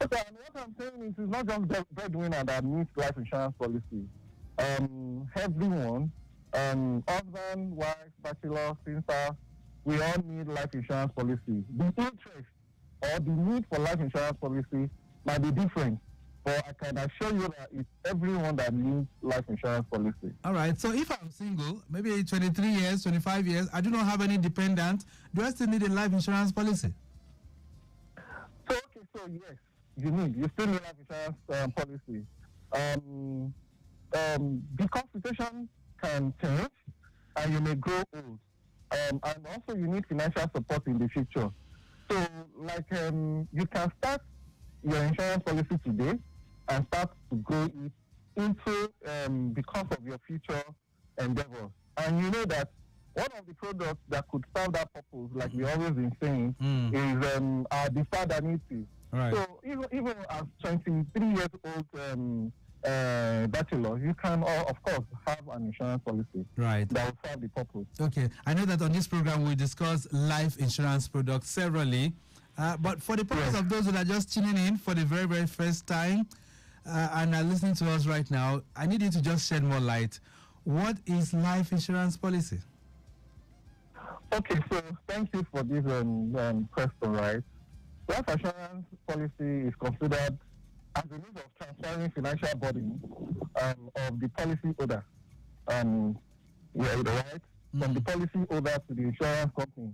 Okay, and what I'm saying is it's not just the breadwinner that needs life insurance policy. Everyone, husband, wife, bachelor, sister, we all need life insurance policy. The interest or the need for life insurance policy might be different, but I can assure you that it's everyone that needs life insurance policy. All right. So if I'm single, maybe 23 years, 25 years, I do not have any dependent, do I still need a life insurance policy? So, okay, so yes, you still need life insurance policy. Because situation can change and you may grow old. And also you need financial support in the future. So like you can start your insurance policy today and start to grow it into because of your future endeavors. And you know that one of the products that could serve that purpose, like we always been saying, is our deferred annuity. Right. So even as 23 years old bachelor, you can, of course, have an insurance policy Right. that will serve the purpose. Okay. I know that on this program we discuss life insurance products severally, but for the purpose of those that are just tuning in for the very, very first time and are listening to us right now, I need you to just shed more light. What is life insurance policy? Okay, so thank you for this question, right? Life assurance policy is considered as a means of transferring financial burden of the policy holder, right? From the policy holder to the insurance company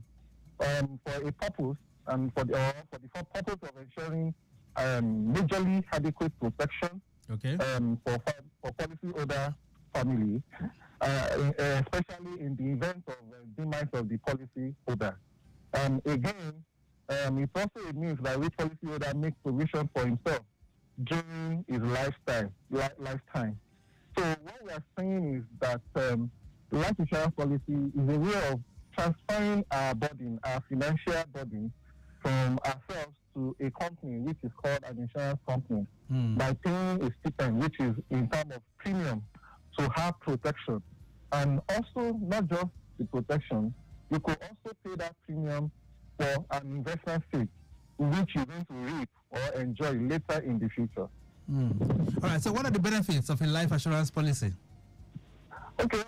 for a purpose and for the purpose of ensuring majorly adequate protection for policy holder family, especially in the event of demise of the policy holder. Again, it's also a means by which policy holder makes provision for himself during his lifetime. So what we are saying is that life insurance policy is a way of transferring our burden, our financial burden, from ourselves to a company which is called an insurance company by paying a stipend, which is in terms of premium, to have protection. And also, not just the protection, you could also pay that premium for an investment fee, which you're going to reap or enjoy later in the future. All right, so what are the benefits of a life assurance policy? Okay,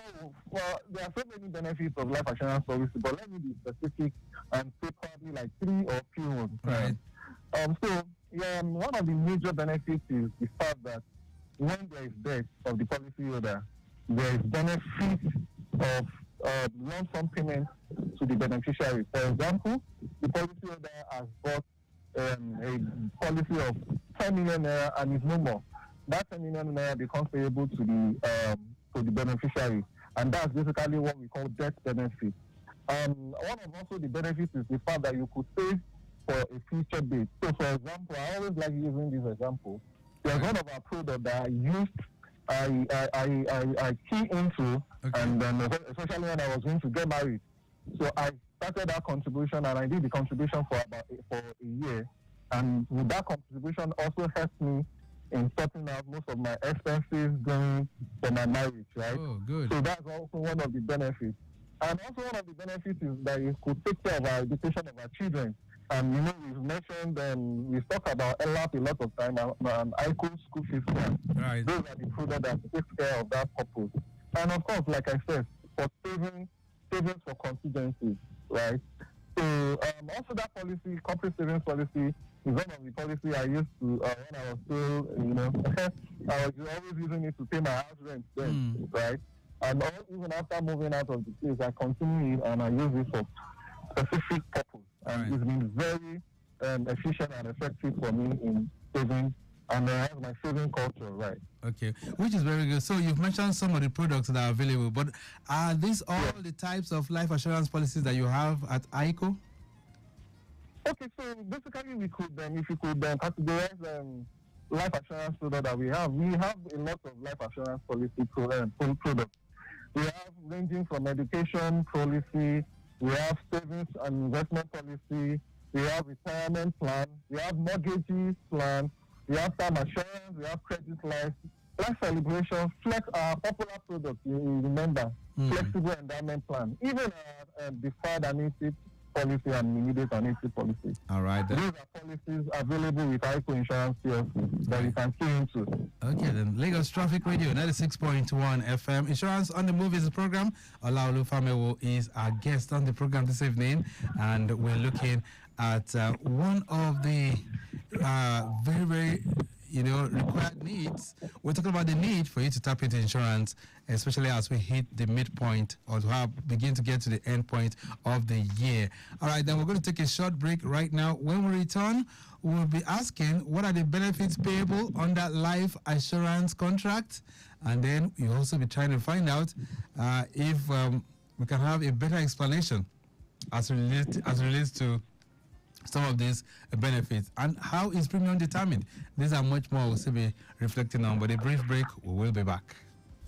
well, there are so many benefits of life assurance policy, but let me be specific and say probably like 3 or few ones. Right. One of the major benefits is the fact that when there is death of the policy holder, there is benefit of lump sum payment to the beneficiary. For example, the policy holder has bought a policy of 10 million naira and is no more. That 10 million naira becomes payable to the beneficiary, and that's basically what we call death benefit. One of also the benefits is the fact that you could save for a future date. So, for example, I always like using this example. There's one of our products that I key into, and then especially when I was going to get married. So I started that contribution, and I did the contribution for a year, and with that contribution also helped me in sorting out most of my expenses going for my marriage, right? Oh, good. So that's also one of the benefits. And also one of the benefits is that you could take care of our education of our children. And we've mentioned we've talked about LAP a lot of time, and ICO school fees. Right. Those are the products that take care of that purpose. And of course, like I said, for savings for contingencies, right? So also that policy, corporate savings policy, is one of the policy I used to when I was still, I was always using it to pay my house rent then, right? And even after moving out of the place, I continue it and I use it for specific purpose. And it's been very efficient and effective for me in saving, and I have my saving culture, right? Okay, which is very good. So you've mentioned some of the products that are available, but are these all the types of life assurance policies that you have at ICO? Okay, so basically we could if you could categorize life assurance product that we have a lot of life assurance policy products. We have ranging from education policy, we have savings and investment policy, we have retirement plan, we have mortgages plan, we have term assurance, we have credit life celebration, popular products, you remember, flexible endowment plan, even deferred annuity policy and immediate annuity policy. All right. These are policies available with ICO Insurance PLC that you can key into. Okay, then Lagos Traffic Radio 96.1 FM. Insurance on the Move is the program. Olaolu Famewo is our guest on the program this evening, and we're looking at one of the very, very required needs. We're talking about the need for you to tap into insurance, especially as we hit the midpoint or begin to get to the end point of the year. All right, then we're going to take a short break right now. When we return, we'll be asking what are the benefits payable on that life assurance contract, and then we'll also be trying to find out if we can have a better explanation as relates to some of these benefits and how is premium determined. These are much more we'll still be reflecting on, but a brief break, we will be back.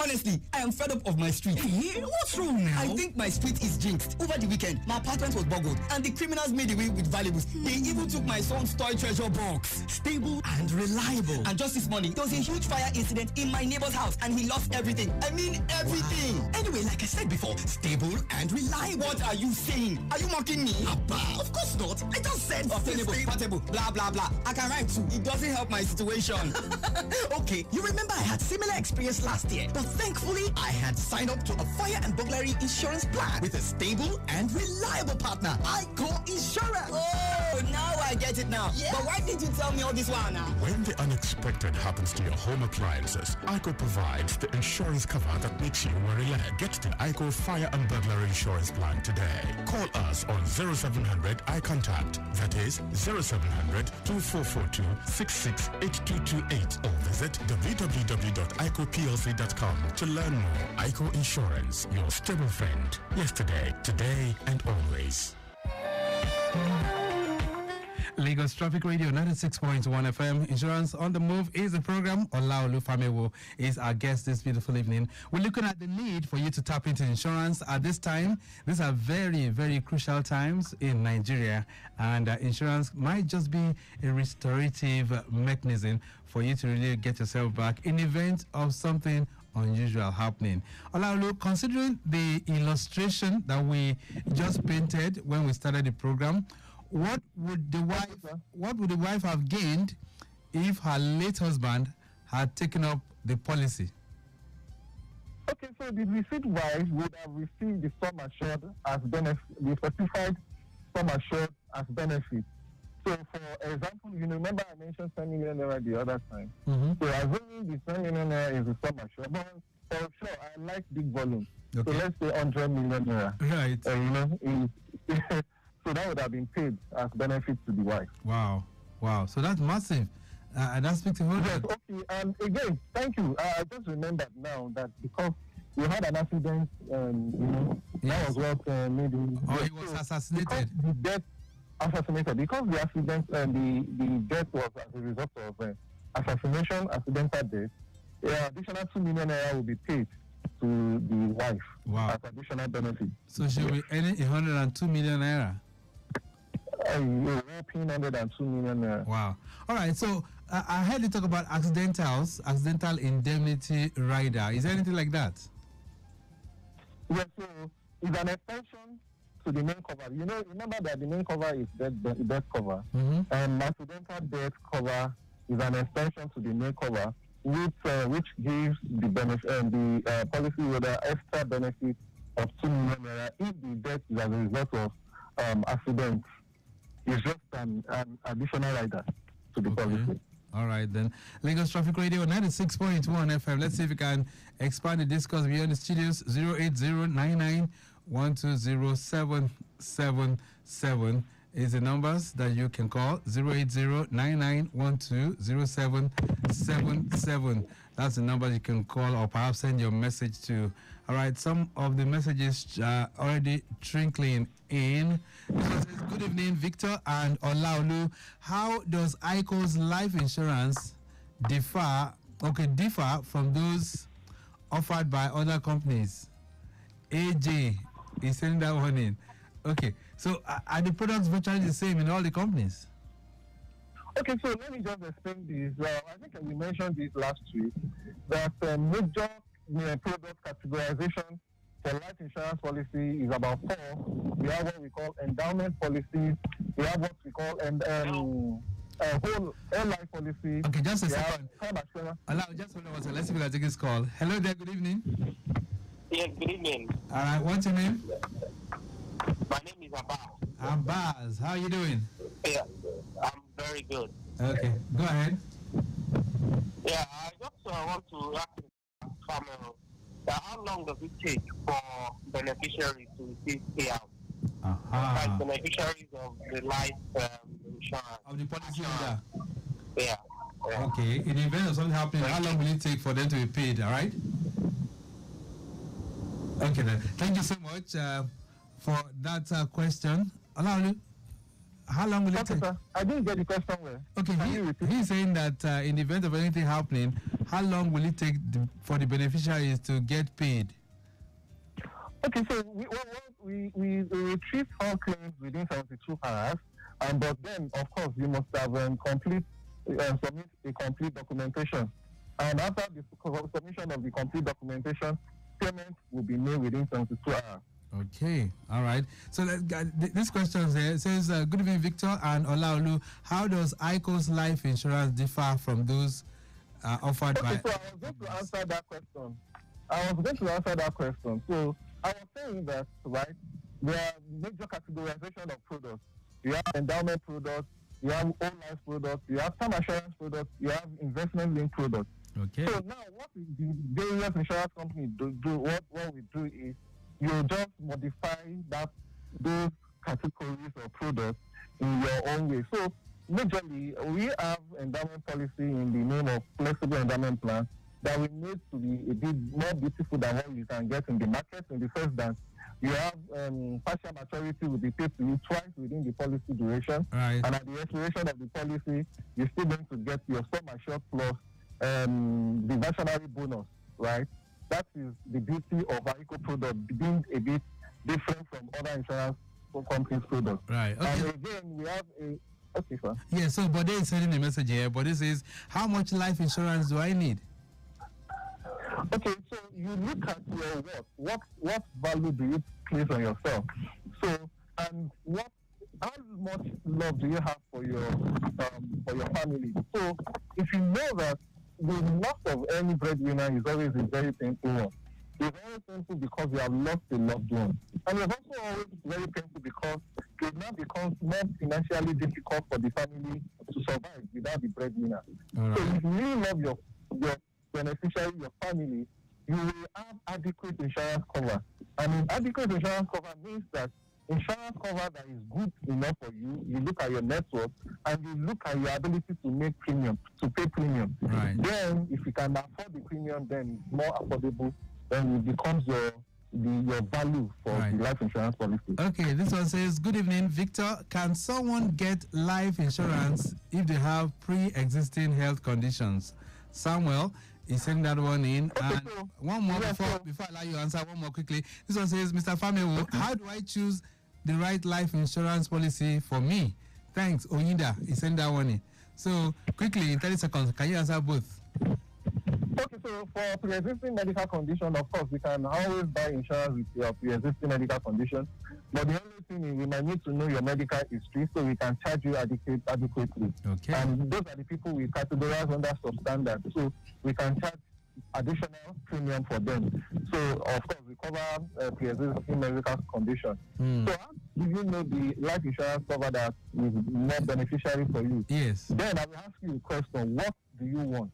Honestly, I am fed up of my street. Hey, what's wrong now? I think my street is jinxed. Over the weekend, my apartment was boggled and the criminals made away with valuables. They even took my son's toy treasure box. Stable and reliable. And just this morning, there was a huge fire incident in my neighbor's house and he lost everything. I mean everything. Wow. Anyway, like I said before, stable and reliable. What are you saying? Are you mocking me? Abba, of course not. I just said obtainable, portable, blah blah blah. I can write too. It doesn't help my situation. Okay, you remember I had similar experience last year, but thankfully I had signed up to a fire and burglary insurance plan with a stable and reliable partner, ICO Insurance. Oh, now I get it now. Yeah. But why did you tell me all this while now? When the unexpected happens to your home appliances, ICO provides the insurance cover that makes you worry-less. Get the ICO Fire and Burglary Insurance Plan today. Call us on 0700 iContact. That is 0700 2442 668228 or visit www.icoplc.com to learn more. ICO Insurance, your stable friend. Yesterday, today, and always. Lagos Traffic Radio 96.1 FM. Insurance on the Move is the program. Olaolu Famewo is our guest this beautiful evening. We're looking at the need for you to tap into insurance at this time. These are very, very crucial times in Nigeria, and insurance might just be a restorative mechanism for you to really get yourself back in event of something unusual happening. Olaolu, considering the illustration that we just painted when we started the program, what would the wife have gained if her late husband had taken up the policy? Okay, so the received wife would have received the sum assured as benefit, the specified sum assured as benefit. So, for example, you remember I mentioned 10 million naira the other time. Mm-hmm. So, assuming the 10 million naira is the sum assured, but for sure, I like big volume. Okay. So, let's say 100 million naira. Right. So that would have been paid as benefit to the wife. Wow. So that's massive. And that speaks to her. Yes, okay. And again, thank you. I just remembered now that because we had an accident, that was what maybe. Oh, he was assassinated. The death assassinated because the accident and the death was as a result of assassination, accidental death. Additional 2 million naira will be paid to the wife as additional benefit. So she will be earning 102 million naira. 102 million naira. Wow. All right. So I heard you talk about accidental indemnity rider. Is there anything like that? Yes. So it's an extension to the main cover. Remember that the main cover is death cover, and accidental death cover is an extension to the main cover, which gives the benefit the policy holder extra benefit of 2 million naira if the death is as a result of accident. It's just an additional rider to the policy. All right, then. Lagos Traffic Radio 96.1 FM. Let's see if we can expand the discourse beyond the studios. 08099120777 is the numbers that you can call. 08099120777. That's the number you can call or perhaps send your message to. All right, some of the messages are already trickling in. Good evening, Victor and Olaolu. How does ICO's life insurance differ from those offered by other companies? AJ is sending that one in. Okay, so are the products virtually the same in all the companies? Okay, so let me just explain this. I think we mentioned this last week, that major product categorization for life insurance policy is about 4. We have what we call endowment policies. We have what we call whole life policy. Okay, just a second. Allow, just hold on one second. Let's see if we can take this call. Hello there, good evening. Yes, good evening. All right, what's your name? My name is Abbas. Abbas, how are you doing? Yeah, I'm very good. Okay, go ahead. Yeah, I just want to ask Samuel, how long does it take for beneficiaries to receive payout? Like beneficiaries of the life insurance. Of the policy holder? Yeah. Okay, in the event of something happening, how long will it take for them to be paid, all right? Okay then, thank you so much for that question. Olaolu, how long will it take? Sir, I didn't get the question well. Okay, he's saying that in the event of anything happening, how long will it take for the beneficiaries to get paid? Okay, so we retrieve all claims within 72 hours, but then, of course, you must have submit a complete documentation. And after the submission of the complete documentation, payment will be made within 72 hours. Okay, all right. So this question says, good evening, Victor and Olaolu. How does ICO's life insurance differ from those offered by... So I was going to answer that question. So I was saying that, right, there are major categorization of products. You have endowment products, you have whole life products, you have term assurance products, you have investment linked products. Okay. So now what the various insurance companies what we do is you just modify those categories of products in your own way. So majorly we have endowment policy in the name of flexible endowment plan that we need to be a bit more beautiful than what you can get in the market. In the first dance, you have partial maturity will be paid to you twice within the policy duration. Right. And at the expiration of the policy, you're still going to get your sum assured plus the nationality bonus, right? That is the beauty of ICO product being a bit different from other insurance companies' products. Right. Okay. And again, we have a... Okay, sir. Yeah, so Bode is sending a message here. Bode says, how much life insurance do I need? Okay, so you look at your worth. What value do you place on yourself? So, and how much love do you have for your family? So, if you know that the loss of any breadwinner is always a very painful one. It's always painful because you have lost a loved one. And it's also always very painful because it now becomes more financially difficult for the family to survive without the breadwinner. Right. So if you really love your beneficiary, your family, you will have adequate insurance cover. And adequate insurance cover means that insurance cover that is good enough for you, you look at your net worth, and you look at your ability to pay premium. Right. Then, if you can afford the premium, then it's more affordable, then it becomes your value for the life insurance policy. Okay, this one says, good evening, Victor. Can someone get life insurance if they have pre-existing health conditions? Samuel is sending that one in. Okay, and one more before I allow you to answer, one more quickly. This one says, Mr. Famewo, how do I choose the right life insurance policy for me? Thanks, Oyinda is sending that one in. So, quickly, in 30 seconds, can you answer both? Okay, so for pre-existing medical condition, of course, we can always buy insurance with your pre-existing medical condition. But the only thing is we might need to know your medical history so we can charge you adequately. Okay. And those are the people we categorize under substandard. So we can charge additional premium for them. So, of course, we cover pre-existing medical condition. So how do you know the life insurance cover that is more beneficiary for you? Yes. Then I will ask you a question. What do you want?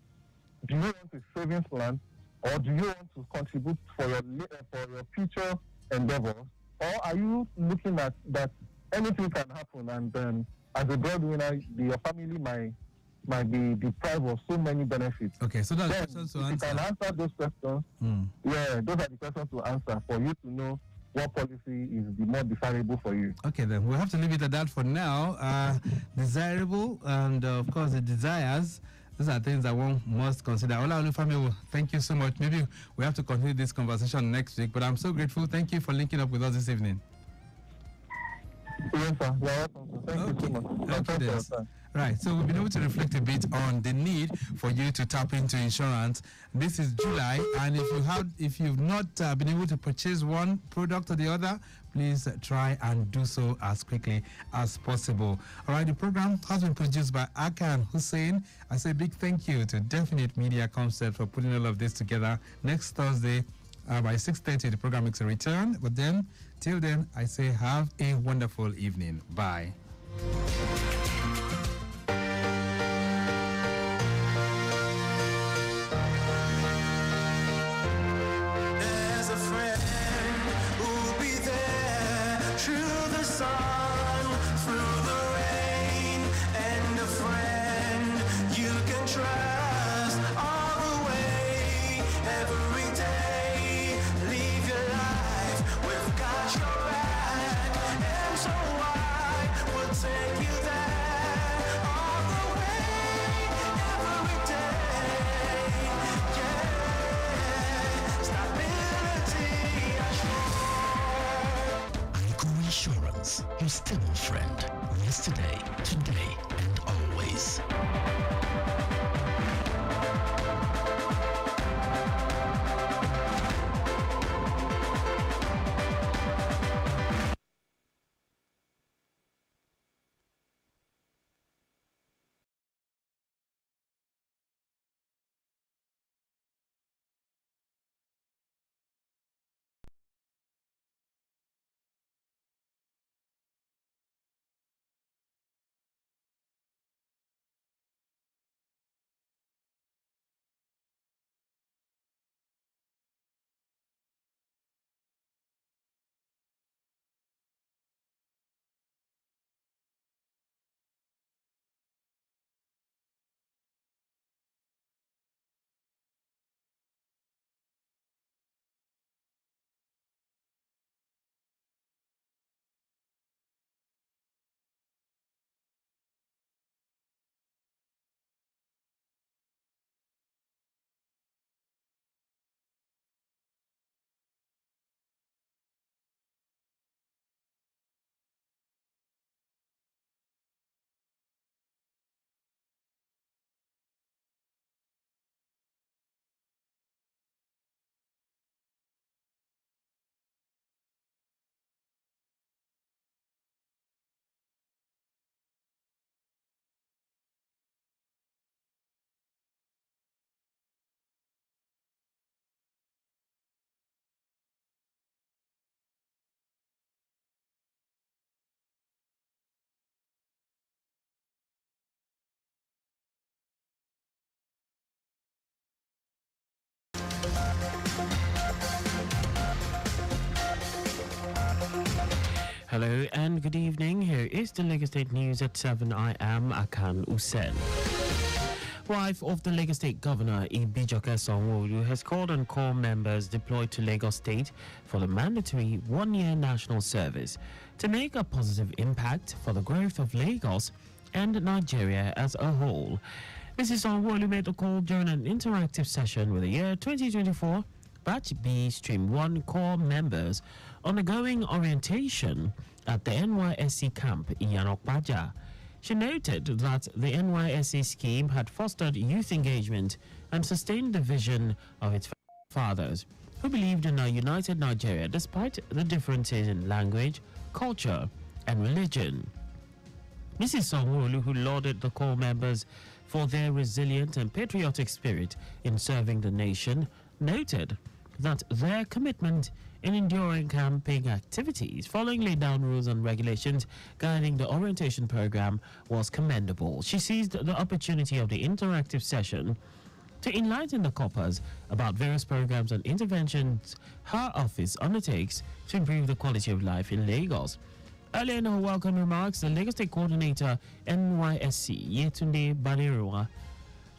Do you want a savings plan, or do you want to contribute for your future endeavors, or are you looking at that anything can happen and as a breadwinner, your family might be deprived of so many benefits? Okay, so that's the questions to answer. You can answer those questions. Yeah, those are the questions to answer for you to know what policy is the more desirable for you. Okay, then we'll have to leave it at that for now. Desirable and of course the desires. These are things that one must consider. Olaolu Famewo, thank you so much. Maybe we have to continue this conversation next week, but I'm so grateful. Thank you for linking up with us this evening. Yes, sir. You're welcome. Thank you so much. Okay, right, so we've been able to reflect a bit on the need for you to tap into insurance. This is July, and if you've not been able to purchase one product or the other, please try and do so as quickly as possible. All right, the program has been produced by Akan Usen. I say big thank you to Definite Media Concept for putting all of this together. Next Thursday by 6:30, the program makes a return. But then, till then, I say have a wonderful evening. Bye. There's a friend who'll be there through the sun, through the rain, and a friend you can trust all the way, every day. Live your life, we've got your back, and so I will take you your stable friend. Yesterday, today, and always. Hello and good evening. Here is the Lagos State News at 7. I am Akan Usen. Wife of the Lagos State Governor Ibijoke Sanwo-Olu has called on corps members deployed to Lagos State for the mandatory one-year national service to make a positive impact for the growth of Lagos and Nigeria as a whole. Mrs. Sanwo-Olu made the call during an interactive session with the year 2024 Batch B Stream 1 corps members undergoing orientation at the NYSC camp in Yanokpaja. She noted that the NYSC scheme had fostered youth engagement and sustained the vision of its fathers, who believed in a united Nigeria despite the differences in language, culture, and religion. Mrs. Sanwo-Olu, who lauded the corps members for their resilient and patriotic spirit in serving the nation, noted that their commitment in enduring camping activities following laid down rules and regulations guiding the orientation program was commendable. She seized the opportunity of the interactive session to enlighten the corpers about various programs and interventions her office undertakes to improve the quality of life in Lagos. Earlier in her welcome remarks, the Lagos State Coordinator NYSC Yetunde Badiruwa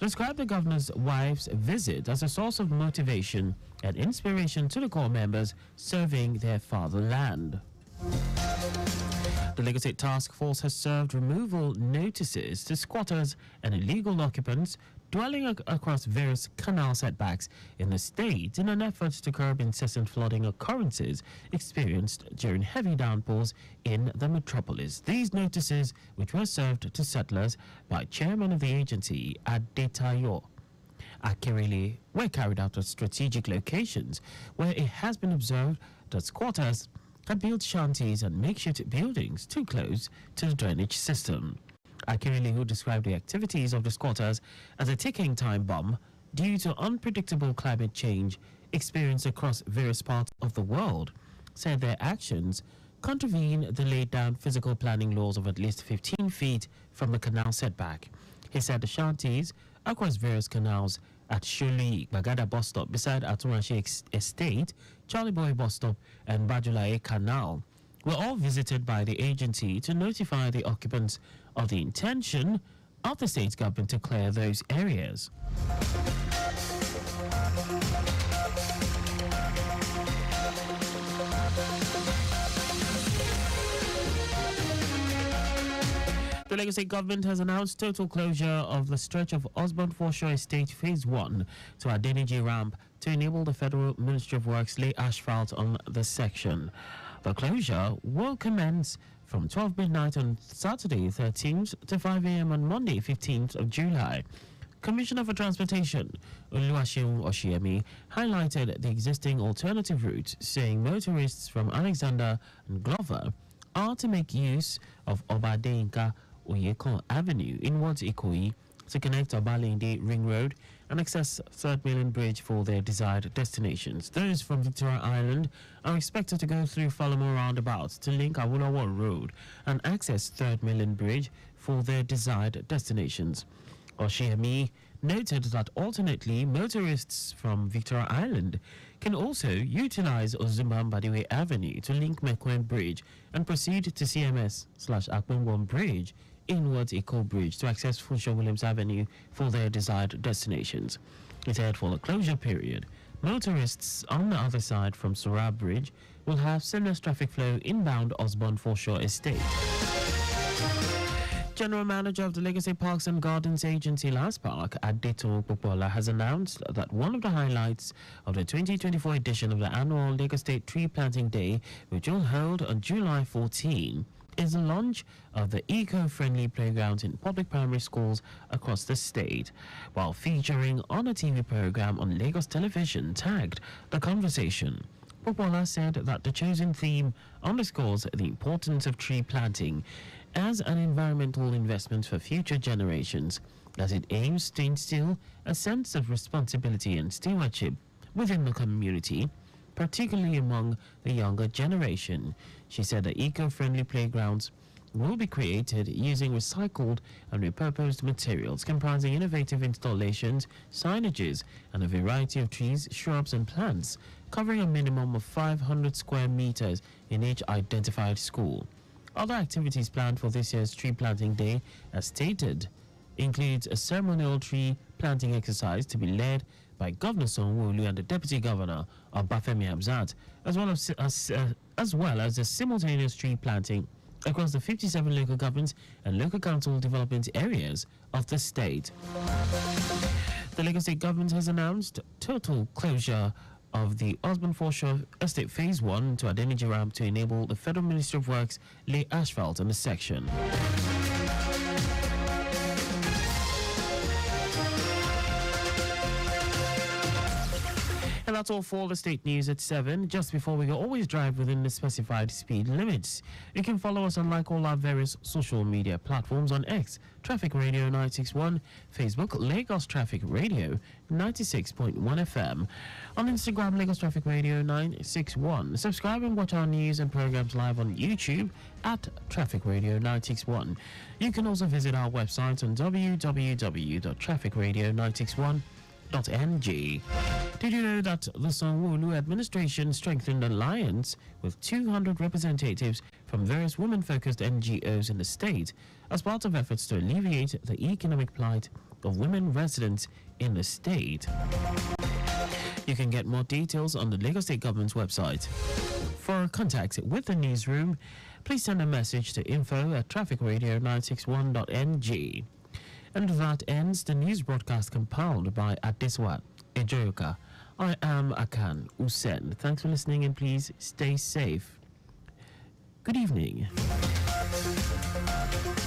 described the governor's wife's visit as a source of motivation and inspiration to the corps members serving their fatherland. The Lagos State Task Force has served removal notices to squatters and illegal occupants dwelling across various canal setbacks in the state in an effort to curb incessant flooding occurrences experienced during heavy downpours in the metropolis. These notices, which were served to settlers by chairman of the agency, Adetayo Akirele, were carried out at strategic locations where it has been observed that squatters had built shanties and makeshift buildings too close to the drainage system. Akirele, who described the activities of the squatters as a ticking time bomb due to unpredictable climate change experienced across various parts of the world, said their actions contravene the laid down physical planning laws of at least 15 feet from the canal setback. He said the shanties across various canals at Shuli Bagada bus stop beside Atunrashi Estate, Charlie Boy bus stop, and Bajulaye Canal were all visited by the agency to notify the occupants of the intention of the state government to clear those areas. The Lagos State government has announced total closure of the stretch of Osborne Foreshore Estate Phase 1 to Adeniji Ramp to enable the Federal Ministry of Works lay asphalt on the section. The closure will commence from 12 midnight on Saturday 13th to 5 a.m. on Monday 15th of July. Commissioner for Transportation, Oluwaseun Oshiemi, highlighted the existing alternative routes, saying motorists from Alexander and Glover are to make use of Obadeinka Oyekon Avenue inwards Ikoyi to connect Obalende Ring Road and access 3rd Mainland Bridge for their desired destinations. Those from Victoria Island are expected to go through Falomo Roundabout to link Awolowo Road and access 3rd Mainland Bridge for their desired destinations. Oshiemi noted that alternately, motorists from Victoria Island can also utilize Ozumbambadiwe Avenue to link Mekwen Bridge and proceed to CMS/Akpongwon Bridge inwards Eco Bridge to access Funshaw Williams Avenue for their desired destinations. It said for the closure period, motorists on the other side from Surab Bridge will have seamless traffic flow inbound Osborne Foreshore Estate. General Manager of the Legacy Parks and Gardens Agency Last Park, Adeto Popola, has announced that one of the highlights of the 2024 edition of the annual Lagos State Tree Planting Day, which will hold on July 14, is the launch of the eco-friendly playgrounds in public primary schools across the state, while featuring on a TV program on Lagos television tagged The Conversation. Popola said that the chosen theme underscores the importance of tree planting as an environmental investment for future generations, as it aims to instill a sense of responsibility and stewardship within the community, particularly among the younger generation. She said the eco-friendly playgrounds will be created using recycled and repurposed materials comprising innovative installations, signages, and a variety of trees, shrubs, and plants, covering a minimum of 500 square meters in each identified school. Other activities planned for this year's Tree Planting Day, as stated, includes a ceremonial tree planting exercise to be led by Governor Sanwo-Olu and the Deputy Governor, Obafemi Hamzat, as well as a simultaneous tree planting across the 57 local governments and local council development areas of the state. The Lagos State government has announced total closure of the Osborne Foreshore Estate Phase 1 to Adeniji Ramp to enable the Federal Ministry of Works lay asphalt on the section. And that's all for the state news at 7. Just before we go, always drive within the specified speed limits. You can follow us on like all our various social media platforms on X, Traffic Radio 961, Facebook, Lagos Traffic Radio 96.1 FM, on Instagram, Lagos Traffic Radio 961. Subscribe and watch our news and programs live on YouTube at Traffic Radio 961. You can also visit our website on www.trafficradio961.ng. Did you know that the Sanwo-Olu administration strengthened an alliance with 200 representatives from various women-focused NGOs in the state as part of efforts to alleviate the economic plight of women residents in the state? You can get more details on the Lagos State Government's website. For contact with the newsroom, please send a message to info@trafficradio961.ng. And that ends the news broadcast compiled by Adeswa Ejoka. I am Akan Usen. Thanks for listening and please stay safe. Good evening.